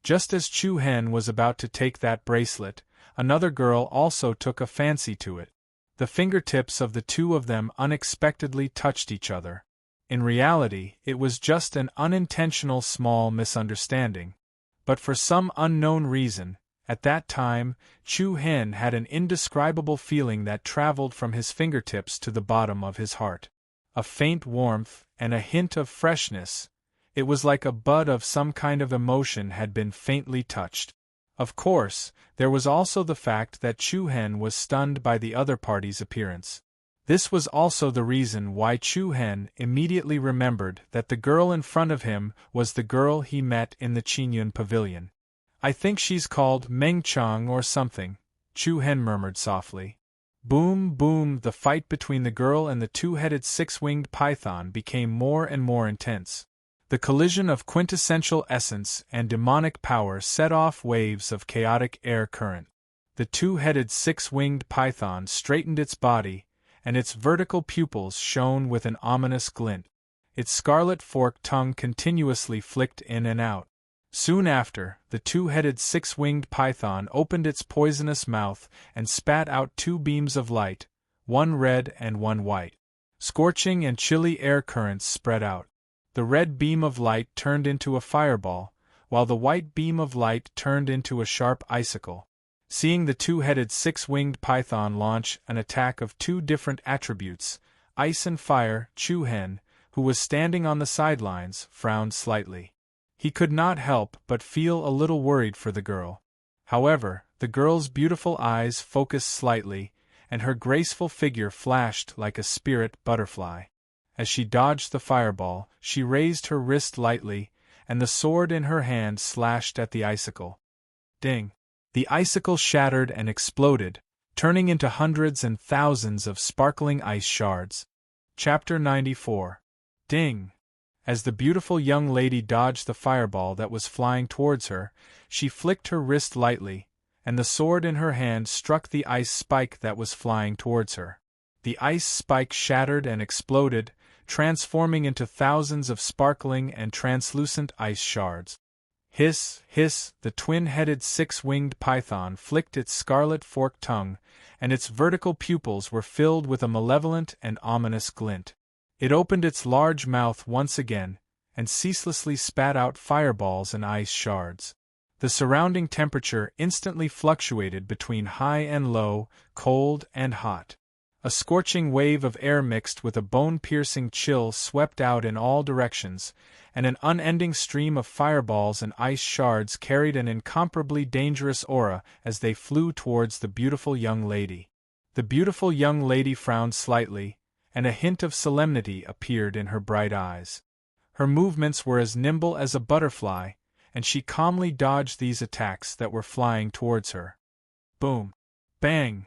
Just as Chu Hen was about to take that bracelet, another girl also took a fancy to it. The fingertips of the 2 of them unexpectedly touched each other. In reality, it was just an unintentional small misunderstanding. But for some unknown reason, at that time, Chu Hen had an indescribable feeling that traveled from his fingertips to the bottom of his heart. A faint warmth, and a hint of freshness. It was like a bud of some kind of emotion had been faintly touched. Of course, there was also the fact that Chu Hen was stunned by the other party's appearance. This was also the reason why Chu Hen immediately remembered that the girl in front of him was the girl he met in the Qingyun Pavilion. I think she's called Meng Chang or something, Chu Hen murmured softly. Boom, boom, the fight between the girl and the 2-headed 6-winged python became more and more intense. The collision of quintessential essence and demonic power set off waves of chaotic air current. The 2-headed 6-winged python straightened its body, and its vertical pupils shone with an ominous glint. Its scarlet forked tongue continuously flicked in and out. Soon after, the 2-headed 6-winged python opened its poisonous mouth and spat out 2 beams of light, one red and one white. Scorching and chilly air currents spread out. The red beam of light turned into a fireball, while the white beam of light turned into a sharp icicle. Seeing the two-headed six-winged python launch an attack of two different attributes, ice and fire, Chu-Hen, who was standing on the sidelines, frowned slightly. He could not help but feel a little worried for the girl. However, the girl's beautiful eyes focused slightly, and her graceful figure flashed like a spirit butterfly. As she dodged the fireball, she raised her wrist lightly, and the sword in her hand slashed at the icicle. Ding! The icicle shattered and exploded, turning into hundreds and thousands of sparkling ice shards. Chapter 94. Ding! As the beautiful young lady dodged the fireball that was flying towards her, she flicked her wrist lightly, and the sword in her hand struck the ice spike that was flying towards her. The ice spike shattered and exploded, transforming into thousands of sparkling and translucent ice shards. Hiss, hiss, the twin-headed six-winged python flicked its scarlet forked tongue, and its vertical pupils were filled with a malevolent and ominous glint. It opened its large mouth once again, and ceaselessly spat out fireballs and ice shards. The surrounding temperature instantly fluctuated between high and low, cold and hot. A scorching wave of air mixed with a bone-piercing chill swept out in all directions, and an unending stream of fireballs and ice shards carried an incomparably dangerous aura as they flew towards the beautiful young lady. The beautiful young lady frowned slightly, and a hint of solemnity appeared in her bright eyes. Her movements were as nimble as a butterfly, and she calmly dodged these attacks that were flying towards her. Boom! Bang!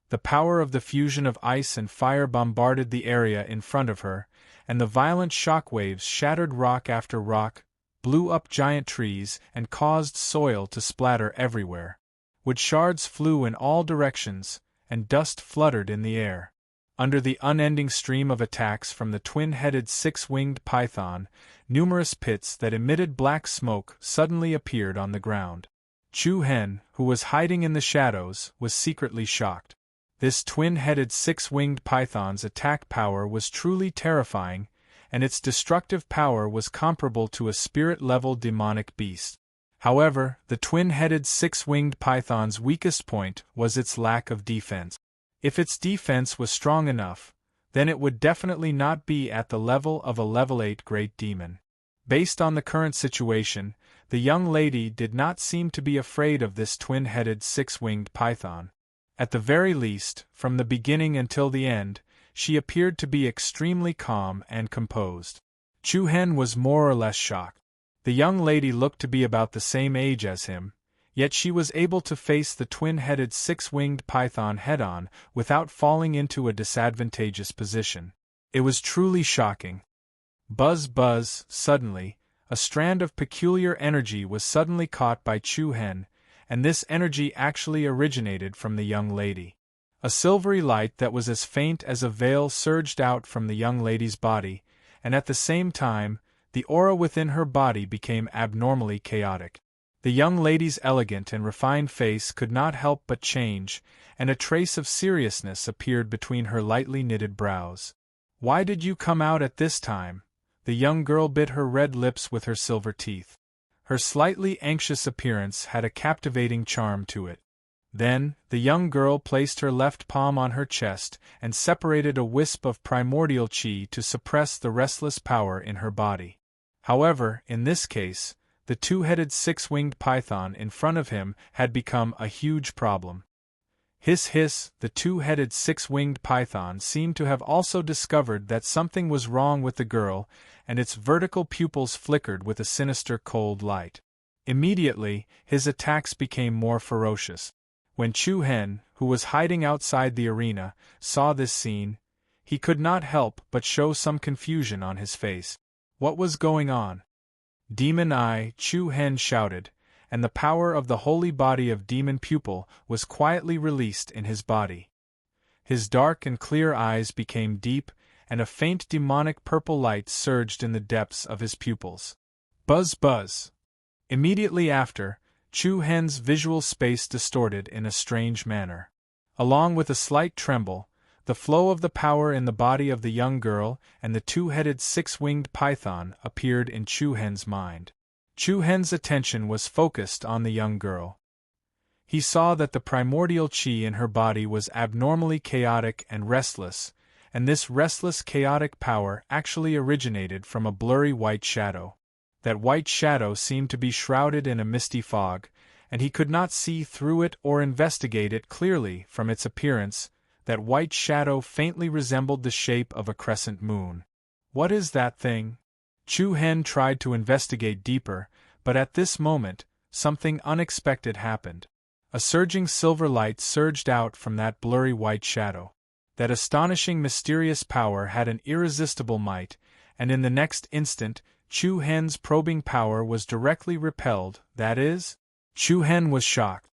The power of the fusion of ice and fire bombarded the area in front of her, and the violent shock waves shattered rock after rock, blew up giant trees, and caused soil to splatter everywhere. Wood shards flew in all directions, and dust fluttered in the air. Under the unending stream of attacks from the twin-headed six-winged python, numerous pits that emitted black smoke suddenly appeared on the ground. Chu-Hen, who was hiding in the shadows, was secretly shocked. This twin-headed six-winged python's attack power was truly terrifying, and its destructive power was comparable to a spirit-level demonic beast. However, the twin-headed six-winged python's weakest point was its lack of defense. If its defense was strong enough, then it would definitely not be at the level of a level 8 great demon. Based on the current situation, the young lady did not seem to be afraid of this twin-headed six-winged python. At the very least, from the beginning until the end, she appeared to be extremely calm and composed. Chu-Hen was more or less shocked. The young lady looked to be about the same age as him, yet she was able to face the twin-headed six-winged python head-on without falling into a disadvantageous position. It was truly shocking. Buzz buzz, suddenly, a strand of peculiar energy was suddenly caught by Chu-Hen, and this energy actually originated from the young lady. A silvery light that was as faint as a veil surged out from the young lady's body, and at the same time, the aura within her body became abnormally chaotic. The young lady's elegant and refined face could not help but change, and a trace of seriousness appeared between her lightly knitted brows. "Why did you come out at this time?" The young girl bit her red lips with her silver teeth. Her slightly anxious appearance had a captivating charm to it. Then, the young girl placed her left palm on her chest and separated a wisp of primordial chi to suppress the restless power in her body. However, in this case, the two-headed six-winged python in front of him had become a huge problem. Hiss hiss, the two-headed six-winged python seemed to have also discovered that something was wrong with the girl, and its vertical pupils flickered with a sinister cold light. Immediately, his attacks became more ferocious. When Chu-Hen, who was hiding outside the arena, saw this scene, he could not help but show some confusion on his face. What was going on? "Demon Eye!" Chu-Hen shouted, and the power of the holy body of Demon Pupil was quietly released in his body. His dark and clear eyes became deep, and a faint demonic purple light surged in the depths of his pupils. Buzz buzz! Immediately after, Chu-Hen's visual space distorted in a strange manner. Along with a slight tremble, the flow of the power in the body of the young girl and the two-headed six-winged python appeared in Chu-Hen's mind. Chu Hen's attention was focused on the young girl. He saw that the primordial qi in her body was abnormally chaotic and restless, and this restless chaotic power actually originated from a blurry white shadow. That white shadow seemed to be shrouded in a misty fog, and he could not see through it or investigate it clearly. From its appearance, that white shadow faintly resembled the shape of a crescent moon. What is that thing? Chu Hen tried to investigate deeper, but at this moment, something unexpected happened. A surging silver light surged out from that blurry white shadow. That astonishing mysterious power had an irresistible might, and in the next instant, Chu Hen's probing power was directly repelled. That is? Chu Hen was shocked.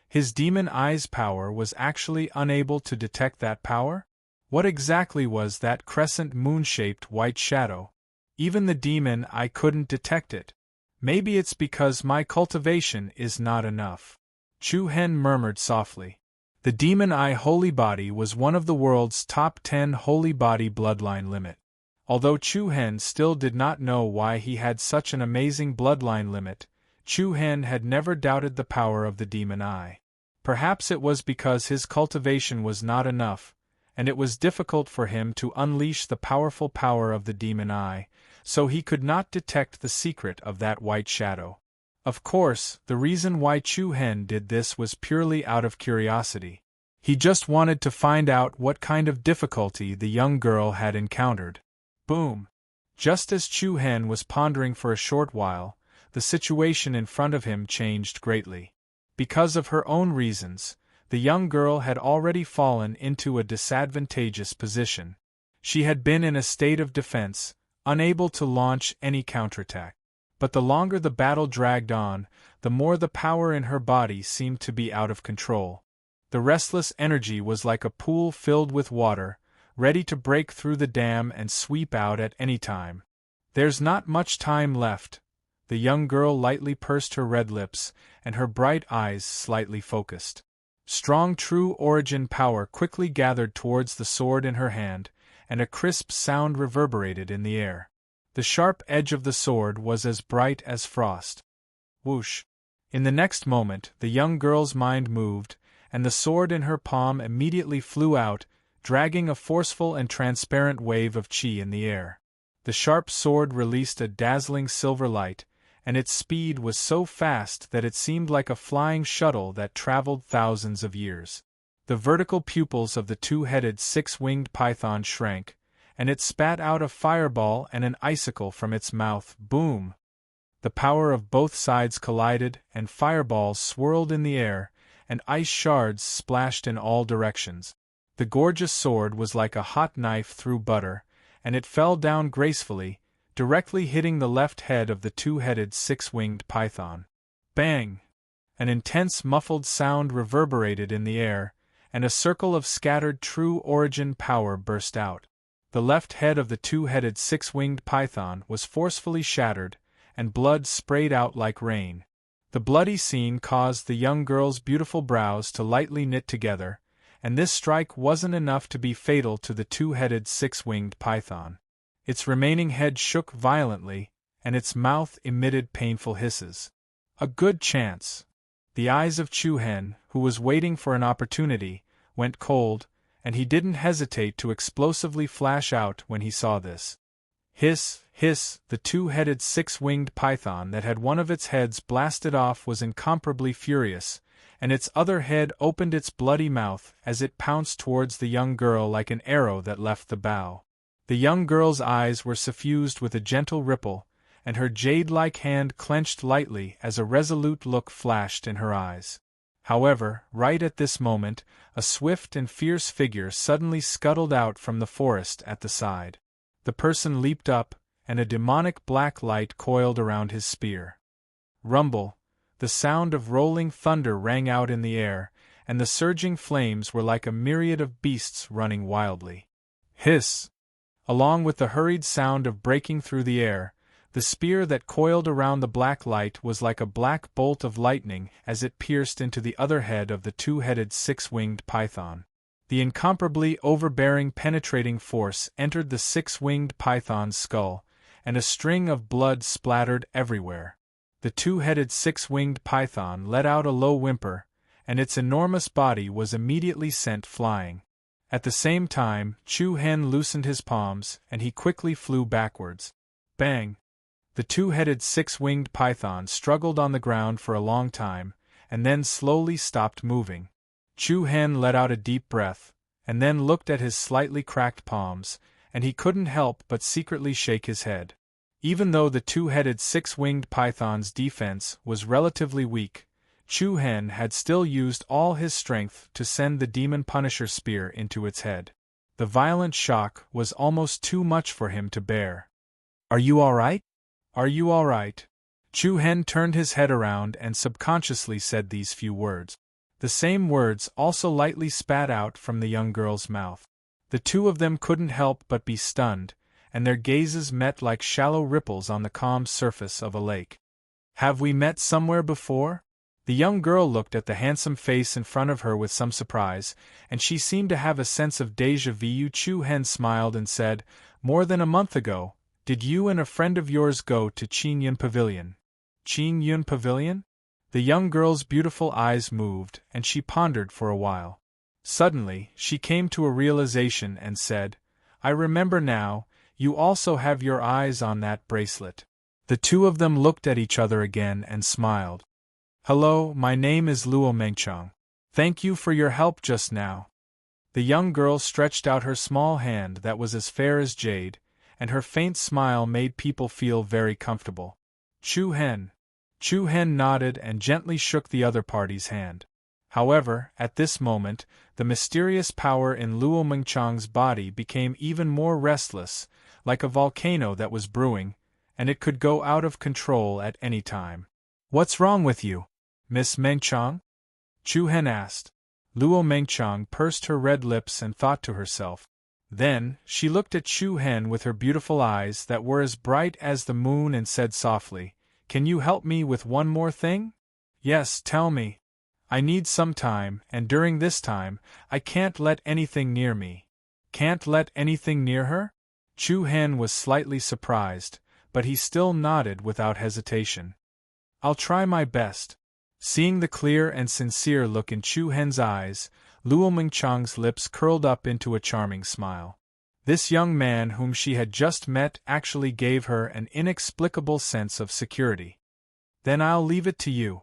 His demon eye's power was actually unable to detect that power? What exactly was that crescent moon-shaped white shadow? Even the demon eye couldn't detect it. Maybe it's because my cultivation is not enough. Chu Hen murmured softly. The demon eye holy body was one of the world's top 10 holy body bloodline limit. Although Chu Hen still did not know why he had such an amazing bloodline limit, Chu Hen had never doubted the power of the demon eye. Perhaps it was because his cultivation was not enough, and it was difficult for him to unleash the powerful power of the demon eye, so he could not detect the secret of that white shadow. Of course, the reason why Chu Hen did this was purely out of curiosity. He just wanted to find out what kind of difficulty the young girl had encountered. Boom! Just as Chu Hen was pondering for a short while, the situation in front of him changed greatly. Because of her own reasons, the young girl had already fallen into a disadvantageous position. She had been in a state of defense, unable to launch any counterattack. But the longer the battle dragged on, the more the power in her body seemed to be out of control. The restless energy was like a pool filled with water, ready to break through the dam and sweep out at any time. There's not much time left. The young girl lightly pursed her red lips, and her bright eyes slightly focused. Strong true origin power quickly gathered towards the sword in her hand, and a crisp sound reverberated in the air. The sharp edge of the sword was as bright as frost. Whoosh! In the next moment, the young girl's mind moved, and the sword in her palm immediately flew out, dragging a forceful and transparent wave of qi in the air. The sharp sword released a dazzling silver light, and its speed was so fast that it seemed like a flying shuttle that traveled thousands of years. The vertical pupils of the two-headed six-winged python shrank, and it spat out a fireball and an icicle from its mouth. Boom! The power of both sides collided, and fireballs swirled in the air, and ice shards splashed in all directions. The gorgeous sword was like a hot knife through butter, and it fell down gracefully, directly hitting the left head of the two-headed six-winged python. Bang! An intense muffled sound reverberated in the air, and a circle of scattered true origin power burst out. The left head of the two-headed six-winged python was forcefully shattered, and blood sprayed out like rain. The bloody scene caused the young girl's beautiful brows to lightly knit together, and this strike wasn't enough to be fatal to the two-headed six-winged python. Its remaining head shook violently, and its mouth emitted painful hisses. A good chance. The eyes of Chu Hen, who was waiting for an opportunity, went cold, and he didn't hesitate to explosively flash out when he saw this. Hiss, hiss, the two-headed six-winged python that had one of its heads blasted off was incomparably furious, and its other head opened its bloody mouth as it pounced towards the young girl like an arrow that left the bow. The young girl's eyes were suffused with a gentle ripple, and her jade-like hand clenched lightly as a resolute look flashed in her eyes. However, right at this moment, a swift and fierce figure suddenly scuttled out from the forest at the side. The person leaped up, and a demonic black light coiled around his spear. Rumble! The sound of rolling thunder rang out in the air, and the surging flames were like a myriad of beasts running wildly. Hiss! Along with the hurried sound of breaking through the air, the spear that coiled around the black light was like a black bolt of lightning as it pierced into the other head of the two-headed six-winged python. The incomparably overbearing penetrating force entered the six-winged python's skull, and a string of blood splattered everywhere. The two-headed six-winged python let out a low whimper, and its enormous body was immediately sent flying. At the same time, Chu Hen loosened his palms, and he quickly flew backwards. Bang! The two-headed six-winged python struggled on the ground for a long time, and then slowly stopped moving. Chu Hen let out a deep breath, and then looked at his slightly cracked palms, and he couldn't help but secretly shake his head. Even though the two-headed six-winged python's defense was relatively weak, Chu Hen had still used all his strength to send the demon Punisher spear into its head. The violent shock was almost too much for him to bear. "Are you all right? Are you all right?" Chu Hen turned his head around and subconsciously said these few words. The same words also lightly spat out from the young girl's mouth. The two of them couldn't help but be stunned, and their gazes met like shallow ripples on the calm surface of a lake. "Have we met somewhere before?" The young girl looked at the handsome face in front of her with some surprise, and she seemed to have a sense of déjà vu. Chu Hen smiled and said, "More than a month ago, did you and a friend of yours go to Qingyun Pavilion?" "Qingyun Pavilion?" The young girl's beautiful eyes moved, and she pondered for a while. Suddenly, she came to a realization and said, "I remember now, you also have your eyes on that bracelet." The two of them looked at each other again and smiled. "Hello, my name is Luo Mengchang. Thank you for your help just now." The young girl stretched out her small hand that was as fair as jade, and her faint smile made people feel very comfortable. Chu Hen nodded and gently shook the other party's hand. However, at this moment, the mysterious power in Luo Mengchang's body became even more restless, like a volcano that was brewing, and it could go out of control at any time. "What's wrong with you, Miss Mengchang?" Chu Hen asked. Luo Mengchang pursed her red lips and thought to herself. Then, she looked at Chu Hen with her beautiful eyes that were as bright as the moon and said softly, "Can you help me with one more thing?" "Yes, tell me. I need some time, and during this time, I can't let anything near me." "Can't let anything near her?" Chu Hen was slightly surprised, but he still nodded without hesitation. "I'll try my best." Seeing the clear and sincere look in Chu Hen's eyes, Luo Mengchang's lips curled up into a charming smile. This young man whom she had just met actually gave her an inexplicable sense of security. "Then I'll leave it to you."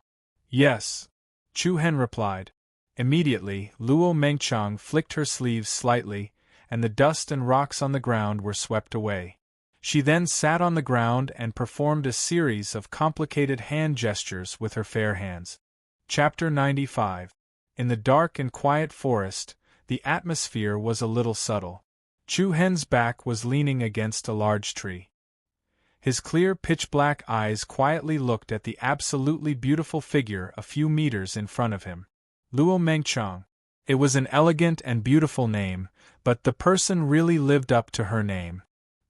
"Yes," Chu Hen replied. Immediately, Luo Mengchang flicked her sleeves slightly, and the dust and rocks on the ground were swept away. She then sat on the ground and performed a series of complicated hand gestures with her fair hands. Chapter 95. In the dark and quiet forest, the atmosphere was a little subtle. Chu Hen's back was leaning against a large tree. His clear pitch-black eyes quietly looked at the absolutely beautiful figure a few meters in front of him. Luo Mengchang. It was an elegant and beautiful name, but the person really lived up to her name.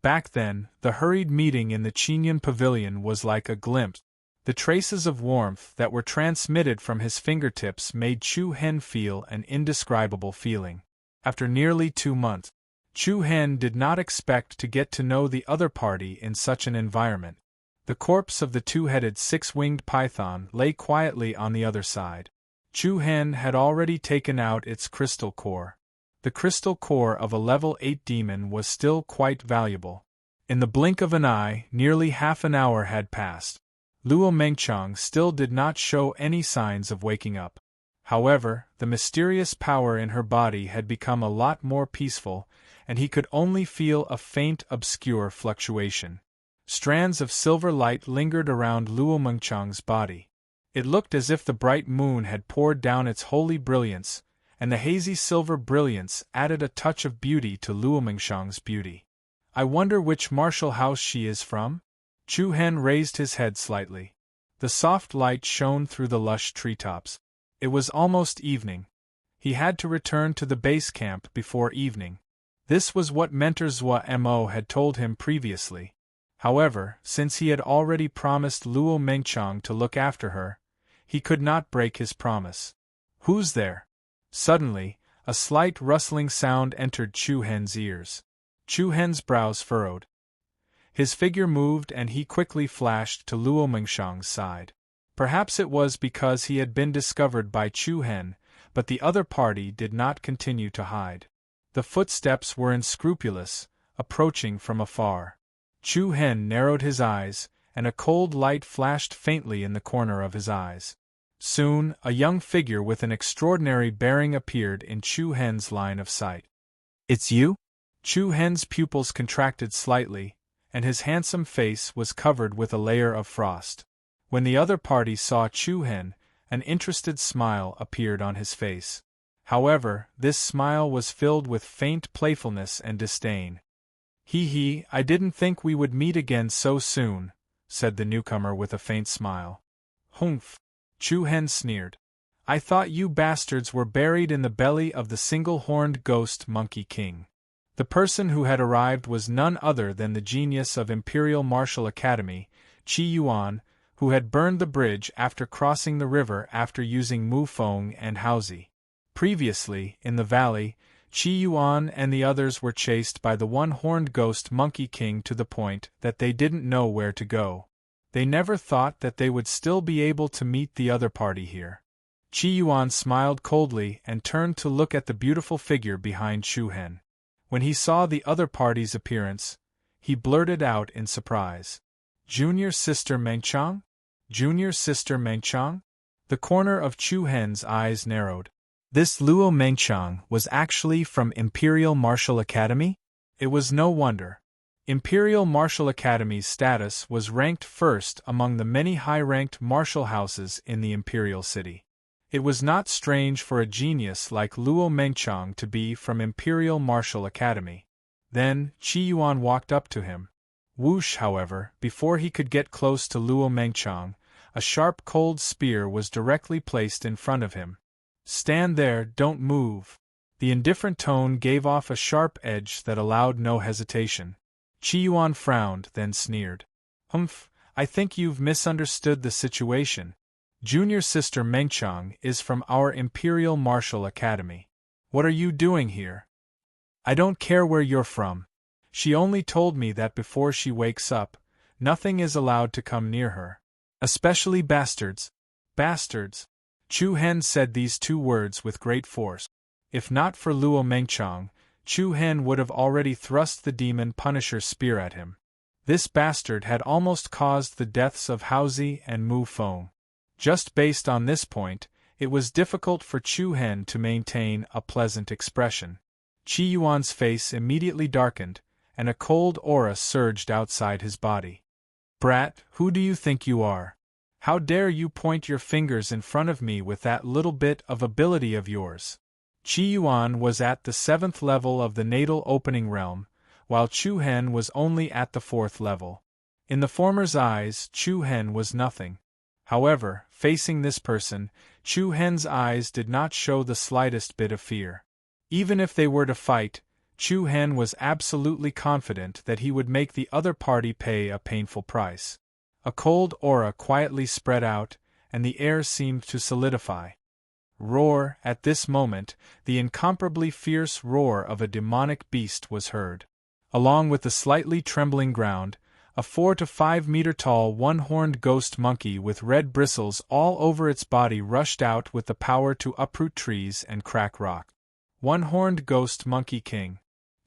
Back then, the hurried meeting in the Qingyun Pavilion was like a glimpse. The traces of warmth that were transmitted from his fingertips made Chu Hen feel an indescribable feeling. After nearly 2 months, Chu Hen did not expect to get to know the other party in such an environment. The corpse of the two-headed six-winged python lay quietly on the other side. Chu Hen had already taken out its crystal core. The crystal core of a level 8 demon was still quite valuable. In the blink of an eye, nearly half an hour had passed. Luo Mengchang still did not show any signs of waking up. However, the mysterious power in her body had become a lot more peaceful, and he could only feel a faint, obscure fluctuation. Strands of silver light lingered around Luo Mengchang's body. It looked as if the bright moon had poured down its holy brilliance, and the hazy silver brilliance added a touch of beauty to Luo Mengchang's beauty. "I wonder which martial house she is from?" Chu Hen raised his head slightly. The soft light shone through the lush treetops. It was almost evening. He had to return to the base camp before evening. This was what Mentor Zhua Mo had told him previously. However, since he had already promised Luo Mengchang to look after her, he could not break his promise. "Who's there?" Suddenly, a slight rustling sound entered Chu Hen's ears. Chu Hen's brows furrowed. His figure moved and he quickly flashed to Luo Mengshang's side. Perhaps it was because he had been discovered by Chu Hen, but the other party did not continue to hide. The footsteps were unscrupulous, approaching from afar. Chu Hen narrowed his eyes, and a cold light flashed faintly in the corner of his eyes. Soon, a young figure with an extraordinary bearing appeared in Chu Hen's line of sight. "It's you?" Chu Hen's pupils contracted slightly, and his handsome face was covered with a layer of frost. When the other party saw Chu Hen, an interested smile appeared on his face. However, this smile was filled with faint playfulness and disdain. "Hee, I didn't think we would meet again so soon," said the newcomer with a faint smile. "Humph," Chu Hen sneered. "I thought you bastards were buried in the belly of the single-horned ghost Monkey King." The person who had arrived was none other than the genius of Imperial Martial Academy, Qi Yuan, who had burned the bridge after crossing the river after using Mu Feng and Haozi. Previously, in the valley, Qi Yuan and the others were chased by the one-horned ghost Monkey King to the point that they didn't know where to go. They never thought that they would still be able to meet the other party here. Qi Yuan smiled coldly and turned to look at the beautiful figure behind Chu Hen. When he saw the other party's appearance, he blurted out in surprise, "Junior Sister Mengchang? Junior Sister Mengchang?" The corner of Chu Hen's eyes narrowed. This Luo Mengchang was actually from Imperial Martial Academy? It was no wonder. Imperial Martial Academy's status was ranked first among the many high-ranked martial houses in the Imperial City. It was not strange for a genius like Luo Mengchang to be from Imperial Martial Academy. Then, Qi Yuan walked up to him. Whoosh, however, before he could get close to Luo Mengchang, a sharp cold spear was directly placed in front of him. "Stand there, don't move." The indifferent tone gave off a sharp edge that allowed no hesitation. Qi Yuan frowned, then sneered. "Humph, I think you've misunderstood the situation. Junior Sister Mengchang is from our Imperial Martial Academy. What are you doing here?" "I don't care where you're from. She only told me that before she wakes up, nothing is allowed to come near her. Especially bastards." "Bastards." Chu Hen said these two words with great force. If not for Luo Mengchang, Chu Hen would have already thrust the demon Punisher's spear at him. This bastard had almost caused the deaths of Haozi and Mu Feng. Just based on this point, it was difficult for Chu Hen to maintain a pleasant expression. Qi Yuan's face immediately darkened, and a cold aura surged outside his body. "Brat, who do you think you are? How dare you point your fingers in front of me with that little bit of ability of yours?" Qi Yuan was at the 7th level of the natal opening realm, while Chu Hen was only at the 4th level. In the former's eyes, Chu Hen was nothing. However, facing this person, Chu Hen's eyes did not show the slightest bit of fear. Even if they were to fight, Chu Hen was absolutely confident that he would make the other party pay a painful price. A cold aura quietly spread out, and the air seemed to solidify. Roar! At this moment, the incomparably fierce roar of a demonic beast was heard. Along with the slightly trembling ground, a 4 to 5 meter tall one-horned ghost monkey with red bristles all over its body rushed out with the power to uproot trees and crack rock. One-horned ghost Monkey King.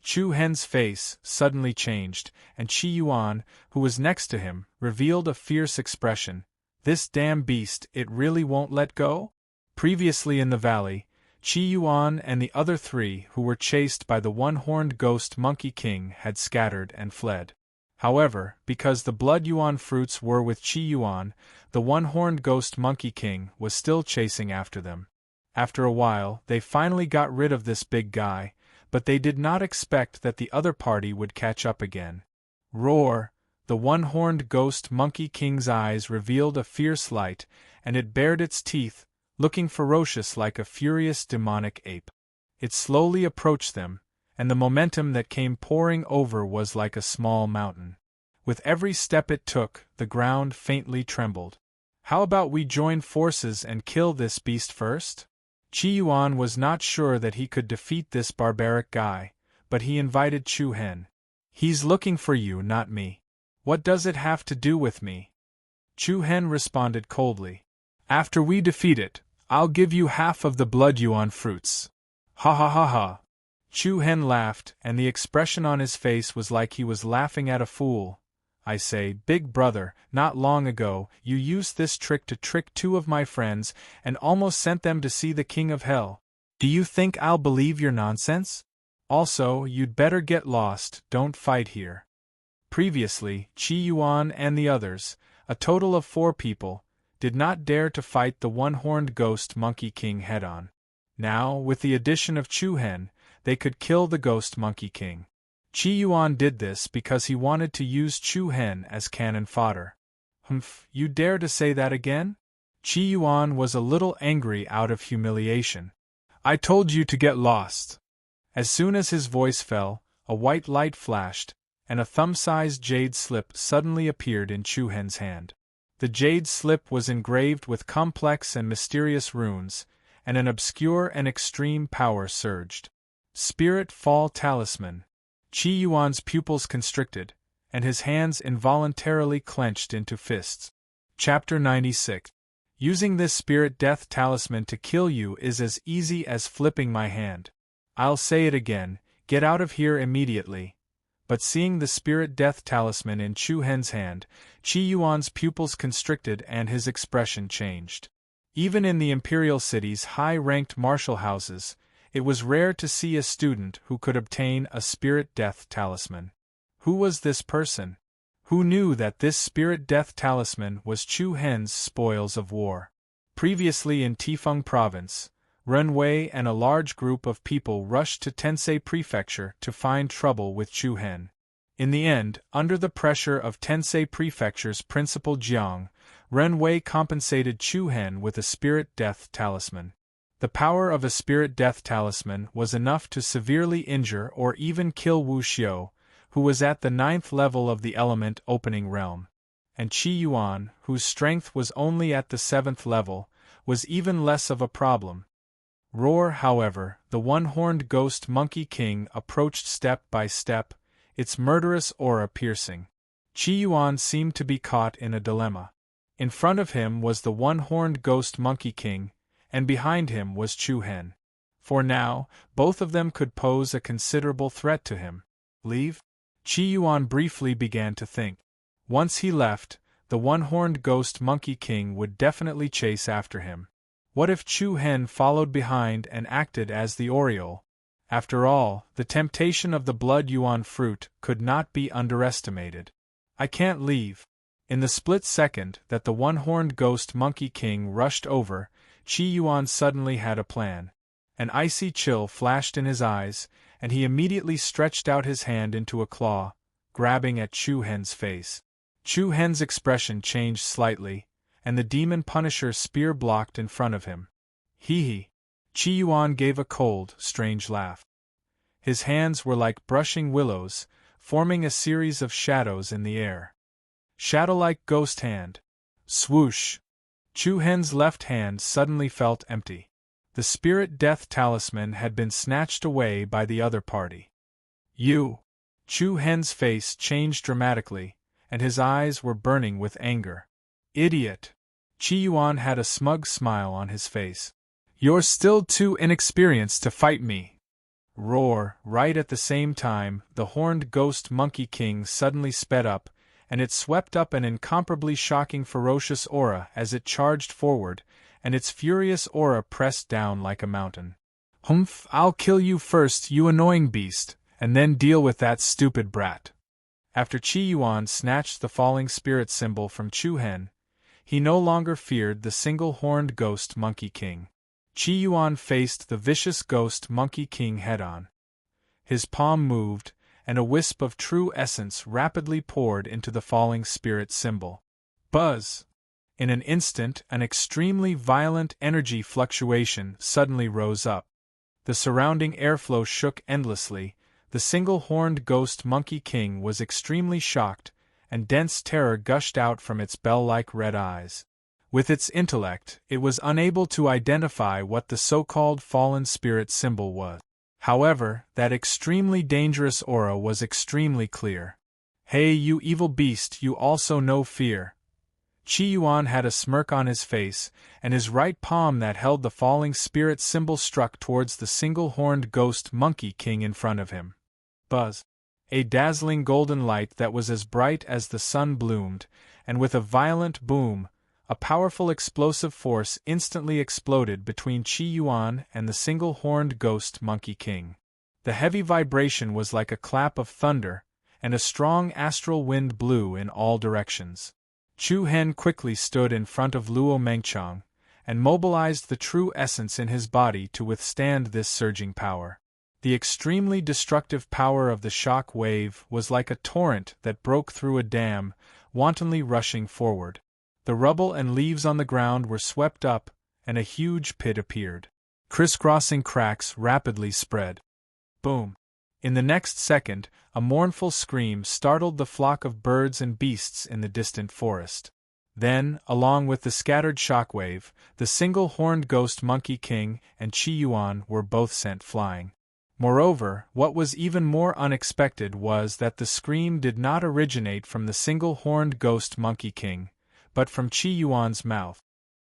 Chu Hen's face suddenly changed, and Qi Yuan, who was next to him, revealed a fierce expression. "This damn beast, it really won't let go?" Previously in the valley, Qi Yuan and the other three who were chased by the one-horned ghost Monkey King had scattered and fled. However, because the Blood Yuan fruits were with Qi Yuan, the one-horned ghost Monkey King was still chasing after them. After a while, they finally got rid of this big guy, but they did not expect that the other party would catch up again. Roar! The one-horned ghost Monkey King's eyes revealed a fierce light, and it bared its teeth, looking ferocious like a furious demonic ape. It slowly approached them, and the momentum that came pouring over was like a small mountain. With every step it took, the ground faintly trembled. "How about we join forces and kill this beast first?" Qi Yuan was not sure that he could defeat this barbaric guy, but he invited Chu Hen. "He's looking for you, not me. What does it have to do with me? Chu Hen responded coldly. After we defeat it, I'll give you half of the blood yuan fruits. Ha ha ha ha. Chu Hen laughed, and the expression on his face was like he was laughing at a fool. I say, big brother, not long ago, you used this trick to trick 2 of my friends and almost sent them to see the king of hell. Do you think I'll believe your nonsense? Also, you'd better get lost, don't fight here. Previously, Qi Yuan and the others, a total of 4 people, did not dare to fight the one-horned ghost Monkey King head-on. Now, with the addition of Chu Hen, they could kill the ghost Monkey King. Qi Yuan did this because he wanted to use Chu Hen as cannon fodder. Humph, you dare to say that again? Qi Yuan was a little angry out of humiliation. I told you to get lost. As soon as his voice fell, a white light flashed, and a thumb-sized jade slip suddenly appeared in Chu Hen's hand. The jade slip was engraved with complex and mysterious runes, and an obscure and extreme power surged. Spirit Fall Talisman. Qi Yuan's pupils constricted, and his hands involuntarily clenched into fists. Chapter 96. Using this Spirit Death Talisman to kill you is as easy as flipping my hand. I'll say it again, get out of here immediately. But seeing the Spirit Death Talisman in Chu Hen's hand, Qi Yuan's pupils constricted and his expression changed. Even in the imperial city's high-ranked martial houses, it was rare to see a student who could obtain a Spirit Death Talisman. Who was this person? Who knew that this Spirit Death Talisman was Chu Hen's spoils of war? Previously in Tifeng Province, Ren Wei and a large group of people rushed to Tensei Prefecture to find trouble with Chu Hen. In the end, under the pressure of Tensei Prefecture's principal Jiang, Ren Wei compensated Chu Hen with a Spirit Death Talisman. The power of a Spirit Death Talisman was enough to severely injure or even kill Wu Xiu, who was at the 9th level of the element opening realm. And Qi Yuan, whose strength was only at the 7th level, was even less of a problem. Roar, however, the one-horned ghost Monkey King approached step by step, its murderous aura piercing. Qi Yuan seemed to be caught in a dilemma. In front of him was the one-horned ghost Monkey King, and behind him was Chu Hen. For now, both of them could pose a considerable threat to him. Leave? Qi Yuan briefly began to think. Once he left, the one-horned ghost Monkey King would definitely chase after him. What if Chu Hen followed behind and acted as the Oriole? After all, the temptation of the blood yuan fruit could not be underestimated. I can't leave. In the split second that the one-horned ghost Monkey King rushed over, Qi Yuan suddenly had a plan. An icy chill flashed in his eyes, and he immediately stretched out his hand into a claw, grabbing at Chu Hen's face. Chu Hen's expression changed slightly, and the demon Punisher's spear blocked in front of him. Hee. Qi Yuan gave a cold, strange laugh. His hands were like brushing willows, forming a series of shadows in the air. Shadow-like ghost hand. Swoosh! Chu Hen's left hand suddenly felt empty. The Spirit Death Talisman had been snatched away by the other party. You! Chu Hen's face changed dramatically, and his eyes were burning with anger. Idiot! Qi Yuan had a smug smile on his face. You're still too inexperienced to fight me. Roar! Right at the same time, the horned ghost Monkey King suddenly sped up, and it swept up an incomparably shocking ferocious aura as it charged forward, and its furious aura pressed down like a mountain. Humph! I'll kill you first, you annoying beast, and then deal with that stupid brat. After Qi Yuan snatched the falling spirit symbol from Chu Hen, he no longer feared the single-horned ghost Monkey King. Qi Yuan faced the vicious ghost Monkey King head-on. His palm moved, and a wisp of true essence rapidly poured into the falling spirit symbol. Buzz! In an instant, an extremely violent energy fluctuation suddenly rose up. The surrounding airflow shook endlessly. The single-horned ghost Monkey King was extremely shocked, and dense terror gushed out from its bell-like red eyes. With its intellect, it was unable to identify what the so-called fallen spirit symbol was. However, that extremely dangerous aura was extremely clear. Hey, you evil beast, you also know fear. Qi Yuan had a smirk on his face, and his right palm that held the falling spirit symbol struck towards the single-horned ghost Monkey King in front of him. Buzz! A dazzling golden light that was as bright as the sun bloomed, and with a violent boom, a powerful explosive force instantly exploded between Qi Yuan and the single-horned ghost Monkey King. The heavy vibration was like a clap of thunder, and a strong astral wind blew in all directions. Chu Hen quickly stood in front of Luo Mengqiang, and mobilized the true essence in his body to withstand this surging power. The extremely destructive power of the shock wave was like a torrent that broke through a dam, wantonly rushing forward. The rubble and leaves on the ground were swept up, and a huge pit appeared. Crisscrossing cracks rapidly spread. Boom! In the next second, a mournful scream startled the flock of birds and beasts in the distant forest. Then, along with the scattered shockwave, the single-horned ghost Monkey King and Qi Yuan were both sent flying. Moreover, what was even more unexpected was that the scream did not originate from the single-horned ghost Monkey King, but from Qi Yuan's mouth.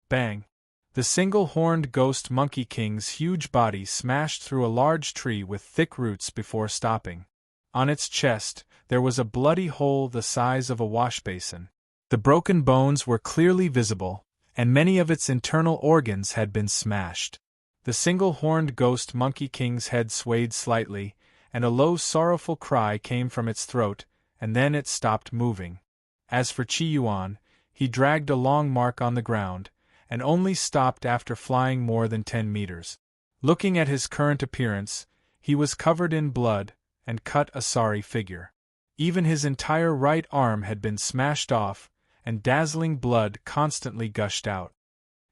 Bang! The single-horned ghost Monkey King's huge body smashed through a large tree with thick roots before stopping. On its chest, there was a bloody hole the size of a washbasin. The broken bones were clearly visible, and many of its internal organs had been smashed. The single-horned ghost Monkey King's head swayed slightly, and a low sorrowful cry came from its throat, and then it stopped moving. As for Qi Yuan, he dragged a long mark on the ground, and only stopped after flying more than 10 meters. Looking at his current appearance, he was covered in blood, and cut a sorry figure. Even his entire right arm had been smashed off, and dazzling blood constantly gushed out.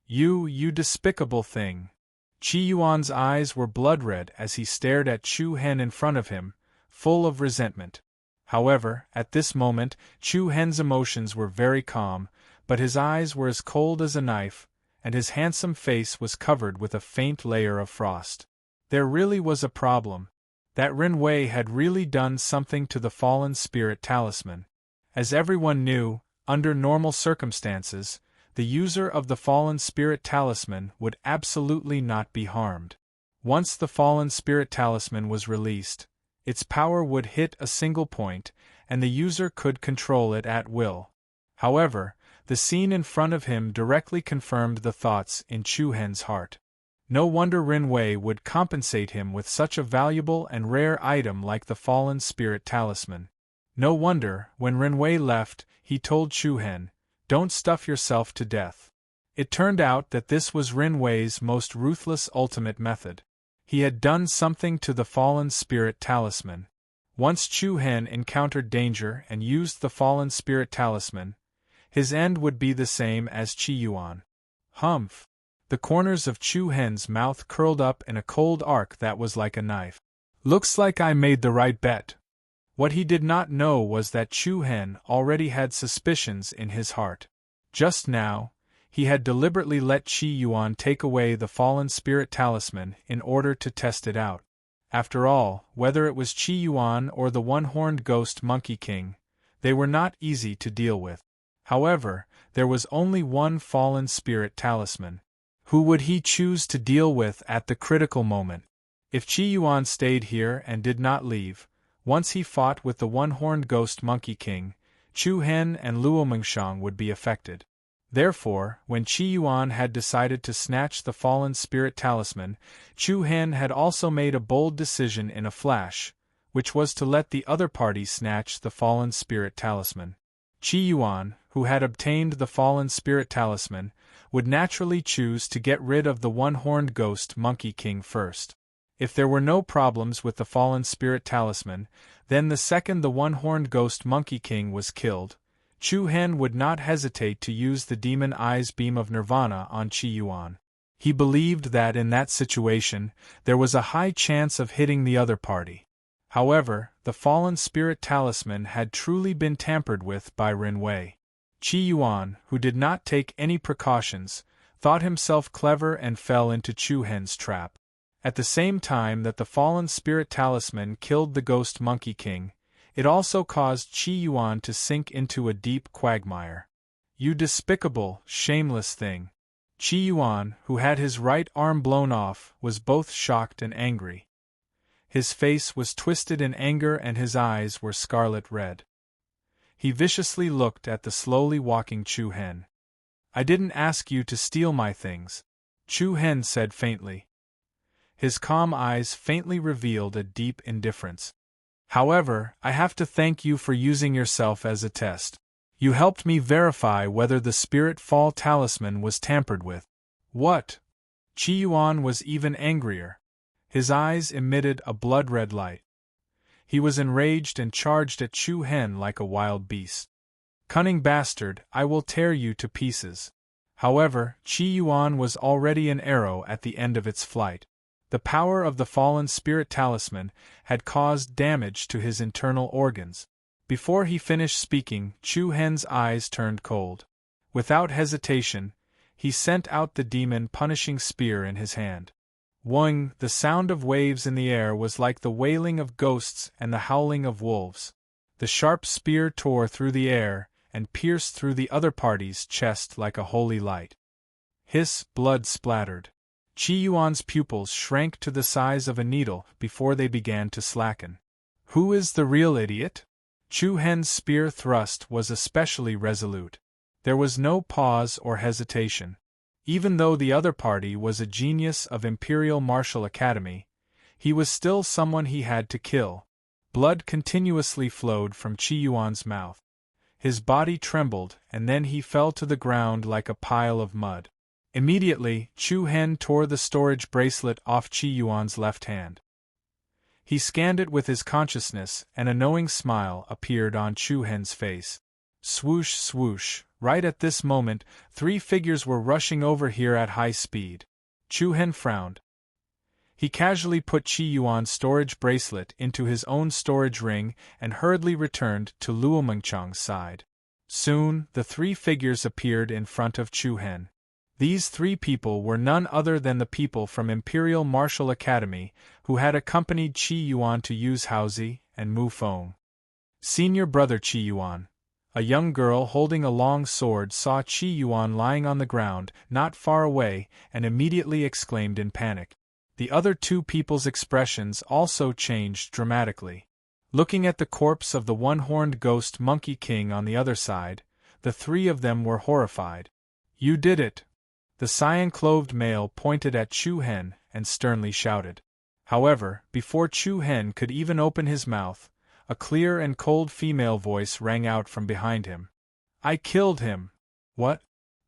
You despicable thing! Qi Yuan's eyes were blood-red as he stared at Chu Hen in front of him, full of resentment. However, at this moment, Chu Hen's emotions were very calm, but his eyes were as cold as a knife, and his handsome face was covered with a faint layer of frost. There really was a problem. That Ren Wei had really done something to the fallen spirit talisman. As everyone knew, under normal circumstances, the user of the fallen spirit talisman would absolutely not be harmed. Once the fallen spirit talisman was released, its power would hit a single point, and the user could control it at will. However, the scene in front of him directly confirmed the thoughts in Chu Hen's heart. No wonder Ren Wei would compensate him with such a valuable and rare item like the fallen spirit talisman. No wonder, when Ren Wei left, he told Chu Hen, "Don't stuff yourself to death." It turned out that this was Ren Wei's most ruthless ultimate method. He had done something to the fallen spirit talisman. Once Chu Hen encountered danger and used the fallen spirit talisman, his end would be the same as Qi Yuan. Humph! The corners of Chu Hen's mouth curled up in a cold arc that was like a knife. Looks like I made the right bet. What he did not know was that Chu Hen already had suspicions in his heart. Just now, he had deliberately let Qi Yuan take away the fallen spirit talisman in order to test it out. After all, whether it was Qi Yuan or the one-horned ghost Monkey King, they were not easy to deal with. However, there was only one fallen spirit talisman. Who would he choose to deal with at the critical moment? If Qi Yuan stayed here and did not leave, once he fought with the one-horned ghost Monkey King, Chu Hen and Luo Mengqiang would be affected. Therefore, when Qi Yuan had decided to snatch the fallen spirit talisman, Chu Hen had also made a bold decision in a flash, which was to let the other party snatch the fallen spirit talisman. Qi Yuan, who had obtained the fallen spirit talisman, would naturally choose to get rid of the one-horned ghost Monkey King first. If there were no problems with the fallen spirit talisman, then the second the one-horned ghost Monkey King was killed, Chu Hen would not hesitate to use the Demon Eyes Beam of Nirvana on Qi Yuan. He believed that in that situation, there was a high chance of hitting the other party. However, the fallen spirit talisman had truly been tampered with by Ren Wei. Qi Yuan, who did not take any precautions, thought himself clever and fell into Chu Hen's trap. At the same time that the fallen spirit talisman killed the ghost Monkey King, It also caused Qi Yuan to sink into a deep quagmire. You despicable, shameless thing. Qi Yuan, who had his right arm blown off, was both shocked and angry. His face was twisted in anger and his eyes were scarlet red. He viciously looked at the slowly walking Chu Hen. I didn't ask you to steal my things, Chu Hen said faintly. His calm eyes faintly revealed a deep indifference. However, I have to thank you for using yourself as a test. You helped me verify whether the Spirit Fall Talisman was tampered with. What? Qi Yuan was even angrier. His eyes emitted a blood-red light. He was enraged and charged at Chu Hen like a wild beast. Cunning bastard, I will tear you to pieces. However, Qi Yuan was already an arrow at the end of its flight. The power of the fallen spirit talisman had caused damage to his internal organs. Before he finished speaking, Chu Hen's eyes turned cold. Without hesitation, he sent out the demon-punishing spear in his hand. Whang! The sound of waves in the air was like the wailing of ghosts and the howling of wolves. The sharp spear tore through the air and pierced through the other party's chest like a holy light. Hiss! Blood splattered. Qi Yuan's pupils shrank to the size of a needle before they began to slacken. Who is the real idiot? Chu Hen's spear thrust was especially resolute. There was no pause or hesitation. Even though the other party was a genius of Imperial Martial Academy, he was still someone he had to kill. Blood continuously flowed from Qi Yuan's mouth. His body trembled and then he fell to the ground like a pile of mud. Immediately, Chu Hen tore the storage bracelet off Qi Yuan's left hand. He scanned it with his consciousness and a knowing smile appeared on Chu Hen's face. Swoosh, swoosh, right at this moment, 3 figures were rushing over here at high speed. Chu Hen frowned. He casually put Qi Yuan's storage bracelet into his own storage ring and hurriedly returned to Luo Mengchang's side. Soon, the 3 figures appeared in front of Chu Hen. These 3 people were none other than the people from Imperial Martial Academy who had accompanied Qi Yuan to use Haozi and Mu Feng. Senior brother Qi Yuan. A young girl holding a long sword saw Qi Yuan lying on the ground not far away and immediately exclaimed in panic. The other 2 people's expressions also changed dramatically. Looking at the corpse of the one-horned ghost Monkey King on the other side, the 3 of them were horrified. You did it! The cyan-clothed male pointed at Chu Hen and sternly shouted. However, before Chu Hen could even open his mouth, a clear and cold female voice rang out from behind him. I killed him! What?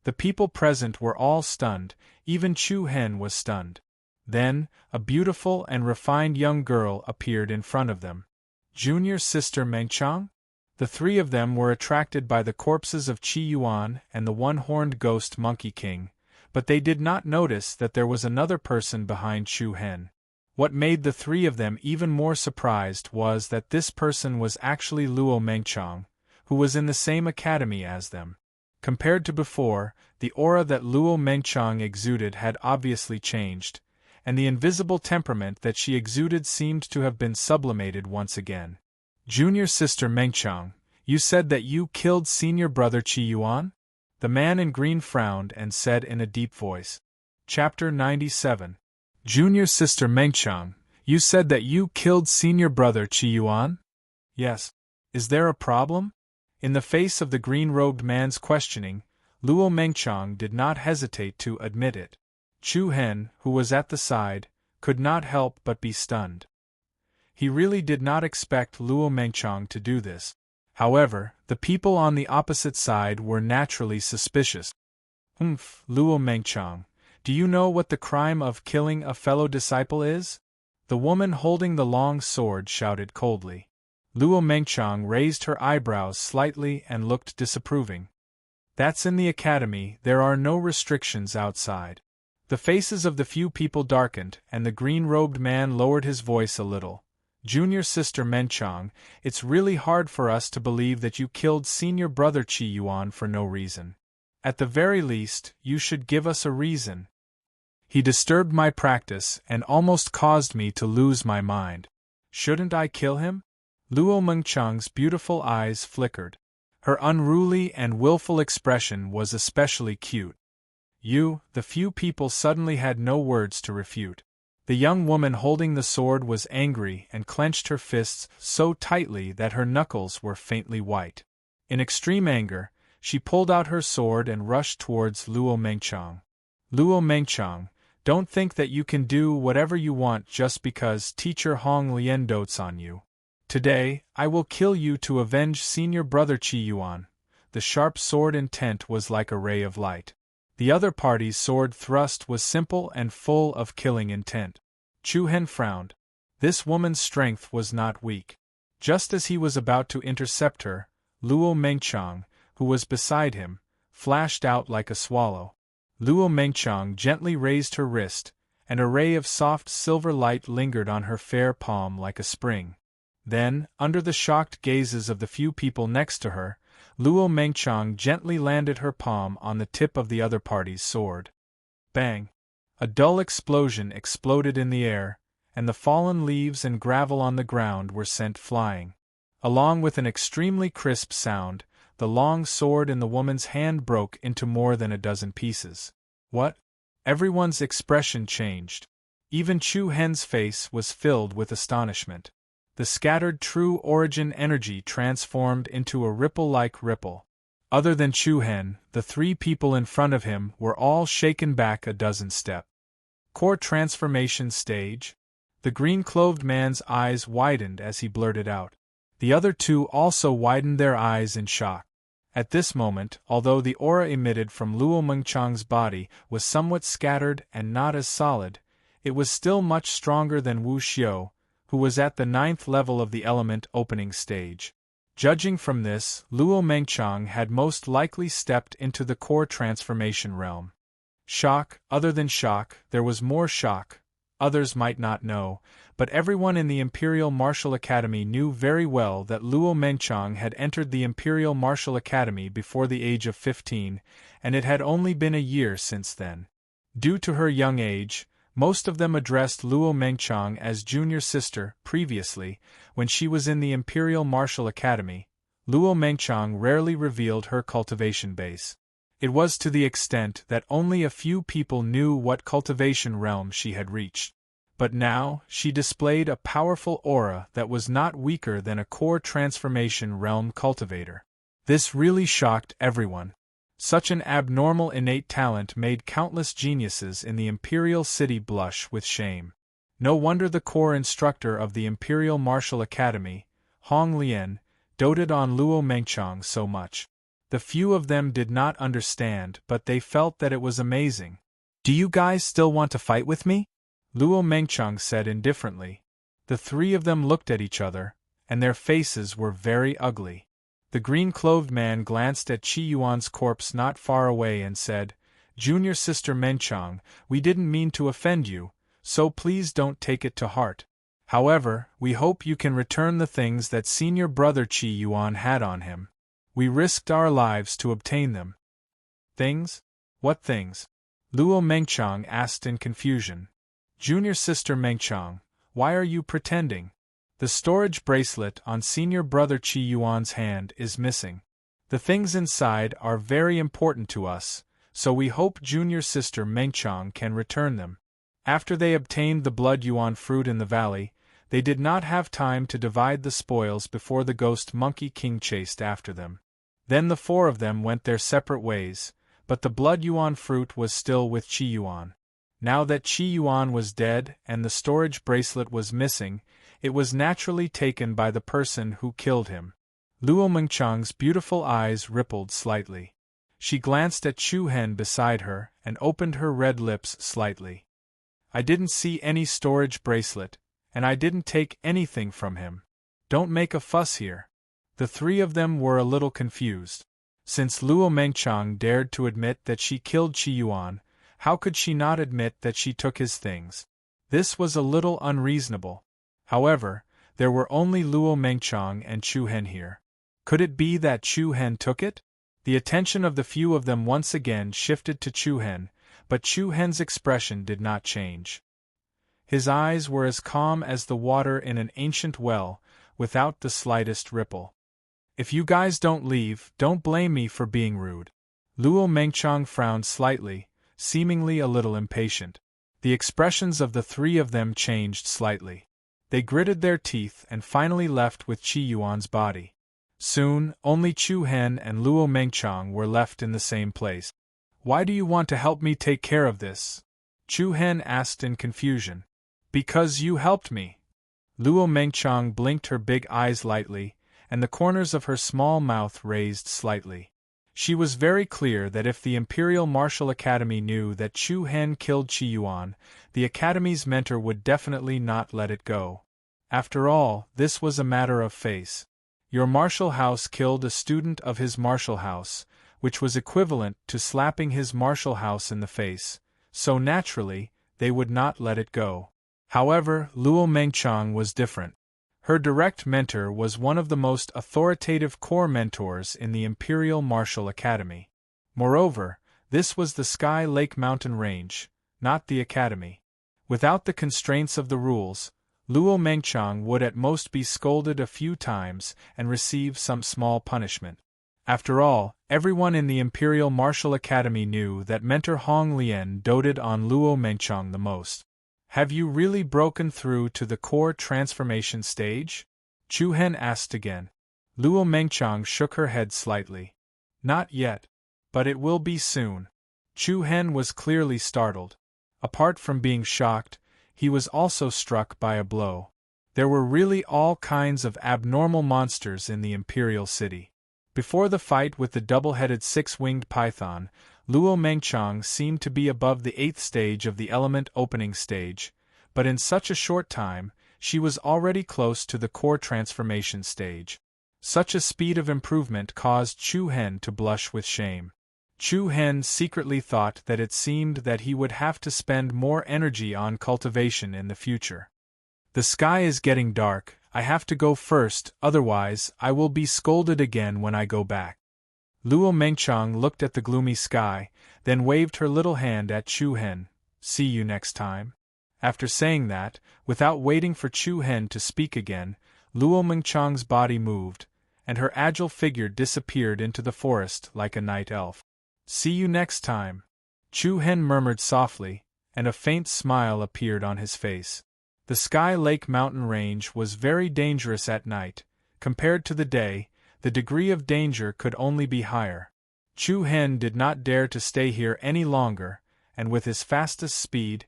The people present were all stunned, even Chu Hen was stunned. Then, a beautiful and refined young girl appeared in front of them. Junior sister Mengchang? The 3 of them were attracted by the corpses of Qi Yuan and the one-horned ghost Monkey King, but they did not notice that there was another person behind Chu Hen. What made the 3 of them even more surprised was that this person was actually Luo Mengchang, who was in the same academy as them. Compared to before, the aura that Luo Mengchang exuded had obviously changed, and the invisible temperament that she exuded seemed to have been sublimated once again. Junior sister Mengchang, you said that you killed senior brother Qi Yuan? The man in green frowned and said in a deep voice. Chapter 97. Junior sister Mengchang, you said that you killed senior brother Qi Yuan? Yes. Is there a problem? In the face of the green-robed man's questioning, Luo Mengchang did not hesitate to admit it. Chu Hen, who was at the side, could not help but be stunned. He really did not expect Luo Mengchang to do this. However, the people on the opposite side were naturally suspicious. Luo Mengchang, do you know what the crime of killing a fellow disciple is? The woman holding the long sword shouted coldly. Luo Mengchang raised her eyebrows slightly and looked disapproving. That's in the academy, there are no restrictions outside. The faces of the few people darkened, and the green-robed man lowered his voice a little. Junior sister Mengchang, it's really hard for us to believe that you killed senior brother Qi Yuan for no reason. At the very least, you should give us a reason. He disturbed my practice and almost caused me to lose my mind. Shouldn't I kill him? Luo Mengchang's beautiful eyes flickered. Her unruly and willful expression was especially cute. The few people suddenly had no words to refute. The young woman holding the sword was angry and clenched her fists so tightly that her knuckles were faintly white. In extreme anger, she pulled out her sword and rushed towards Luo Mengchang. Luo Mengchang, don't think that you can do whatever you want just because teacher Hong Lian dotes on you. Today, I will kill you to avenge senior brother Qi Yuan. The sharp sword intent was like a ray of light. The other party's sword thrust was simple and full of killing intent. Chu Hen frowned. This woman's strength was not weak. Just as he was about to intercept her, Luo Mengchang, who was beside him, flashed out like a swallow. Luo Mengchang gently raised her wrist, and a ray of soft silver light lingered on her fair palm like a spring. Then, under the shocked gazes of the few people next to her, Luo Mengchang gently landed her palm on the tip of the other party's sword. Bang! A dull explosion exploded in the air, and the fallen leaves and gravel on the ground were sent flying. Along with an extremely crisp sound, the long sword in the woman's hand broke into more than a dozen pieces. What? Everyone's expression changed. Even Chu Hen's face was filled with astonishment. The scattered true origin energy transformed into a ripple-like ripple. Other than Chu Hen, the three people in front of him were all shaken back a dozen steps. Core transformation stage? The green-clothed man's eyes widened as he blurted out. The other two also widened their eyes in shock. At this moment, although the aura emitted from Luo Mengchang's body was somewhat scattered and not as solid, it was still much stronger than Wu Xiu, who was at the 9th level of the element opening stage. Judging from this, Luo Mengchang had most likely stepped into the core transformation realm. Shock, other than shock, there was more shock. Others might not know, but everyone in the Imperial Martial Academy knew very well that Luo Mengchang had entered the Imperial Martial Academy before the age of 15, and it had only been a year since then. Due to her young age, most of them addressed Luo Mengchang as junior sister. Previously, when she was in the Imperial Martial Academy, Luo Mengchang rarely revealed her cultivation base. It was to the extent that only a few people knew what cultivation realm she had reached. But now, she displayed a powerful aura that was not weaker than a core transformation realm cultivator. This really shocked everyone. Such an abnormal innate talent made countless geniuses in the Imperial City blush with shame. No wonder the core instructor of the Imperial Martial Academy, Hong Lian, doted on Luo Mengchang so much. The few of them did not understand, but they felt that it was amazing. "Do you guys still want to fight with me?" Luo Mengchang said indifferently. The three of them looked at each other, and their faces were very ugly. The green-clothed man glanced at Qi Yuan's corpse not far away and said, "Junior Sister Mengchang, we didn't mean to offend you, so please don't take it to heart. However, we hope you can return the things that senior brother Qi Yuan had on him. We risked our lives to obtain them." "Things? What things?" Luo Mengchang asked in confusion. "Junior Sister Mengchang, why are you pretending? The storage bracelet on senior brother Qi Yuan's hand is missing. The things inside are very important to us, so we hope junior sister Mengchang can return them." After they obtained the blood yuan fruit in the valley, they did not have time to divide the spoils before the ghost monkey king chased after them. Then the four of them went their separate ways, but the blood yuan fruit was still with Qi Yuan. Now that Qi Yuan was dead and the storage bracelet was missing, it was naturally taken by the person who killed him. Luo Mengchang's beautiful eyes rippled slightly. She glanced at Chu Hen beside her and opened her red lips slightly. "I didn't see any storage bracelet, and I didn't take anything from him. Don't make a fuss here." The three of them were a little confused. Since Luo Mengchang dared to admit that she killed Qi Yuan, how could she not admit that she took his things? This was a little unreasonable. However, there were only Luo Mengchang and Chu Hen here. Could it be that Chu Hen took it? The attention of the few of them once again shifted to Chu Hen, but Chu Hen's expression did not change. His eyes were as calm as the water in an ancient well, without the slightest ripple. If you guys don't leave, don't blame me for being rude. Luo Mengchang frowned slightly, seemingly a little impatient. The expressions of the three of them changed slightly. They gritted their teeth and finally left with Qi Yuan's body. Soon, only Chu Hen and Luo Mengchang were left in the same place. Why do you want to help me take care of this? Chu Hen asked in confusion. Because you helped me. Luo Mengchang blinked her big eyes lightly, and the corners of her small mouth raised slightly. She was very clear that if the Imperial Martial Academy knew that Chu Hen killed Qi Yuan, the Academy's mentor would definitely not let it go. After all, this was a matter of face. Your martial house killed a student of his martial house, which was equivalent to slapping his martial house in the face, so naturally, they would not let it go. However, Luo Mengchang was different. Her direct mentor was one of the most authoritative core mentors in the Imperial Martial Academy. Moreover, this was the Sky Lake Mountain Range, not the Academy. Without the constraints of the rules, Luo Mengchang would at most be scolded a few times and receive some small punishment. After all, everyone in the Imperial Martial Academy knew that Mentor Hong Lian doted on Luo Mengchang the most. Have you really broken through to the core transformation stage? Chu Hen asked again. Luo Mengchang shook her head slightly. Not yet. But it will be soon. Chu Hen was clearly startled. Apart from being shocked, he was also struck by a blow. There were really all kinds of abnormal monsters in the Imperial City. Before the fight with the double-headed six-winged python, Luo Mengchang seemed to be above the 8th stage of the element opening stage, but in such a short time, she was already close to the core transformation stage. Such a speed of improvement caused Chu Hen to blush with shame. Chu Hen secretly thought that it seemed that he would have to spend more energy on cultivation in the future. The sky is getting dark, I have to go first, otherwise I will be scolded again when I go back. Luo Mengchang looked at the gloomy sky, then waved her little hand at Chu Hen. See you next time. After saying that, without waiting for Chu Hen to speak again, Luo Mengchang's body moved, and her agile figure disappeared into the forest like a night elf. See you next time. Chu Hen murmured softly, and a faint smile appeared on his face. The Sky Lake mountain range was very dangerous at night. Compared to the day, the degree of danger could only be higher. Chu Hen did not dare to stay here any longer, and with his fastest speed,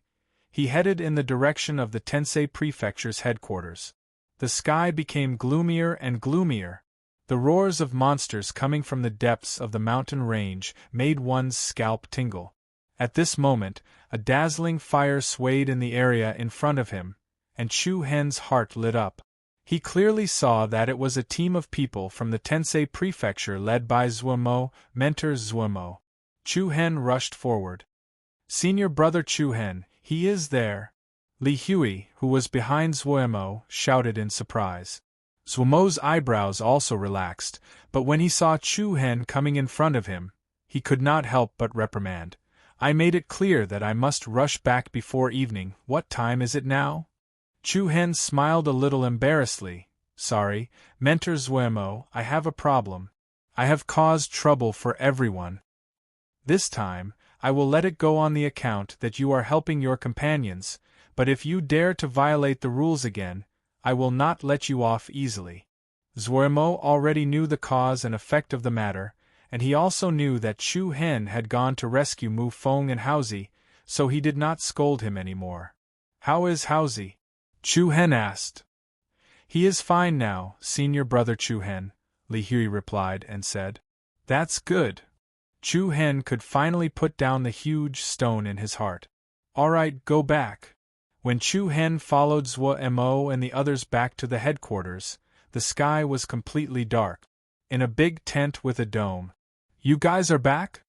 he headed in the direction of the Tensei Prefecture's headquarters. The sky became gloomier and gloomier. The roars of monsters coming from the depths of the mountain range made one's scalp tingle. At this moment, a dazzling fire swayed in the area in front of him, and Chu Hen's heart lit up. He clearly saw that it was a team of people from the Tensei Prefecture led by Zuomo, Mentor Zuomo. Chu Hen rushed forward. Senior brother Chu Hen, he is there. Li Hui, who was behind Zuomo, shouted in surprise. Zuomo's eyebrows also relaxed, but when he saw Chu Hen coming in front of him, he could not help but reprimand. I made it clear that I must rush back before evening. What time is it now? Chu Hen smiled a little embarrassedly. Sorry, Mentor Zuomo, I have a problem. I have caused trouble for everyone. This time, I will let it go on the account that you are helping your companions, but if you dare to violate the rules again, I will not let you off easily. Zuomo already knew the cause and effect of the matter, and he also knew that Chu Hen had gone to rescue Mu Feng and Haozi, so he did not scold him anymore. How is Haozi? Chu Hen asked. He is fine now, senior brother Chu Hen, Li Hui replied and said. That's good. Chu Hen could finally put down the huge stone in his heart. All right, go back. When Chu Hen followed Zuo-mo and the others back to the headquarters, the sky was completely dark. In a big tent with a dome. You guys are back?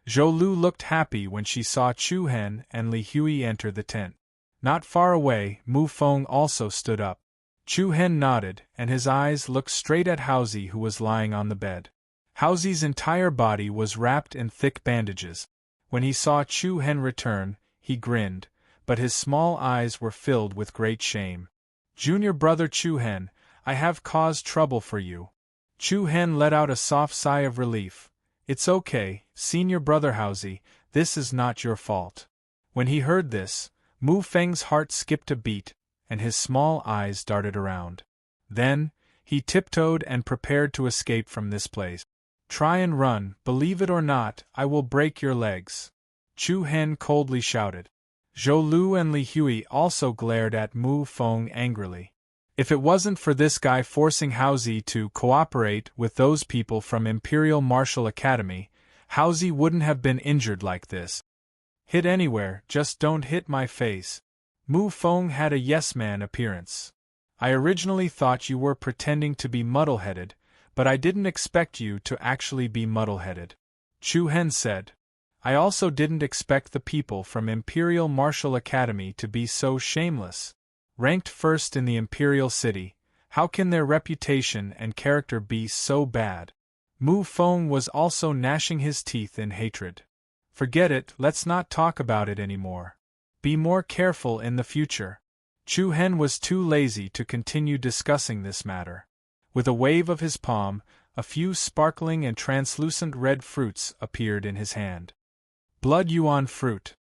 Zhou Lu looked happy when she saw Chu Hen and Li Hui enter the tent. Not far away, Mu Feng also stood up. Chu Hen nodded, and his eyes looked straight at Haozi, who was lying on the bed. Haozi's entire body was wrapped in thick bandages. When he saw Chu Hen return, he grinned, but his small eyes were filled with great shame. Junior brother Chu Hen, I have caused trouble for you." Chu Hen let out a soft sigh of relief. "It's okay, Senior Brother Housie, this is not your fault." When he heard this, Mu Feng's heart skipped a beat, and his small eyes darted around. Then, he tiptoed and prepared to escape from this place. "Try and run, believe it or not, I will break your legs," Chu Hen coldly shouted. Zhou Lu and Li Hui also glared at Mu Feng angrily. If it wasn't for this guy forcing Housie to cooperate with those people from Imperial Martial Academy, Housie wouldn't have been injured like this. "Hit anywhere, just don't hit my face." Mu Feng had a yes-man appearance. "I originally thought you were pretending to be muddle-headed, but I didn't expect you to actually be muddle-headed," Chu Hen said. "I also didn't expect the people from Imperial Martial Academy to be so shameless. Ranked first in the Imperial City, how can their reputation and character be so bad?" Mu Feng was also gnashing his teeth in hatred. "Forget it, let's not talk about it anymore. Be more careful in the future." Chu Hen was too lazy to continue discussing this matter. With a wave of his palm, a few sparkling and translucent red fruits appeared in his hand. Blood Yuan Fruit.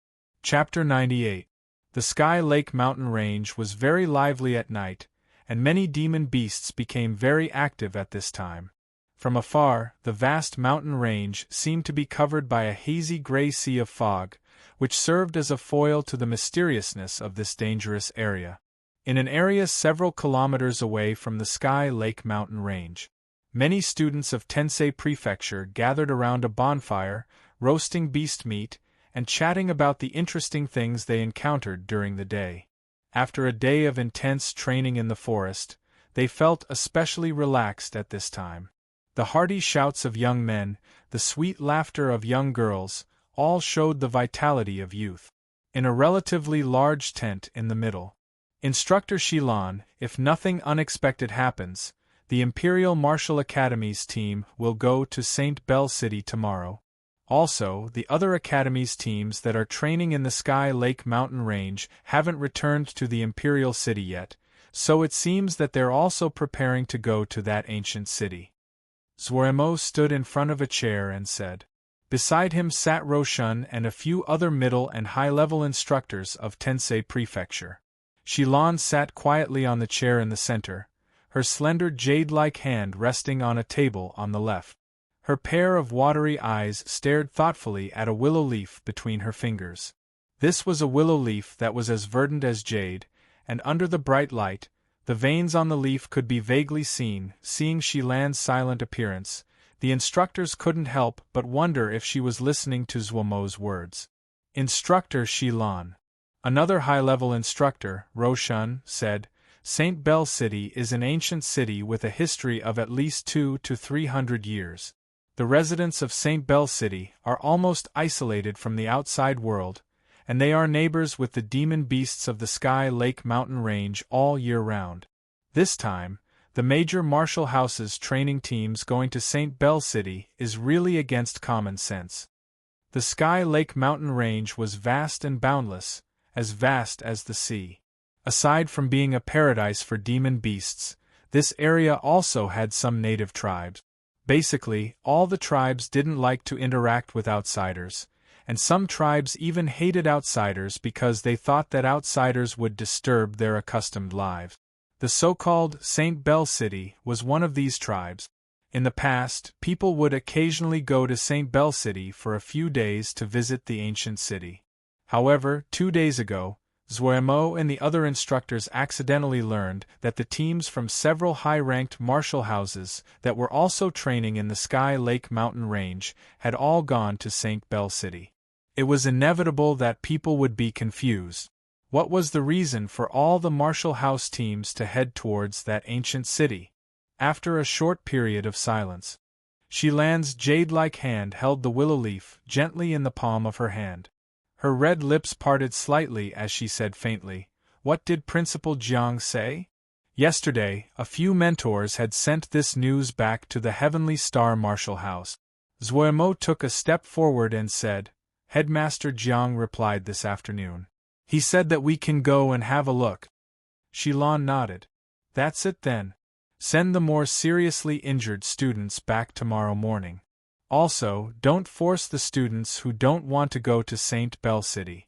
Chapter 98. The Sky Lake mountain range was very lively at night, and many demon beasts became very active at this time. From afar, the vast mountain range seemed to be covered by a hazy gray sea of fog, which served as a foil to the mysteriousness of this dangerous area. In an area several kilometers away from the Sky Lake mountain range, many students of Tensei Prefecture gathered around a bonfire, roasting beast meat, and chatting about the interesting things they encountered during the day. After a day of intense training in the forest, they felt especially relaxed at this time. The hearty shouts of young men, the sweet laughter of young girls, all showed the vitality of youth. In a relatively large tent in the middle, Instructor Shilan, "If nothing unexpected happens, the Imperial Martial Academy's team will go to St. Bell City tomorrow. Also, the other academies' teams that are training in the Sky Lake mountain range haven't returned to the Imperial City yet, so it seems that they're also preparing to go to that ancient city." Zuoremo stood in front of a chair and said. Beside him sat Roshan and a few other middle and high-level instructors of Tensei Prefecture. Shilan sat quietly on the chair in the center, her slender jade-like hand resting on a table on the left. Her pair of watery eyes stared thoughtfully at a willow leaf between her fingers. This was a willow leaf that was as verdant as jade, and under the bright light, the veins on the leaf could be vaguely seen. Seeing Shilan's silent appearance, the instructors couldn't help but wonder if she was listening to Zuomo's words. "Instructor Shilan." Another high-level instructor, Roshan, said, "St. Bell City is an ancient city with a history of at least 200 to 300 years. The residents of St. Bell City are almost isolated from the outside world, and they are neighbors with the demon beasts of the Sky Lake mountain range all year round. This time, the major martial houses training teams going to St. Bell City is really against common sense." The Sky Lake mountain range was vast and boundless, as vast as the sea. Aside from being a paradise for demon beasts, this area also had some native tribes. Basically, all the tribes didn't like to interact with outsiders, and some tribes even hated outsiders because they thought that outsiders would disturb their accustomed lives. The so-called St. Bell City was one of these tribes. In the past, people would occasionally go to St. Bell City for a few days to visit the ancient city. However, 2 days ago, Zuoremo and the other instructors accidentally learned that the teams from several high-ranked martial houses that were also training in the Sky Lake mountain range had all gone to St. Bell City. It was inevitable that people would be confused. What was the reason for all the martial house teams to head towards that ancient city? After a short period of silence, Shilan's jade-like hand held the willow leaf gently in the palm of her hand. Her red lips parted slightly as she said faintly, "What did Principal Jiang say?" Yesterday, a few mentors had sent this news back to the Heavenly Star Martial House. Zuoremo took a step forward and said, "Headmaster Jiang replied this afternoon. He said that we can go and have a look." Shilan nodded. "That's it then. Send the more seriously injured students back tomorrow morning. Also, don't force the students who don't want to go to St. Bell City.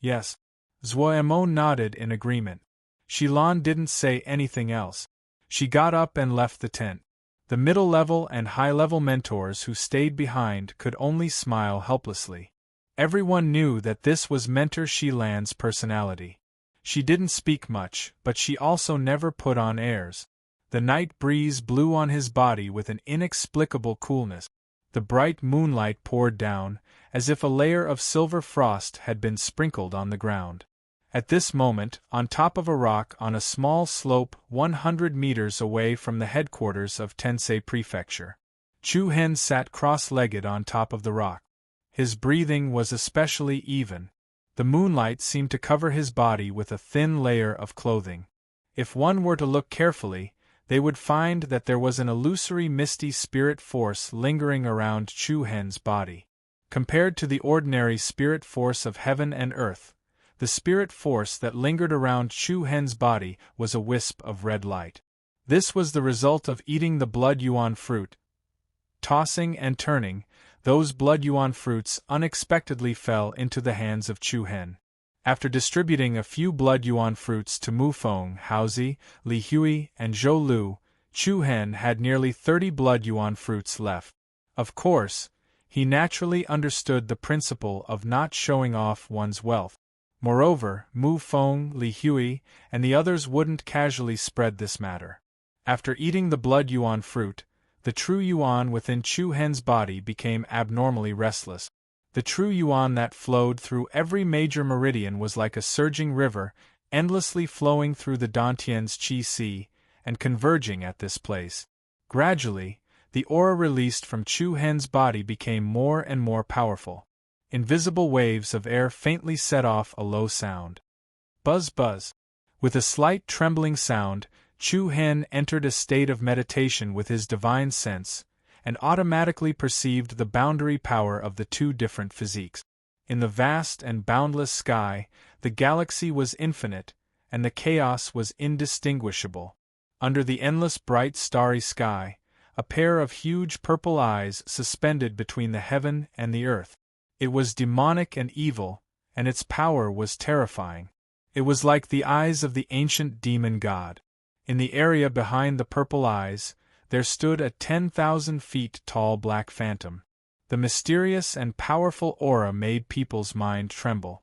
Yes. Zwoemo nodded in agreement. Shilon didn't say anything else. She got up and left the tent. The middle-level and high-level mentors who stayed behind could only smile helplessly. Everyone knew that this was Mentor Shilan's personality. She didn't speak much, but she also never put on airs. The night breeze blew on his body with an inexplicable coolness. The bright moonlight poured down, as if a layer of silver frost had been sprinkled on the ground. At this moment, on top of a rock on a small slope 100 meters away from the headquarters of Tensei Prefecture, Chu Hen sat cross-legged on top of the rock. His breathing was especially even. The moonlight seemed to cover his body with a thin layer of clothing. If one were to look carefully, they would find that there was an illusory misty spirit force lingering around Chu Hen's body. Compared to the ordinary spirit force of heaven and earth, the spirit force that lingered around Chu Hen's body was a wisp of red light. This was the result of eating the blood yuan fruit. Tossing and turning, those blood yuan fruits unexpectedly fell into the hands of Chu Hen. After distributing a few blood yuan fruits to Mu Feng, Haozi, Li Hui, and Zhou Lu, Chu Hen had nearly 30 blood yuan fruits left. Of course, he naturally understood the principle of not showing off one's wealth. Moreover, Mu Feng, Li Hui, and the others wouldn't casually spread this matter. After eating the blood yuan fruit, the true yuan within Chu Hen's body became abnormally restless. The true yuan that flowed through every major meridian was like a surging river, endlessly flowing through the Dantian's Qi Sea, and converging at this place. Gradually, the aura released from Chu Hen's body became more and more powerful. Invisible waves of air faintly set off a low sound. Buzz buzz. With a slight trembling sound, Chu Hen entered a state of meditation with his divine sense, and automatically perceived the boundary power of the two different physiques. In the vast and boundless sky, the galaxy was infinite, and the chaos was indistinguishable. Under the endless bright starry sky, a pair of huge purple eyes suspended between the heaven and the earth. It was demonic and evil, and its power was terrifying. It was like the eyes of the ancient demon god. In the area behind the purple eyes, there stood a 10,000 feet tall black phantom. The mysterious and powerful aura made people's mind tremble.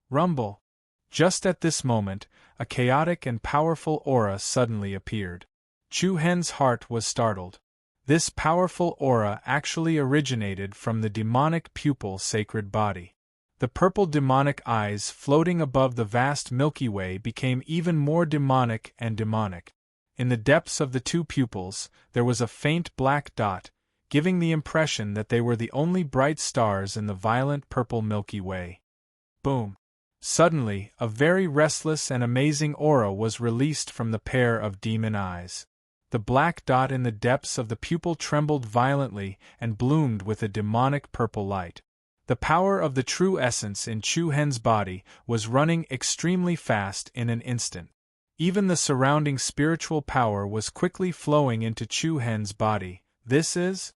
Rumble! Just at this moment, a chaotic and powerful aura suddenly appeared. Chu Hen's heart was startled. This powerful aura actually originated from the demonic pupil sacred body. The purple demonic eyes floating above the vast Milky Way became even more demonic and demonic. In the depths of the two pupils, there was a faint black dot, giving the impression that they were the only bright stars in the violent purple Milky Way. Boom! Suddenly, a very restless and amazing aura was released from the pair of demon eyes. The black dot in the depths of the pupil trembled violently and bloomed with a demonic purple light. The power of the true essence in Chu Hen's body was running extremely fast in an instant. Even the surrounding spiritual power was quickly flowing into Chu Hen's body. This is?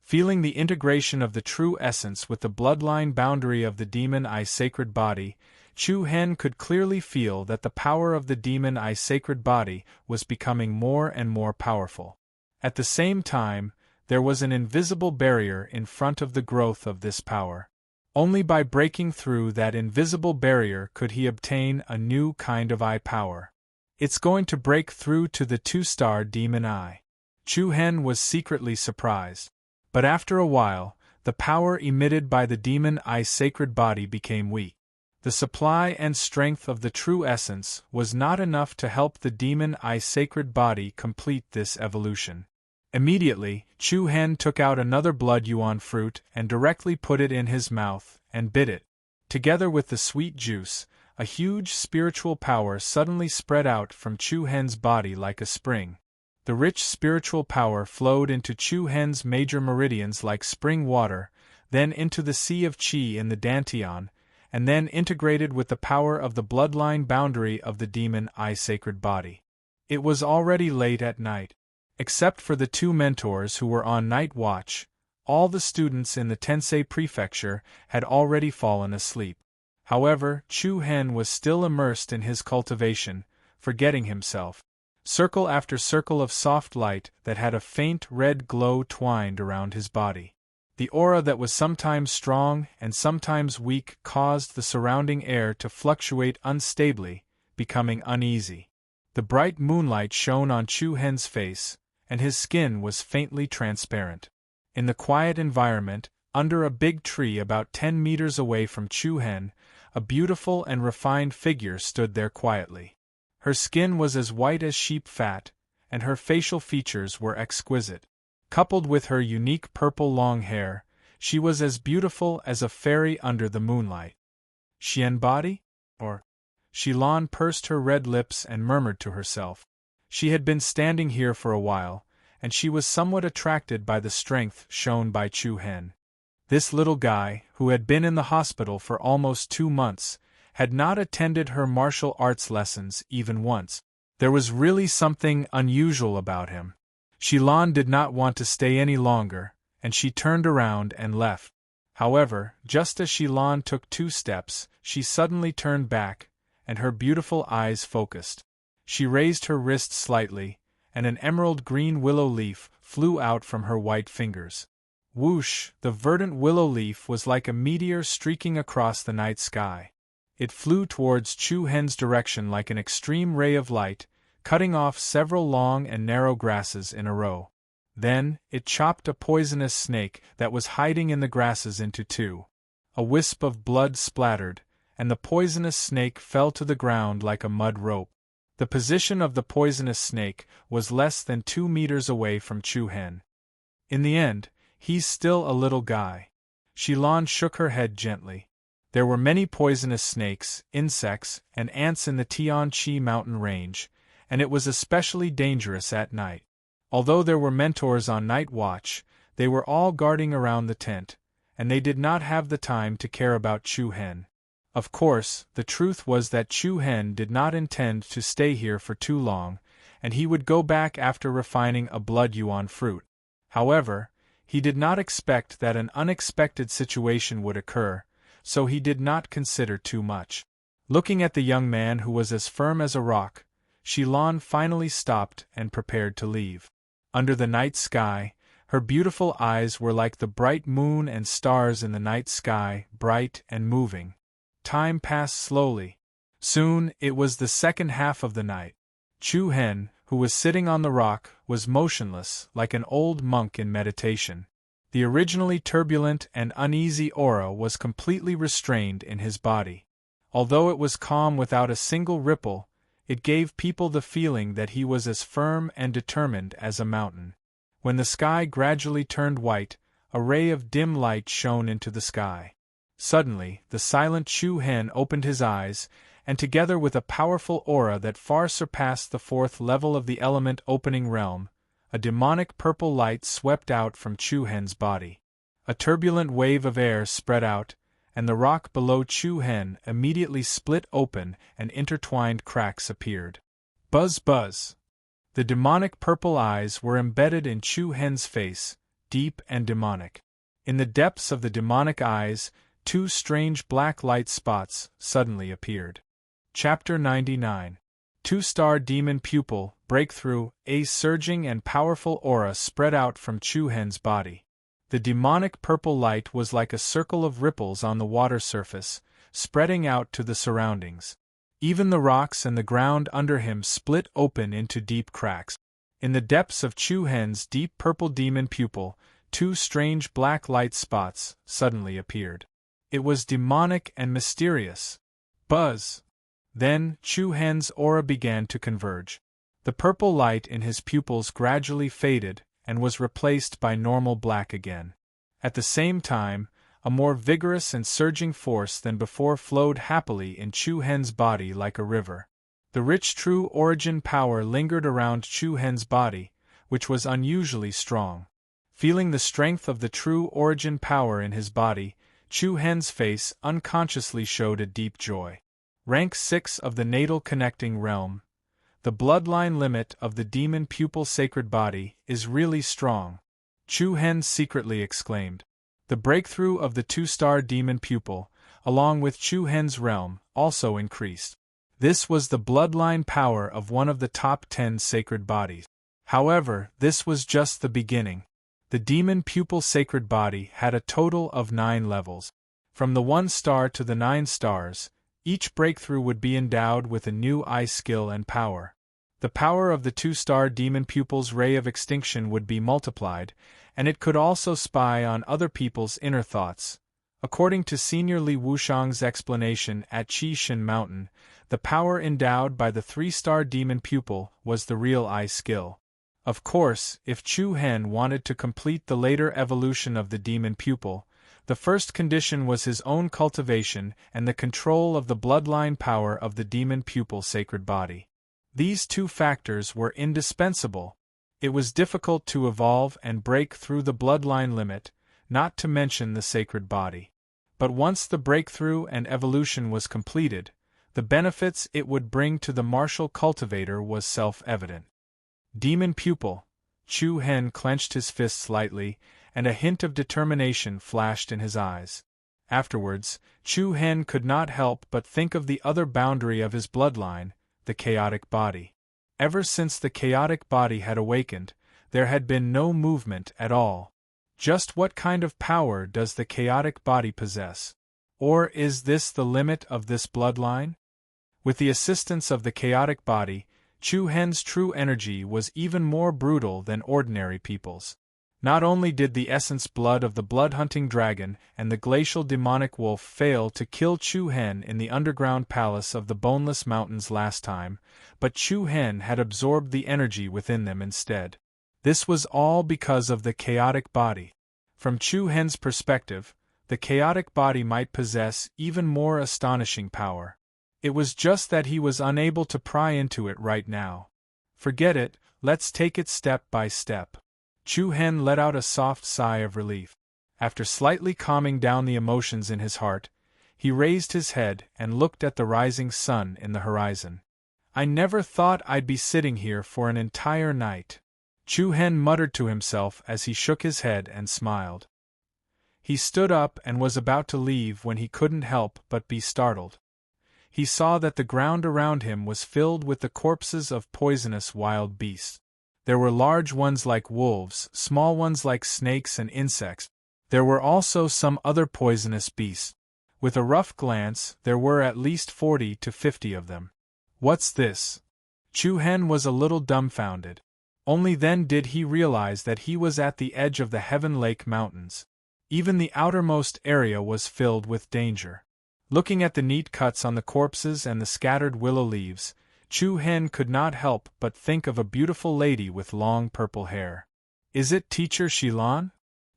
Feeling the integration of the true essence with the bloodline boundary of the demon eye sacred body, Chu Hen could clearly feel that the power of the demon eye sacred body was becoming more and more powerful. At the same time, there was an invisible barrier in front of the growth of this power. Only by breaking through that invisible barrier could he obtain a new kind of eye power. It's going to break through to the two-star demon eye. Chu Hen was secretly surprised. But after a while, the power emitted by the demon eye sacred body became weak. The supply and strength of the true essence was not enough to help the demon eye sacred body complete this evolution. Immediately, Chu Hen took out another blood yuan fruit and directly put it in his mouth and bit it. Together with the sweet juice, a huge spiritual power suddenly spread out from Chu Hen's body like a spring. The rich spiritual power flowed into Chu Hen's major meridians like spring water, then into the sea of Qi in the Dantian, and then integrated with the power of the bloodline boundary of the demon eye sacred body. It was already late at night. Except for the two mentors who were on night watch, all the students in the Tensei prefecture had already fallen asleep. However, Chu Hen was still immersed in his cultivation, forgetting himself. Circle after circle of soft light that had a faint red glow twined around his body. The aura that was sometimes strong and sometimes weak caused the surrounding air to fluctuate unstably, becoming uneasy. The bright moonlight shone on Chu Hen's face, and his skin was faintly transparent. In the quiet environment, under a big tree about 10 meters away from Chu Hen, a beautiful and refined figure stood there quietly. Her skin was as white as sheep fat, and her facial features were exquisite. Coupled with her unique purple long hair, she was as beautiful as a fairy under the moonlight. Xianbody? Or? Shilan pursed her red lips and murmured to herself. She had been standing here for a while, and she was somewhat attracted by the strength shown by Chu Hen. This little guy, who had been in the hospital for almost 2 months, had not attended her martial arts lessons even once. There was really something unusual about him. Shilan did not want to stay any longer, and she turned around and left. However, just as Shilan took 2 steps, she suddenly turned back, and her beautiful eyes focused. She raised her wrist slightly, and an emerald-green willow leaf flew out from her white fingers. Whoosh! The verdant willow leaf was like a meteor streaking across the night sky. It flew towards Chu Hen's direction like an extreme ray of light, cutting off several long and narrow grasses in a row. Then, it chopped a poisonous snake that was hiding in the grasses into 2. A wisp of blood splattered, and the poisonous snake fell to the ground like a mud rope. The position of the poisonous snake was less than 2 meters away from Chu Hen. In the end, he's still a little guy. Shilan shook her head gently. There were many poisonous snakes, insects, and ants in the Tianqi mountain range, and it was especially dangerous at night. Although there were mentors on night watch, they were all guarding around the tent, and they did not have the time to care about Chu Hen. Of course, the truth was that Chu Hen did not intend to stay here for too long, and he would go back after refining a blood yuan fruit. However, he did not expect that an unexpected situation would occur, so he did not consider too much. Looking at the young man who was as firm as a rock, Shilan finally stopped and prepared to leave. Under the night sky, her beautiful eyes were like the bright moon and stars in the night sky, bright and moving. Time passed slowly. Soon, it was the second half of the night. Chu Hen, who was sitting on the rock, was motionless, like an old monk in meditation. The originally turbulent and uneasy aura was completely restrained in his body. Although it was calm without a single ripple, it gave people the feeling that he was as firm and determined as a mountain. When the sky gradually turned white, a ray of dim light shone into the sky. Suddenly, the silent Chu Hen opened his eyes, and together with a powerful aura that far surpassed the 4th level of the element opening realm, a demonic purple light swept out from Chu Hen's body. A turbulent wave of air spread out, and the rock below Chu Hen immediately split open and intertwined cracks appeared. Buzz buzz! The demonic purple eyes were embedded in Chu Hen's face, deep and demonic. In the depths of the demonic eyes, 2 strange black light spots suddenly appeared. Chapter 99. 2-star demon pupil, breakthrough, a surging and powerful aura spread out from Chu Hen's body. The demonic purple light was like a circle of ripples on the water surface, spreading out to the surroundings. Even the rocks and the ground under him split open into deep cracks. In the depths of Chu Hen's deep purple demon pupil, 2 strange black light spots suddenly appeared. It was demonic and mysterious. Buzz! Then, Chu Hen's aura began to converge. The purple light in his pupils gradually faded and was replaced by normal black again. At the same time, a more vigorous and surging force than before flowed happily in Chu Hen's body like a river. The rich true origin power lingered around Chu Hen's body, which was unusually strong. Feeling the strength of the true origin power in his body, Chu Hen's face unconsciously showed a deep joy. Rank 6 of the natal connecting realm. The bloodline limit of the demon pupil sacred body is really strong, Chu Hen secretly exclaimed. The breakthrough of the 2-star demon pupil, along with Chu Hen's realm, also increased. This was the bloodline power of one of the top 10 sacred bodies. However, this was just the beginning. The demon pupil sacred body had a total of 9 levels. From the 1 star to the 9 stars, each breakthrough would be endowed with a new eye skill and power. The power of the 2-star demon pupil's ray of extinction would be multiplied, and it could also spy on other people's inner thoughts. According to Senior Li Wushang's explanation at Qi Shin Mountain, the power endowed by the 3-star demon pupil was the real eye skill. Of course, if Chu Hen wanted to complete the later evolution of the demon pupil, the first condition was his own cultivation and the control of the bloodline power of the demon pupil sacred body. These 2 factors were indispensable. It was difficult to evolve and break through the bloodline limit, not to mention the sacred body. But once the breakthrough and evolution was completed, the benefits it would bring to the martial cultivator was self-evident. Demon pupil. Chu Hen clenched his fists lightly, and a hint of determination flashed in his eyes. Afterwards, Chu Hen could not help but think of the other boundary of his bloodline, the chaotic body. Ever since the chaotic body had awakened, there had been no movement at all. Just what kind of power does the chaotic body possess? Or is this the limit of this bloodline? With the assistance of the chaotic body, Chu Hen's true energy was even more brutal than ordinary people's. Not only did the essence blood of the blood-hunting dragon and the glacial demonic wolf fail to kill Chu Hen in the underground palace of the Boneless Mountains last time, but Chu Hen had absorbed the energy within them instead. This was all because of the chaotic body. From Chu Hen's perspective, the chaotic body might possess even more astonishing power. It was just that he was unable to pry into it right now. Forget it, let's take it step by step. Chu Hen let out a soft sigh of relief. After slightly calming down the emotions in his heart, he raised his head and looked at the rising sun in the horizon. I never thought I'd be sitting here for an entire night. Chu Hen muttered to himself as he shook his head and smiled. He stood up and was about to leave when he couldn't help but be startled. He saw that the ground around him was filled with the corpses of poisonous wild beasts. There were large ones like wolves, small ones like snakes and insects. There were also some other poisonous beasts. With a rough glance, there were at least 40 to 50 of them. What's this? Chu Hen was a little dumbfounded. Only then did he realize that he was at the edge of the Heaven Lake Mountains. Even the outermost area was filled with danger. Looking at the neat cuts on the corpses and the scattered willow leaves, Chu Hen could not help but think of a beautiful lady with long purple hair. Is it Teacher Shilan?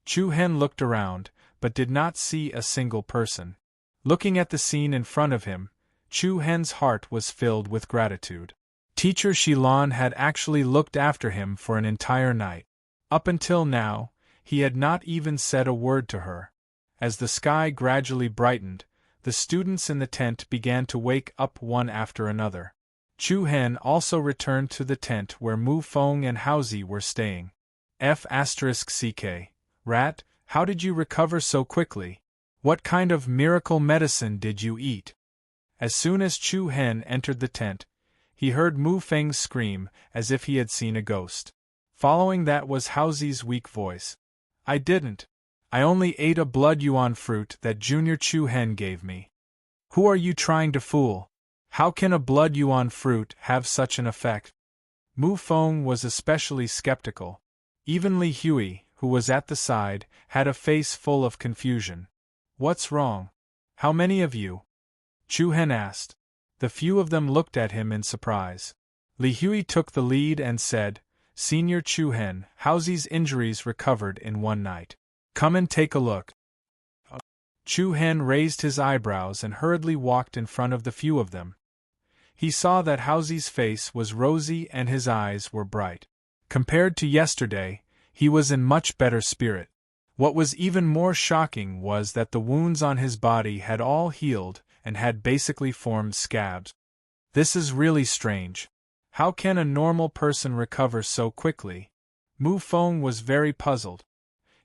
Chu Hen looked around, but did not see a single person. Looking at the scene in front of him, Chu Hen's heart was filled with gratitude. Teacher Shilan had actually looked after him for an entire night. Up until now, he had not even said a word to her. As the sky gradually brightened, the students in the tent began to wake up one after another. Chu Hen also returned to the tent where Mu Feng and Haozi were staying. F***ck. Rat, how did you recover so quickly? What kind of miracle medicine did you eat? As soon as Chu Hen entered the tent, he heard Mu Feng scream as if he had seen a ghost. Following that was Haozi's weak voice. I didn't. I only ate a blood yuan fruit that Junior Chu Hen gave me. Who are you trying to fool? How can a blood yuan fruit have such an effect? Mu Feng was especially skeptical. Even Li Hui, who was at the side, had a face full of confusion. What's wrong? How many of you? Chu Hen asked. The few of them looked at him in surprise. Li Hui took the lead and said, Senior Chu Hen, Haozi's injuries recovered in one night. Come and take a look. Chu Hen raised his eyebrows and hurriedly walked in front of the few of them. He saw that Haozi's face was rosy and his eyes were bright. Compared to yesterday, he was in much better spirit. What was even more shocking was that the wounds on his body had all healed and had basically formed scabs. This is really strange. How can a normal person recover so quickly? Mu Feng was very puzzled.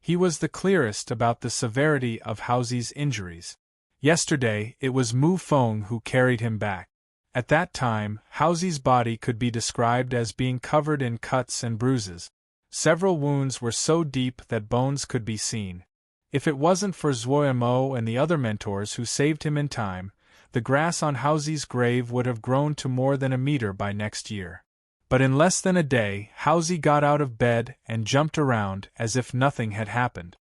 He was the clearest about the severity of Haozi's injuries. Yesterday, it was Mu Feng who carried him back. At that time, Haozi's body could be described as being covered in cuts and bruises. Several wounds were so deep that bones could be seen. If it wasn't for Zuoyamo and the other mentors who saved him in time, the grass on Haozi's grave would have grown to more than a meter by next year. But in less than a day, Haozi got out of bed and jumped around as if nothing had happened.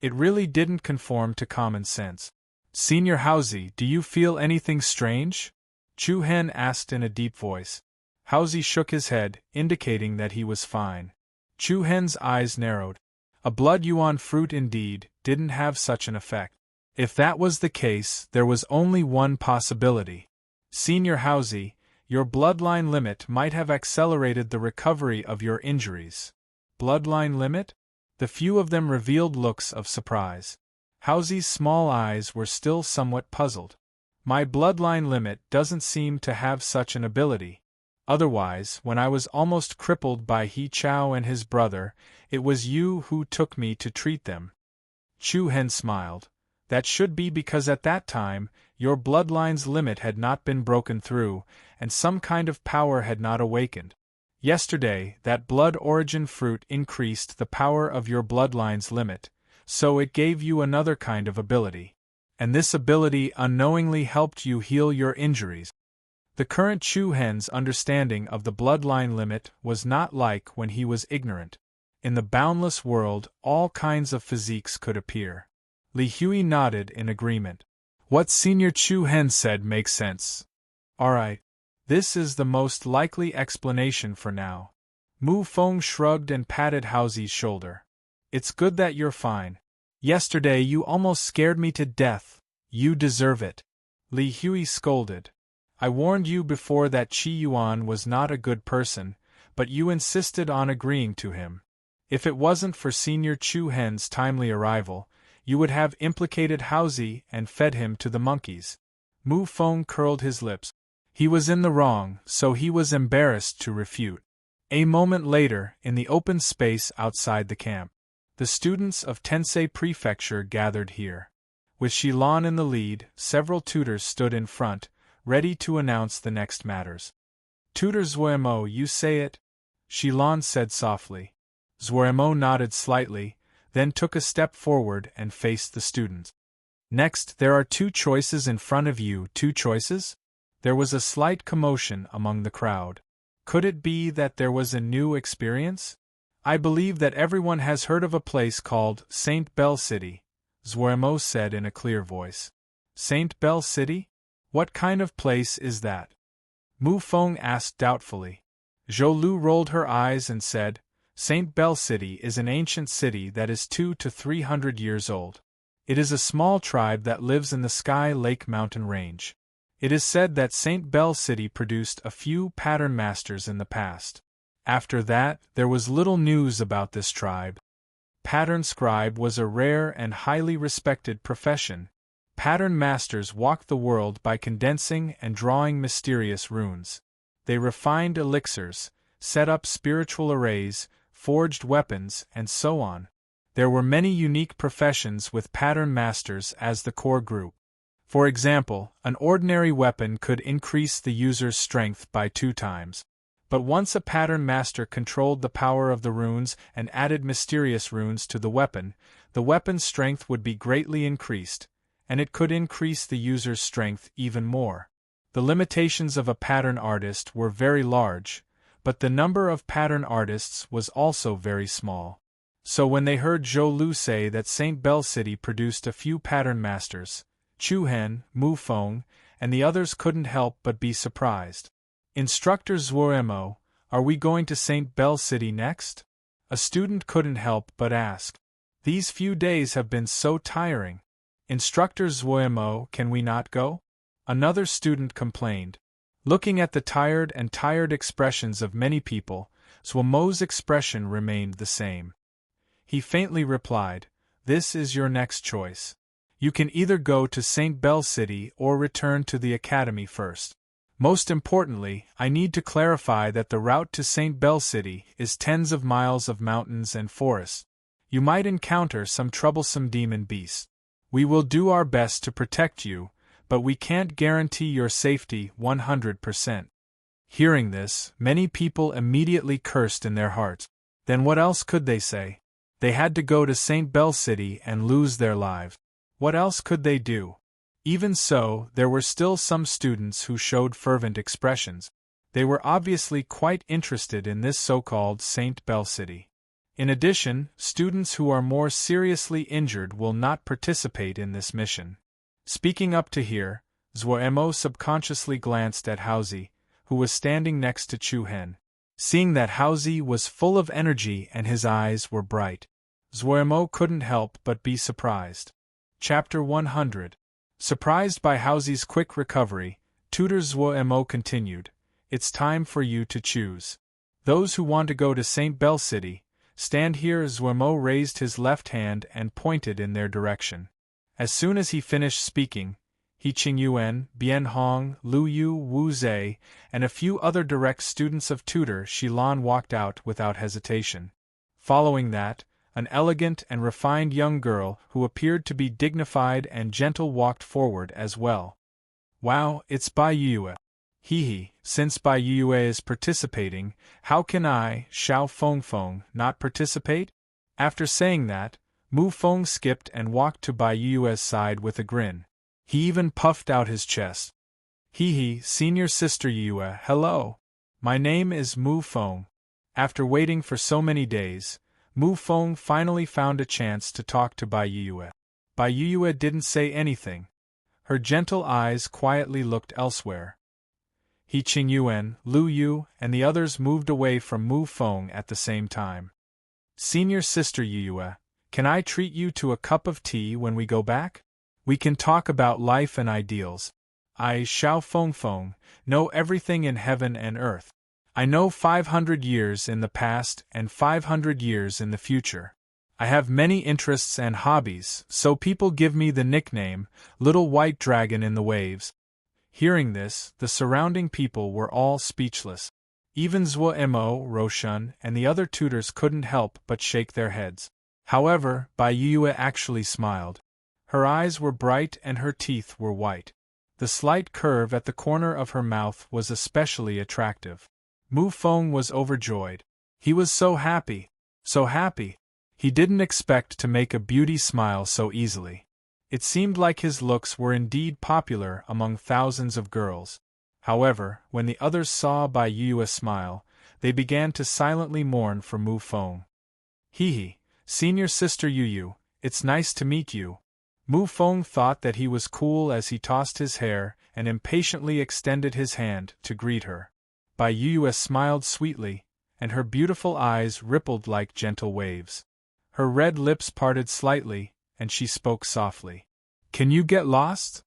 It really didn't conform to common sense. Senior Haozi, do you feel anything strange? Chu Hen asked in a deep voice. Haozi shook his head, indicating that he was fine. Chu Hen's eyes narrowed. A blood yuan fruit indeed didn't have such an effect. If that was the case, there was only one possibility. Senior Haozi, your bloodline limit might have accelerated the recovery of your injuries. Bloodline limit? The few of them revealed looks of surprise. Haozi's small eyes were still somewhat puzzled. My bloodline limit doesn't seem to have such an ability. Otherwise, when I was almost crippled by He Chao and his brother, it was you who took me to treat them. Chu Hen smiled. That should be because at that time, your bloodline's limit had not been broken through, and some kind of power had not awakened. Yesterday, that blood origin fruit increased the power of your bloodline's limit, so it gave you another kind of ability. And this ability unknowingly helped you heal your injuries. The current Chu Hen's understanding of the bloodline limit was not like when he was ignorant. In the boundless world, all kinds of physiques could appear. Li Hui nodded in agreement. What Senior Chu Hen said makes sense. Alright. This is the most likely explanation for now. Mu Feng shrugged and patted Haozi's shoulder. It's good that you're fine. Yesterday you almost scared me to death. You deserve it. Li Hui scolded. I warned you before that Qi Yuan was not a good person, but you insisted on agreeing to him. If it wasn't for Senior Chu Hen's timely arrival, you would have implicated Haozi and fed him to the monkeys. Mu Feng curled his lips. He was in the wrong, so he was embarrassed to refute. A moment later, in the open space outside the camp, the students of Tensei Prefecture gathered here. With Shilan in the lead, several tutors stood in front, ready to announce the next matters. Tutor Zuoyamo, you say it? Shilan said softly. Zuoyamo nodded slightly, then took a step forward and faced the students. Next, there are two choices in front of you. Two choices? There was a slight commotion among the crowd. Could it be that there was a new experience? I believe that everyone has heard of a place called Saint Bell City, Zuoyamo said in a clear voice. Saint Bell City? What kind of place is that? Mu Feng asked doubtfully. Zhou Lu rolled her eyes and said, Saint Bell City is an ancient city that is 200 to 300 years old. It is a small tribe that lives in the Sky Lake mountain range. It is said that Saint Bell City produced a few pattern masters in the past. After that, there was little news about this tribe. Pattern scribe was a rare and highly respected profession. Pattern masters walked the world by condensing and drawing mysterious runes. They refined elixirs, set up spiritual arrays, forged weapons, and so on. There were many unique professions with pattern masters as the core group. For example, an ordinary weapon could increase the user's strength by 2 times. But once a pattern master controlled the power of the runes and added mysterious runes to the weapon's strength would be greatly increased, and it could increase the user's strength even more. The limitations of a pattern artist were very large, but the number of pattern artists was also very small. So when they heard Zhou Lu say that St. Bell City produced a few pattern masters, Chu Hen, Mu Feng, and the others couldn't help but be surprised. Instructor Zuoyamo, are we going to St. Bell City next? A student couldn't help but ask. These few days have been so tiring. Instructor Zuoyamo, can we not go? Another student complained. Looking at the tired expressions of many people, Zuoyamo's expression remained the same. He faintly replied, This is your next choice. You can either go to St. Bell City or return to the academy first. Most importantly, I need to clarify that the route to St. Bell City is tens of miles of mountains and forests. You might encounter some troublesome demon beasts. We will do our best to protect you, but we can't guarantee your safety 100%. Hearing this, many people immediately cursed in their hearts. Then what else could they say? They had to go to St. Bell City and lose their lives. What else could they do? Even so, there were still some students who showed fervent expressions. They were obviously quite interested in this so-called St. Bell City. In addition, students who are more seriously injured will not participate in this mission. Speaking up to here, Zhuemo subconsciously glanced at Haozi, who was standing next to Chu Hen. Seeing that Haozi was full of energy and his eyes were bright, Zhuemo couldn't help but be surprised. Chapter 100. Surprised by Haozi's quick recovery, Tutor Zhuemo continued, "It's time for you to choose. Those who want to go to St. Bell City, stand here." Zhuemo raised his left hand and pointed in their direction. As soon as he finished speaking, He Qingyuan, Bian Hong, Lu Yu, Wu Zhe, and a few other direct students of Tutor Shilan walked out without hesitation. Following that, an elegant and refined young girl who appeared to be dignified and gentle walked forward as well. "Wow, it's Bai Yue." He, since Bai Yue is participating, how can I, Xiao Fengfeng, not participate? After saying that, Mu Feng skipped and walked to Bai Yue's side with a grin. He even puffed out his chest. Senior Sister Yue, hello. My name is Mu Feng. After waiting for so many days, Mu Feng finally found a chance to talk to Bai Yue. Bai Yue didn't say anything. Her gentle eyes quietly looked elsewhere. He Qingyuan, Lu Yu, and the others moved away from Mu Feng at the same time. "Senior Sister Yue, can I treat you to a cup of tea when we go back? We can talk about life and ideals. I, Xiao Fengfeng, know everything in heaven and earth. I know 500 years in the past and 500 years in the future. I have many interests and hobbies, so people give me the nickname, Little White Dragon in the Waves." Hearing this, the surrounding people were all speechless. Even Zhuemo, Roshan, and the other tutors couldn't help but shake their heads. However, Bai Yue actually smiled. Her eyes were bright and her teeth were white. The slight curve at the corner of her mouth was especially attractive. Mu Feng was overjoyed. He was so happy, so happy. He didn't expect to make a beauty smile so easily. It seemed like his looks were indeed popular among thousands of girls. However, when the others saw Bai Yue smile, they began to silently mourn for Mu Feng. Senior Sister Yu, it's nice to meet you." Mu Feng thought that he was cool as he tossed his hair and impatiently extended his hand to greet her. Bai Yue smiled sweetly, and her beautiful eyes rippled like gentle waves. Her red lips parted slightly, and she spoke softly. "Can you get lost?"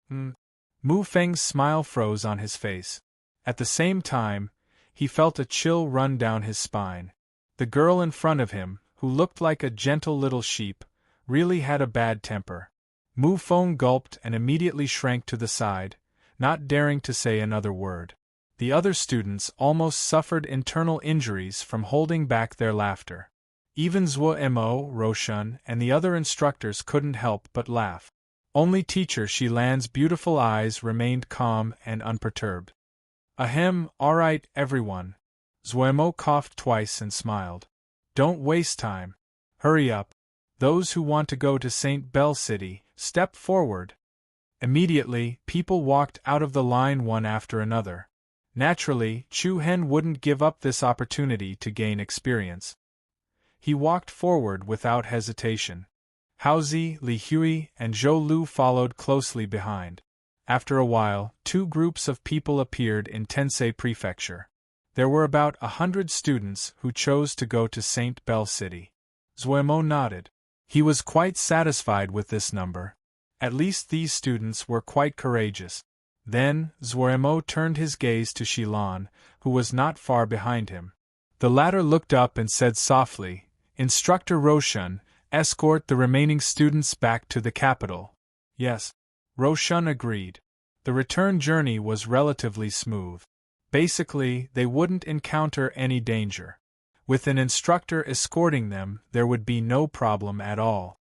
Mu Feng's smile froze on his face. At the same time, he felt a chill run down his spine. The girl in front of him, who looked like a gentle little sheep, really had a bad temper. Mu Feng gulped and immediately shrank to the side, not daring to say another word. The other students almost suffered internal injuries from holding back their laughter. Even Zhuemo, Roshan, and the other instructors couldn't help but laugh. Only Teacher Shilan's beautiful eyes remained calm and unperturbed. "Ahem, all right, everyone." Zhuemo coughed twice and smiled. "Don't waste time. Hurry up. Those who want to go to St. Bell City, step forward." Immediately, people walked out of the line one after another. Naturally, Chu Hen wouldn't give up this opportunity to gain experience. He walked forward without hesitation. Haozi, Li Hui, and Zhou Lu followed closely behind. After a while, two groups of people appeared in Tensei Prefecture. There were about 100 students who chose to go to St. Bell City. Zhuemo nodded. He was quite satisfied with this number. At least these students were quite courageous. Then, Zhuemo turned his gaze to Shilan, who was not far behind him. The latter looked up and said softly, "Instructor Roshan, escort the remaining students back to the capital." "Yes." Roshan agreed. The return journey was relatively smooth. Basically, they wouldn't encounter any danger. With an instructor escorting them, there would be no problem at all.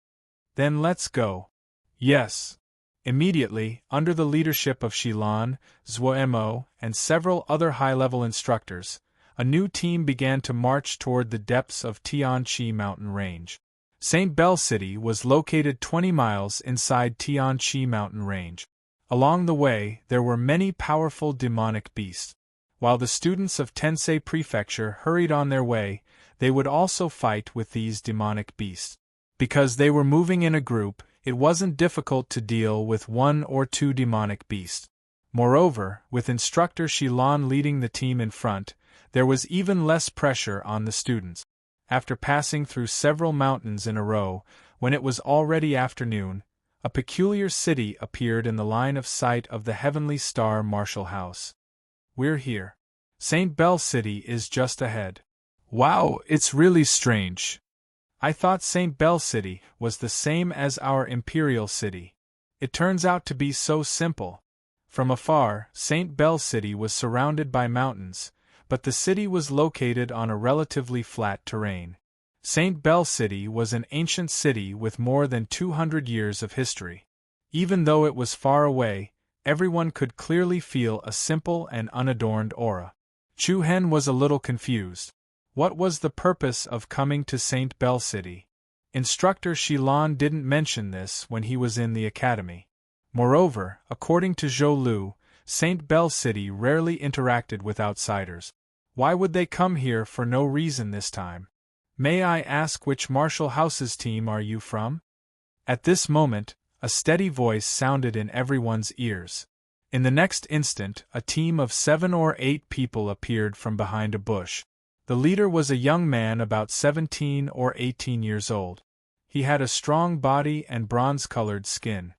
Then let's go. Yes. Immediately, under the leadership of Shilan, Zwoemo, and several other high-level instructors, a new team began to march toward the depths of Tianqi mountain range. St. Bell City was located 20 miles inside Tianqi mountain range. Along the way, there were many powerful demonic beasts. While the students of Tensei Prefecture hurried on their way, they would also fight with these demonic beasts. Because they were moving in a group, it wasn't difficult to deal with one or two demonic beasts. Moreover, with instructor Shilan leading the team in front, there was even less pressure on the students. After passing through several mountains in a row, when it was already afternoon, a peculiar city appeared in the line of sight of the Heavenly Star Marshal House. We're here. St. Bell City is just ahead. Wow, it's really strange. I thought St. Bell City was the same as our Imperial City. It turns out to be so simple. From afar, St. Bell City was surrounded by mountains, but the city was located on a relatively flat terrain. St. Bell City was an ancient city with more than 200 years of history. Even though it was far away, everyone could clearly feel a simple and unadorned aura. Chu Hen was a little confused. What was the purpose of coming to St. Bell City? Instructor Shilan didn't mention this when he was in the academy. Moreover, according to Zhou Lu, St. Bell City rarely interacted with outsiders. Why would they come here for no reason this time? May I ask which Marshal House's team are you from? At this moment, a steady voice sounded in everyone's ears. In the next instant, a team of 7 or 8 people appeared from behind a bush. The leader was a young man about 17 or 18 years old. He had a strong body and bronze-colored skin.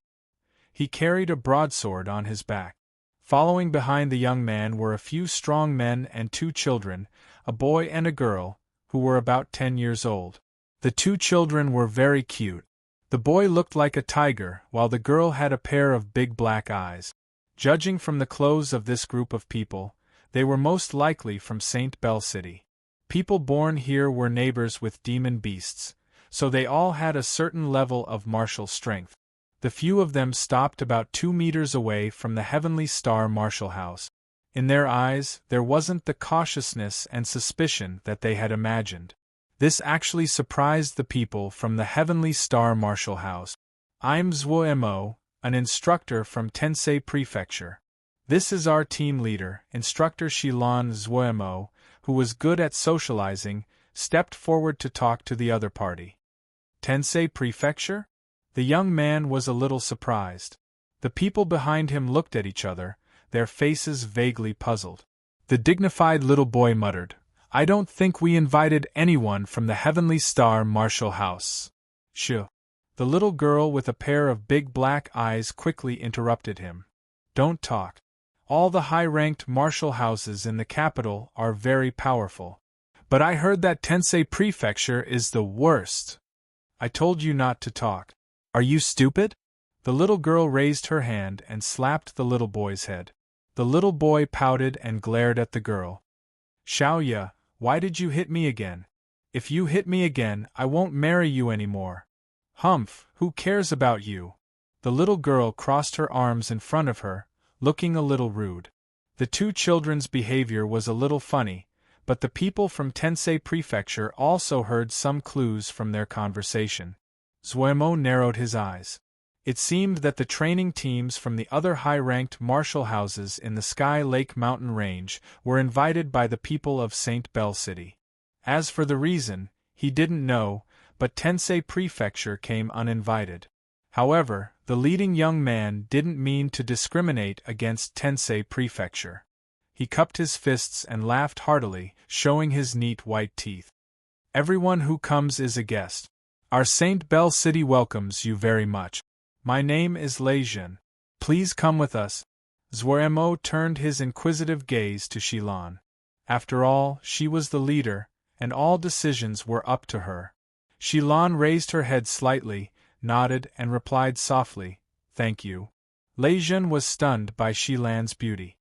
He carried a broadsword on his back. Following behind the young man were a few strong men and 2 children, a boy and a girl, who were about 10 years old. The 2 children were very cute. The boy looked like a tiger, while the girl had a pair of big black eyes. Judging from the clothes of this group of people, they were most likely from St. Bell City. People born here were neighbors with demon beasts, so they all had a certain level of martial strength. The few of them stopped about 2 meters away from the Heavenly Star Marshal House. In their eyes, there wasn't the cautiousness and suspicion that they had imagined. This actually surprised the people from the Heavenly Star Marshal House. I'm Zwoemo, an instructor from Tensei Prefecture. This is our team leader, Instructor Shilan Zwoemo, who was good at socializing, stepped forward to talk to the other party. Tensei Prefecture? The young man was a little surprised. The people behind him looked at each other, their faces vaguely puzzled. The dignified little boy muttered, I don't think we invited anyone from the Heavenly Star Marshal House. Shh. The little girl with a pair of big black eyes quickly interrupted him. Don't talk. All the high-ranked martial houses in the capital are very powerful. But I heard that Tensei Prefecture is the worst. I told you not to talk. Are you stupid? The little girl raised her hand and slapped the little boy's head. The little boy pouted and glared at the girl. Xiaoya, why did you hit me again? If you hit me again, I won't marry you anymore. Humph, who cares about you? The little girl crossed her arms in front of her, looking a little rude. The 2 children's behavior was a little funny, but the people from Tensei Prefecture also heard some clues from their conversation. Zwoemo narrowed his eyes. It seemed that the training teams from the other high-ranked martial houses in the Sky Lake mountain range were invited by the people of St. Bell City. As for the reason, he didn't know, but Tensei Prefecture came uninvited. However, the leading young man didn't mean to discriminate against Tensei Prefecture. He cupped his fists and laughed heartily, showing his neat white teeth. Everyone who comes is a guest. Our St. Bell City welcomes you very much. My name is Lei Jin. Please come with us. Zwoemo turned his inquisitive gaze to Shilan. After all, she was the leader, and all decisions were up to her. Shilan raised her head slightly, nodded and replied softly, Thank you. Lei Jun was stunned by Shilan's beauty.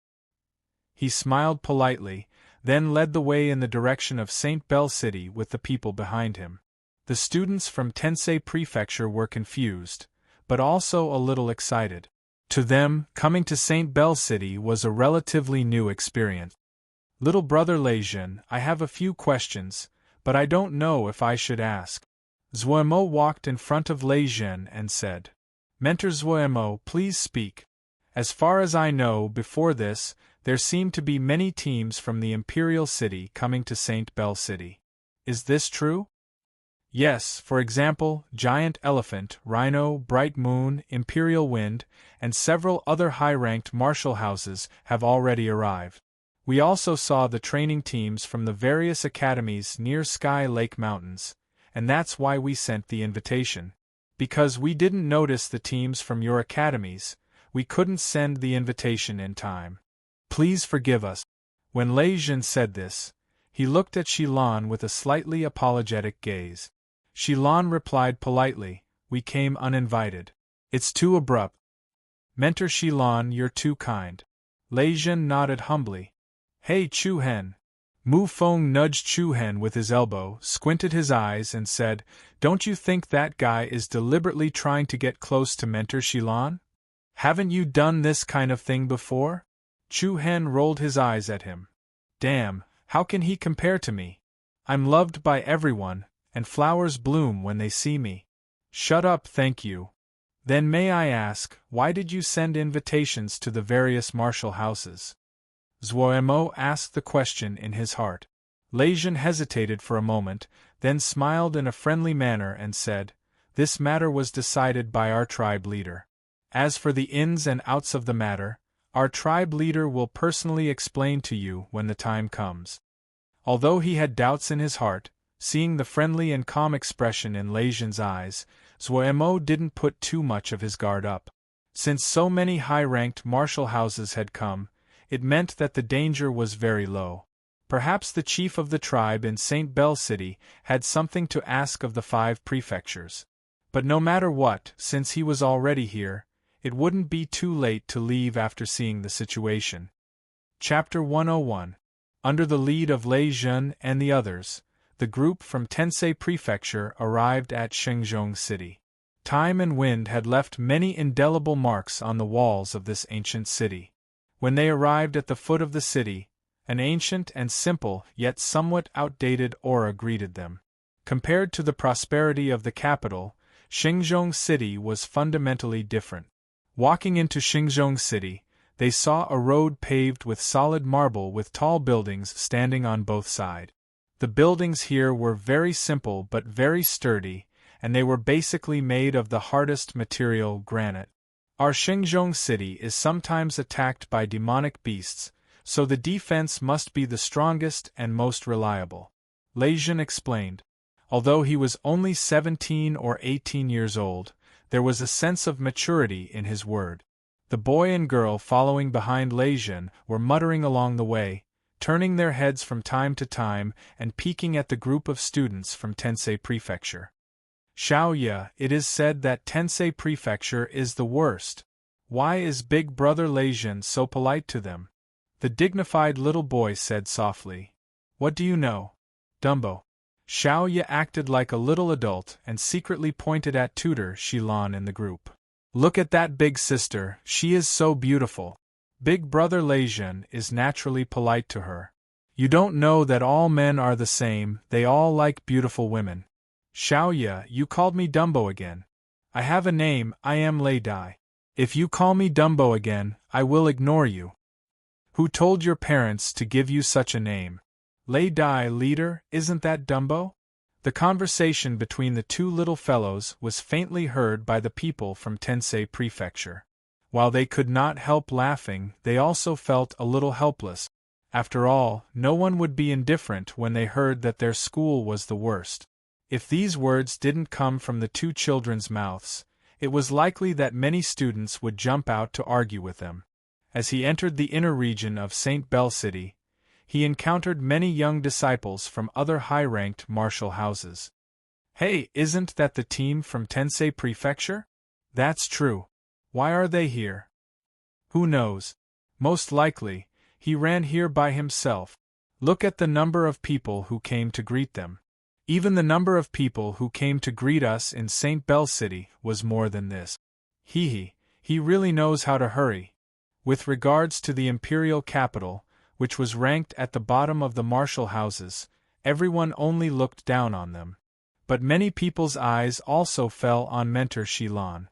He smiled politely, then led the way in the direction of St. Bell City with the people behind him. The students from Tensei Prefecture were confused, but also a little excited. To them, coming to St. Bell City was a relatively new experience. Little brother Lei Jun, I have a few questions, but I don't know if I should ask. Zuomo walked in front of Lei Jun and said, Mentor Zuomo, please speak. As far as I know, before this, there seemed to be many teams from the Imperial City coming to St. Bell City. Is this true? Yes, for example, Giant Elephant, Rhino, Bright Moon, Imperial Wind, and several other high-ranked martial houses have already arrived. We also saw the training teams from the various academies near Sky Lake Mountains, and that's why we sent the invitation. Because we didn't notice the teams from your academies, we couldn't send the invitation in time. Please forgive us. When Lei Jun said this, he looked at Shilan with a slightly apologetic gaze. Shilan replied politely, We came uninvited. It's too abrupt. Mentor Shilan, you're too kind. Lei Jun nodded humbly. Hey Chu Hen. Mu Feng nudged Chu Hen with his elbow, squinted his eyes and said, Don't you think that guy is deliberately trying to get close to Mentor Shilan? Haven't you done this kind of thing before? Chu Hen rolled his eyes at him. Damn, how can he compare to me? I'm loved by everyone, and flowers bloom when they see me. Shut up, thank you. Then may I ask, why did you send invitations to the various martial houses? Zuomo asked the question in his heart. Lei Jun hesitated for a moment, then smiled in a friendly manner and said, This matter was decided by our tribe leader. As for the ins and outs of the matter, our tribe leader will personally explain to you when the time comes. Although he had doubts in his heart, seeing the friendly and calm expression in Lei Jun's eyes, Zuomo didn't put too much of his guard up. Since so many high-ranked martial houses had come, it meant that the danger was very low. Perhaps the chief of the tribe in St. Bell City had something to ask of the 5 prefectures. But no matter what, since he was already here, it wouldn't be too late to leave after seeing the situation. Chapter 101. Under the lead of Lei Jun and the others, the group from Tensei Prefecture arrived at Shenzhong City. Time and wind had left many indelible marks on the walls of this ancient city. When they arrived at the foot of the city, an ancient and simple yet somewhat outdated aura greeted them. Compared to the prosperity of the capital, Shenzhong City was fundamentally different. Walking into Shenzhong City, they saw a road paved with solid marble with tall buildings standing on both sides. The buildings here were very simple but very sturdy, and they were basically made of the hardest material, granite. Our Shenzhong City is sometimes attacked by demonic beasts, so the defense must be the strongest and most reliable. Lei Jun explained. Although he was only 17 or 18 years old, there was a sense of maturity in his word. The boy and girl following behind Lei Jun were muttering along the way, turning their heads from time to time and peeking at the group of students from Tensei Prefecture. Xiaoya, it is said that Tensei Prefecture is the worst. Why is big brother Lei Jun so polite to them? The dignified little boy said softly. What do you know? Dumbo. Xiaoya acted like a little adult and secretly pointed at tutor Shilan in the group. Look at that big sister, she is so beautiful. Big brother Lei Jun is naturally polite to her. You don't know that all men are the same, they all like beautiful women. Xiaoya, you called me Dumbo again. I have a name, I am Lei Dai. If you call me Dumbo again, I will ignore you. Who told your parents to give you such a name? Lei Dai, leader, isn't that Dumbo? The conversation between the two little fellows was faintly heard by the people from Tensei Prefecture. While they could not help laughing, they also felt a little helpless. After all, no one would be indifferent when they heard that their school was the worst. If these words didn't come from the two children's mouths, it was likely that many students would jump out to argue with them. As he entered the inner region of St. Bell City, he encountered many young disciples from other high-ranked martial houses. Hey, isn't that the team from Tensei Prefecture? That's true. Why are they here? Who knows? Most likely, he ran here by himself. Look at the number of people who came to greet them. Even the number of people who came to greet us in St. Bell City was more than this. He really knows how to hurry. With regards to the imperial capital, which was ranked at the bottom of the martial houses, everyone only looked down on them. But many people's eyes also fell on Mentor Shilon.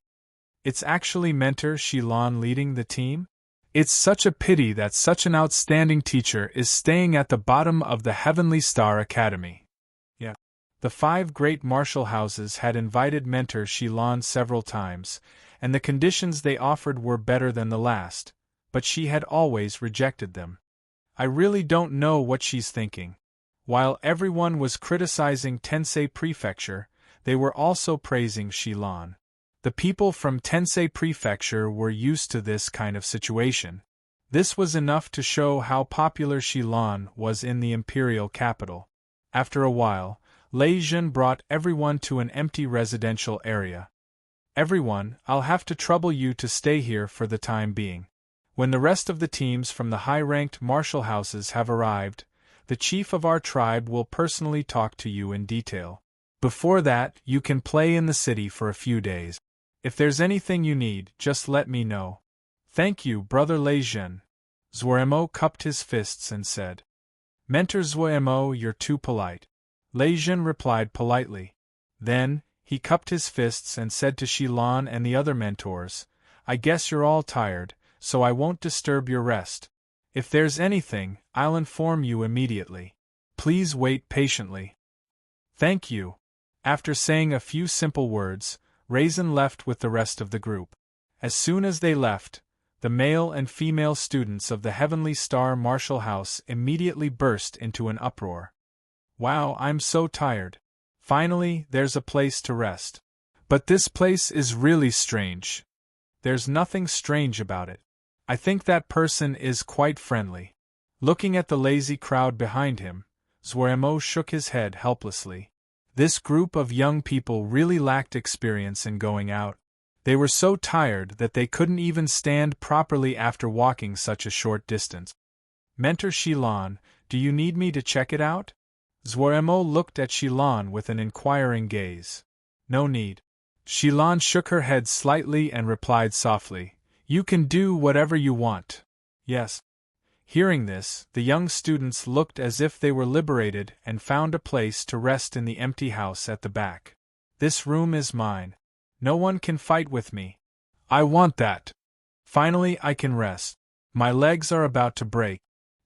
It's actually Mentor Shilon leading the team? It's such a pity that such an outstanding teacher is staying at the bottom of the Heavenly Star Academy. The 5 great martial houses had invited Mentor Shilon several times, and the conditions they offered were better than the last, but she had always rejected them. I really don't know what she's thinking. While everyone was criticizing Tensei Prefecture, they were also praising Shilon. The people from Tensei Prefecture were used to this kind of situation. This was enough to show how popular Shilon was in the imperial capital. After a while, Lei Zhen brought everyone to an empty residential area. Everyone, I'll have to trouble you to stay here for the time being. When the rest of the teams from the high-ranked martial houses have arrived, the chief of our tribe will personally talk to you in detail. Before that, you can play in the city for a few days. If there's anything you need, just let me know. Thank you, Brother Lei Zhen. Zuoremo cupped his fists and said. Mentor Zuoremo, you're too polite. Lei Zhen replied politely. Then, he cupped his fists and said to Shilon and the other mentors, I guess you're all tired, so I won't disturb your rest. If there's anything, I'll inform you immediately. Please wait patiently. Thank you. After saying a few simple words, Raisin left with the rest of the group. As soon as they left, the male and female students of the Heavenly Star Martial House immediately burst into an uproar. Wow, I'm so tired. Finally, there's a place to rest. But this place is really strange. There's nothing strange about it. I think that person is quite friendly. Looking at the lazy crowd behind him, Zuoremo shook his head helplessly. This group of young people really lacked experience in going out. They were so tired that they couldn't even stand properly after walking such a short distance. Mentor Shilon, do you need me to check it out? Zuoremo looked at Shilon with an inquiring gaze. No need. Shilon shook her head slightly and replied softly, You can do whatever you want. Yes. Hearing this, the young students looked as if they were liberated and found a place to rest in the empty house at the back. This room is mine. No one can fight with me. I want that. Finally I can rest. My legs are about to break.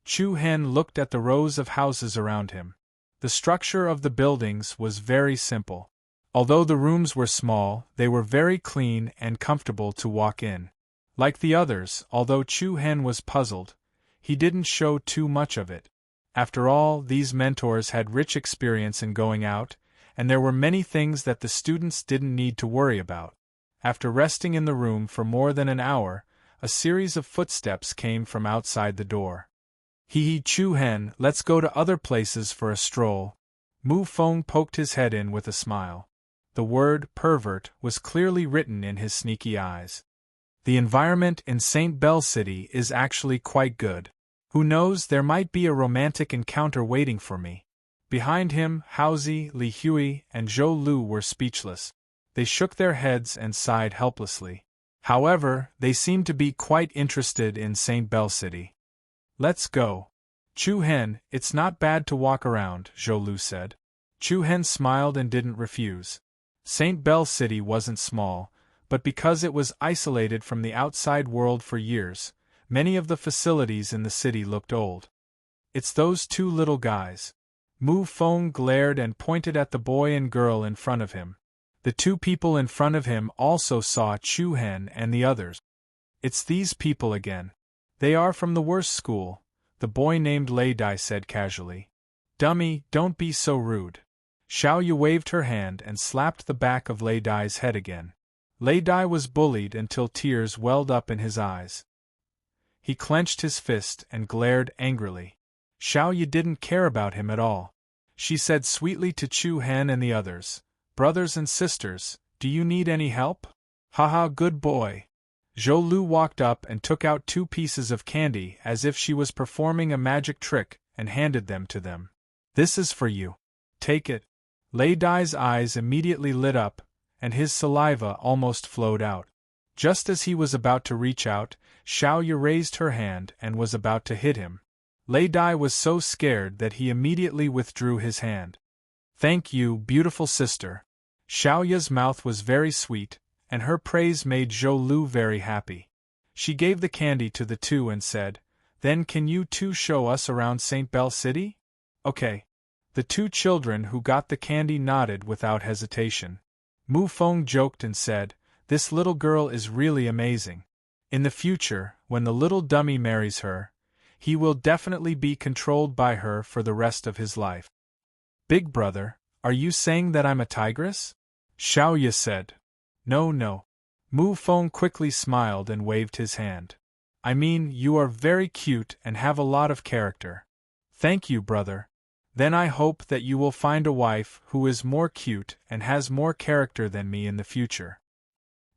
Chu Hen looked at the rows of houses around him. The structure of the buildings was very simple. Although the rooms were small, they were very clean and comfortable to walk in. Like the others, although Chu Hen was puzzled, he didn't show too much of it. After all, these mentors had rich experience in going out, and there were many things that the students didn't need to worry about. After resting in the room for more than an hour, a series of footsteps came from outside the door. Chu Hen, let's go to other places for a stroll. Mu Feng poked his head in with a smile. The word pervert was clearly written in his sneaky eyes. The environment in St. Bell City is actually quite good. Who knows, there might be a romantic encounter waiting for me. Behind him, Haozi, Li Hui, and Zhou Lu were speechless. They shook their heads and sighed helplessly. However, they seemed to be quite interested in St. Bell City. Let's go. Chu Hen, it's not bad to walk around, Zhou Lu said. Chu Hen smiled and didn't refuse. St. Bell City wasn't small, but because it was isolated from the outside world for years, many of the facilities in the city looked old. It's those two little guys. Mu Feng glared and pointed at the boy and girl in front of him. The two people in front of him also saw Chu Hen and the others. It's these people again. They are from the worst school, the boy named Lei Dai said casually. Dummy, don't be so rude. Xiao Yu waved her hand and slapped the back of Lei Dai's head again. Lei Dai was bullied until tears welled up in his eyes. He clenched his fist and glared angrily. Xiao Yu didn't care about him at all. She said sweetly to Chu Hen and the others, Brothers and sisters, do you need any help? Haha, good boy. Zhou Lu walked up and took out 2 pieces of candy as if she was performing a magic trick and handed them to them. "This is for you. Take it." Lei Dai's eyes immediately lit up, and his saliva almost flowed out. Just as he was about to reach out, Xiao Ye raised her hand and was about to hit him. Lei Dai was so scared that he immediately withdrew his hand. "Thank you, beautiful sister." Xiao Ye's mouth was very sweet, and her praise made Zhou Lu very happy. She gave the candy to the 2 and said, "Then can you 2 show us around St. Bell City?" "Okay." The 2 children who got the candy nodded without hesitation. Mu Feng joked and said, "This little girl is really amazing. In the future, when the little dummy marries her, he will definitely be controlled by her for the rest of his life." "Big brother, are you saying that I'm a tigress?" Xiao Ye said. No. Mu Feng quickly smiled and waved his hand. "I mean, you are very cute and have a lot of character." "Thank you, brother. Then I hope that you will find a wife who is more cute and has more character than me in the future."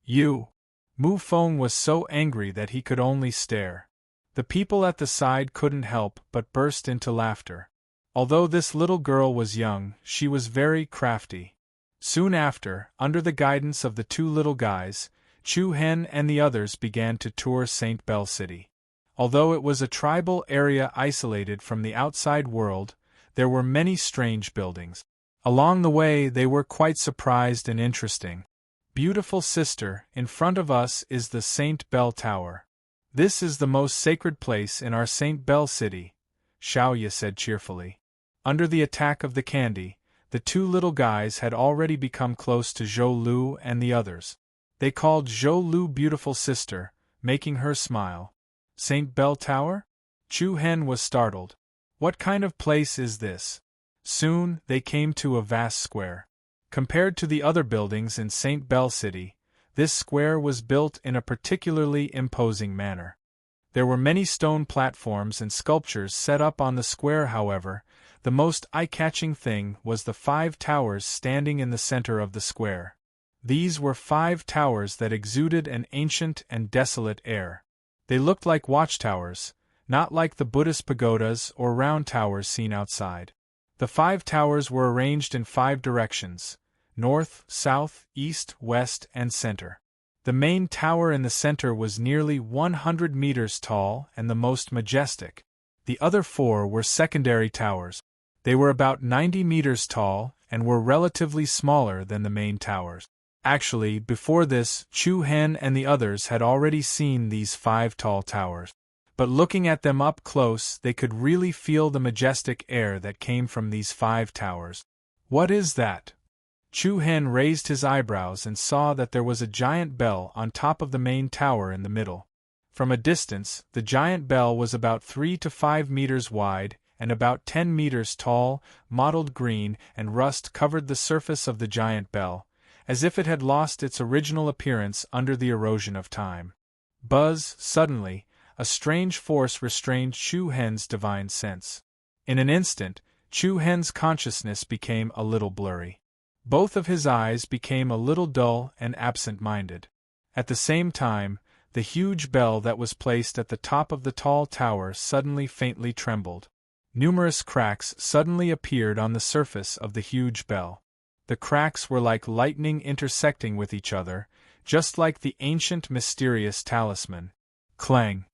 "You!" Mu Feng was so angry that he could only stare. The people at the side couldn't help but burst into laughter. Although this little girl was young, she was very crafty. Soon after, under the guidance of the 2 little guys, Chu Hen and the others began to tour St. Bell City. Although it was a tribal area isolated from the outside world, there were many strange buildings. Along the way they were quite surprised and interesting. "Beautiful sister, in front of us is the St. Bell Tower. This is the most sacred place in our St. Bell City," Xiao Ye said cheerfully. Under the attack of the candy, the 2 little guys had already become close to Zhou Lu and the others. They called Zhou Lu beautiful sister, making her smile. "St. Bell Tower?" Chu Hen was startled. "What kind of place is this?" Soon, they came to a vast square. Compared to the other buildings in St. Bell City, this square was built in a particularly imposing manner. There were many stone platforms and sculptures set up on the square. However, the most eye-catching thing was the 5 towers standing in the center of the square. These were 5 towers that exuded an ancient and desolate air. They looked like watchtowers, not like the Buddhist pagodas or round towers seen outside. The 5 towers were arranged in 5 directions: north, south, east, west, and center. The main tower in the center was nearly 100 meters tall and the most majestic. The other 4 were secondary towers. They were about 90 meters tall and were relatively smaller than the main towers. Actually, before this, Chu Hen and the others had already seen these 5 tall towers. But looking at them up close, they could really feel the majestic air that came from these 5 towers. "What is that?" Chu Hen raised his eyebrows and saw that there was a giant bell on top of the main tower in the middle. From a distance, the giant bell was about 3 to 5 meters wide and about 10 meters tall. Mottled green and rust covered the surface of the giant bell, as if it had lost its original appearance under the erosion of time. Buzz, suddenly, a strange force restrained Chu Hen's divine sense. In an instant, Chu Hen's consciousness became a little blurry. Both of his eyes became a little dull and absent-minded. At the same time, the huge bell that was placed at the top of the tall tower suddenly faintly trembled. Numerous cracks suddenly appeared on the surface of the huge bell. The cracks were like lightning intersecting with each other, just like the ancient mysterious talisman. Clang!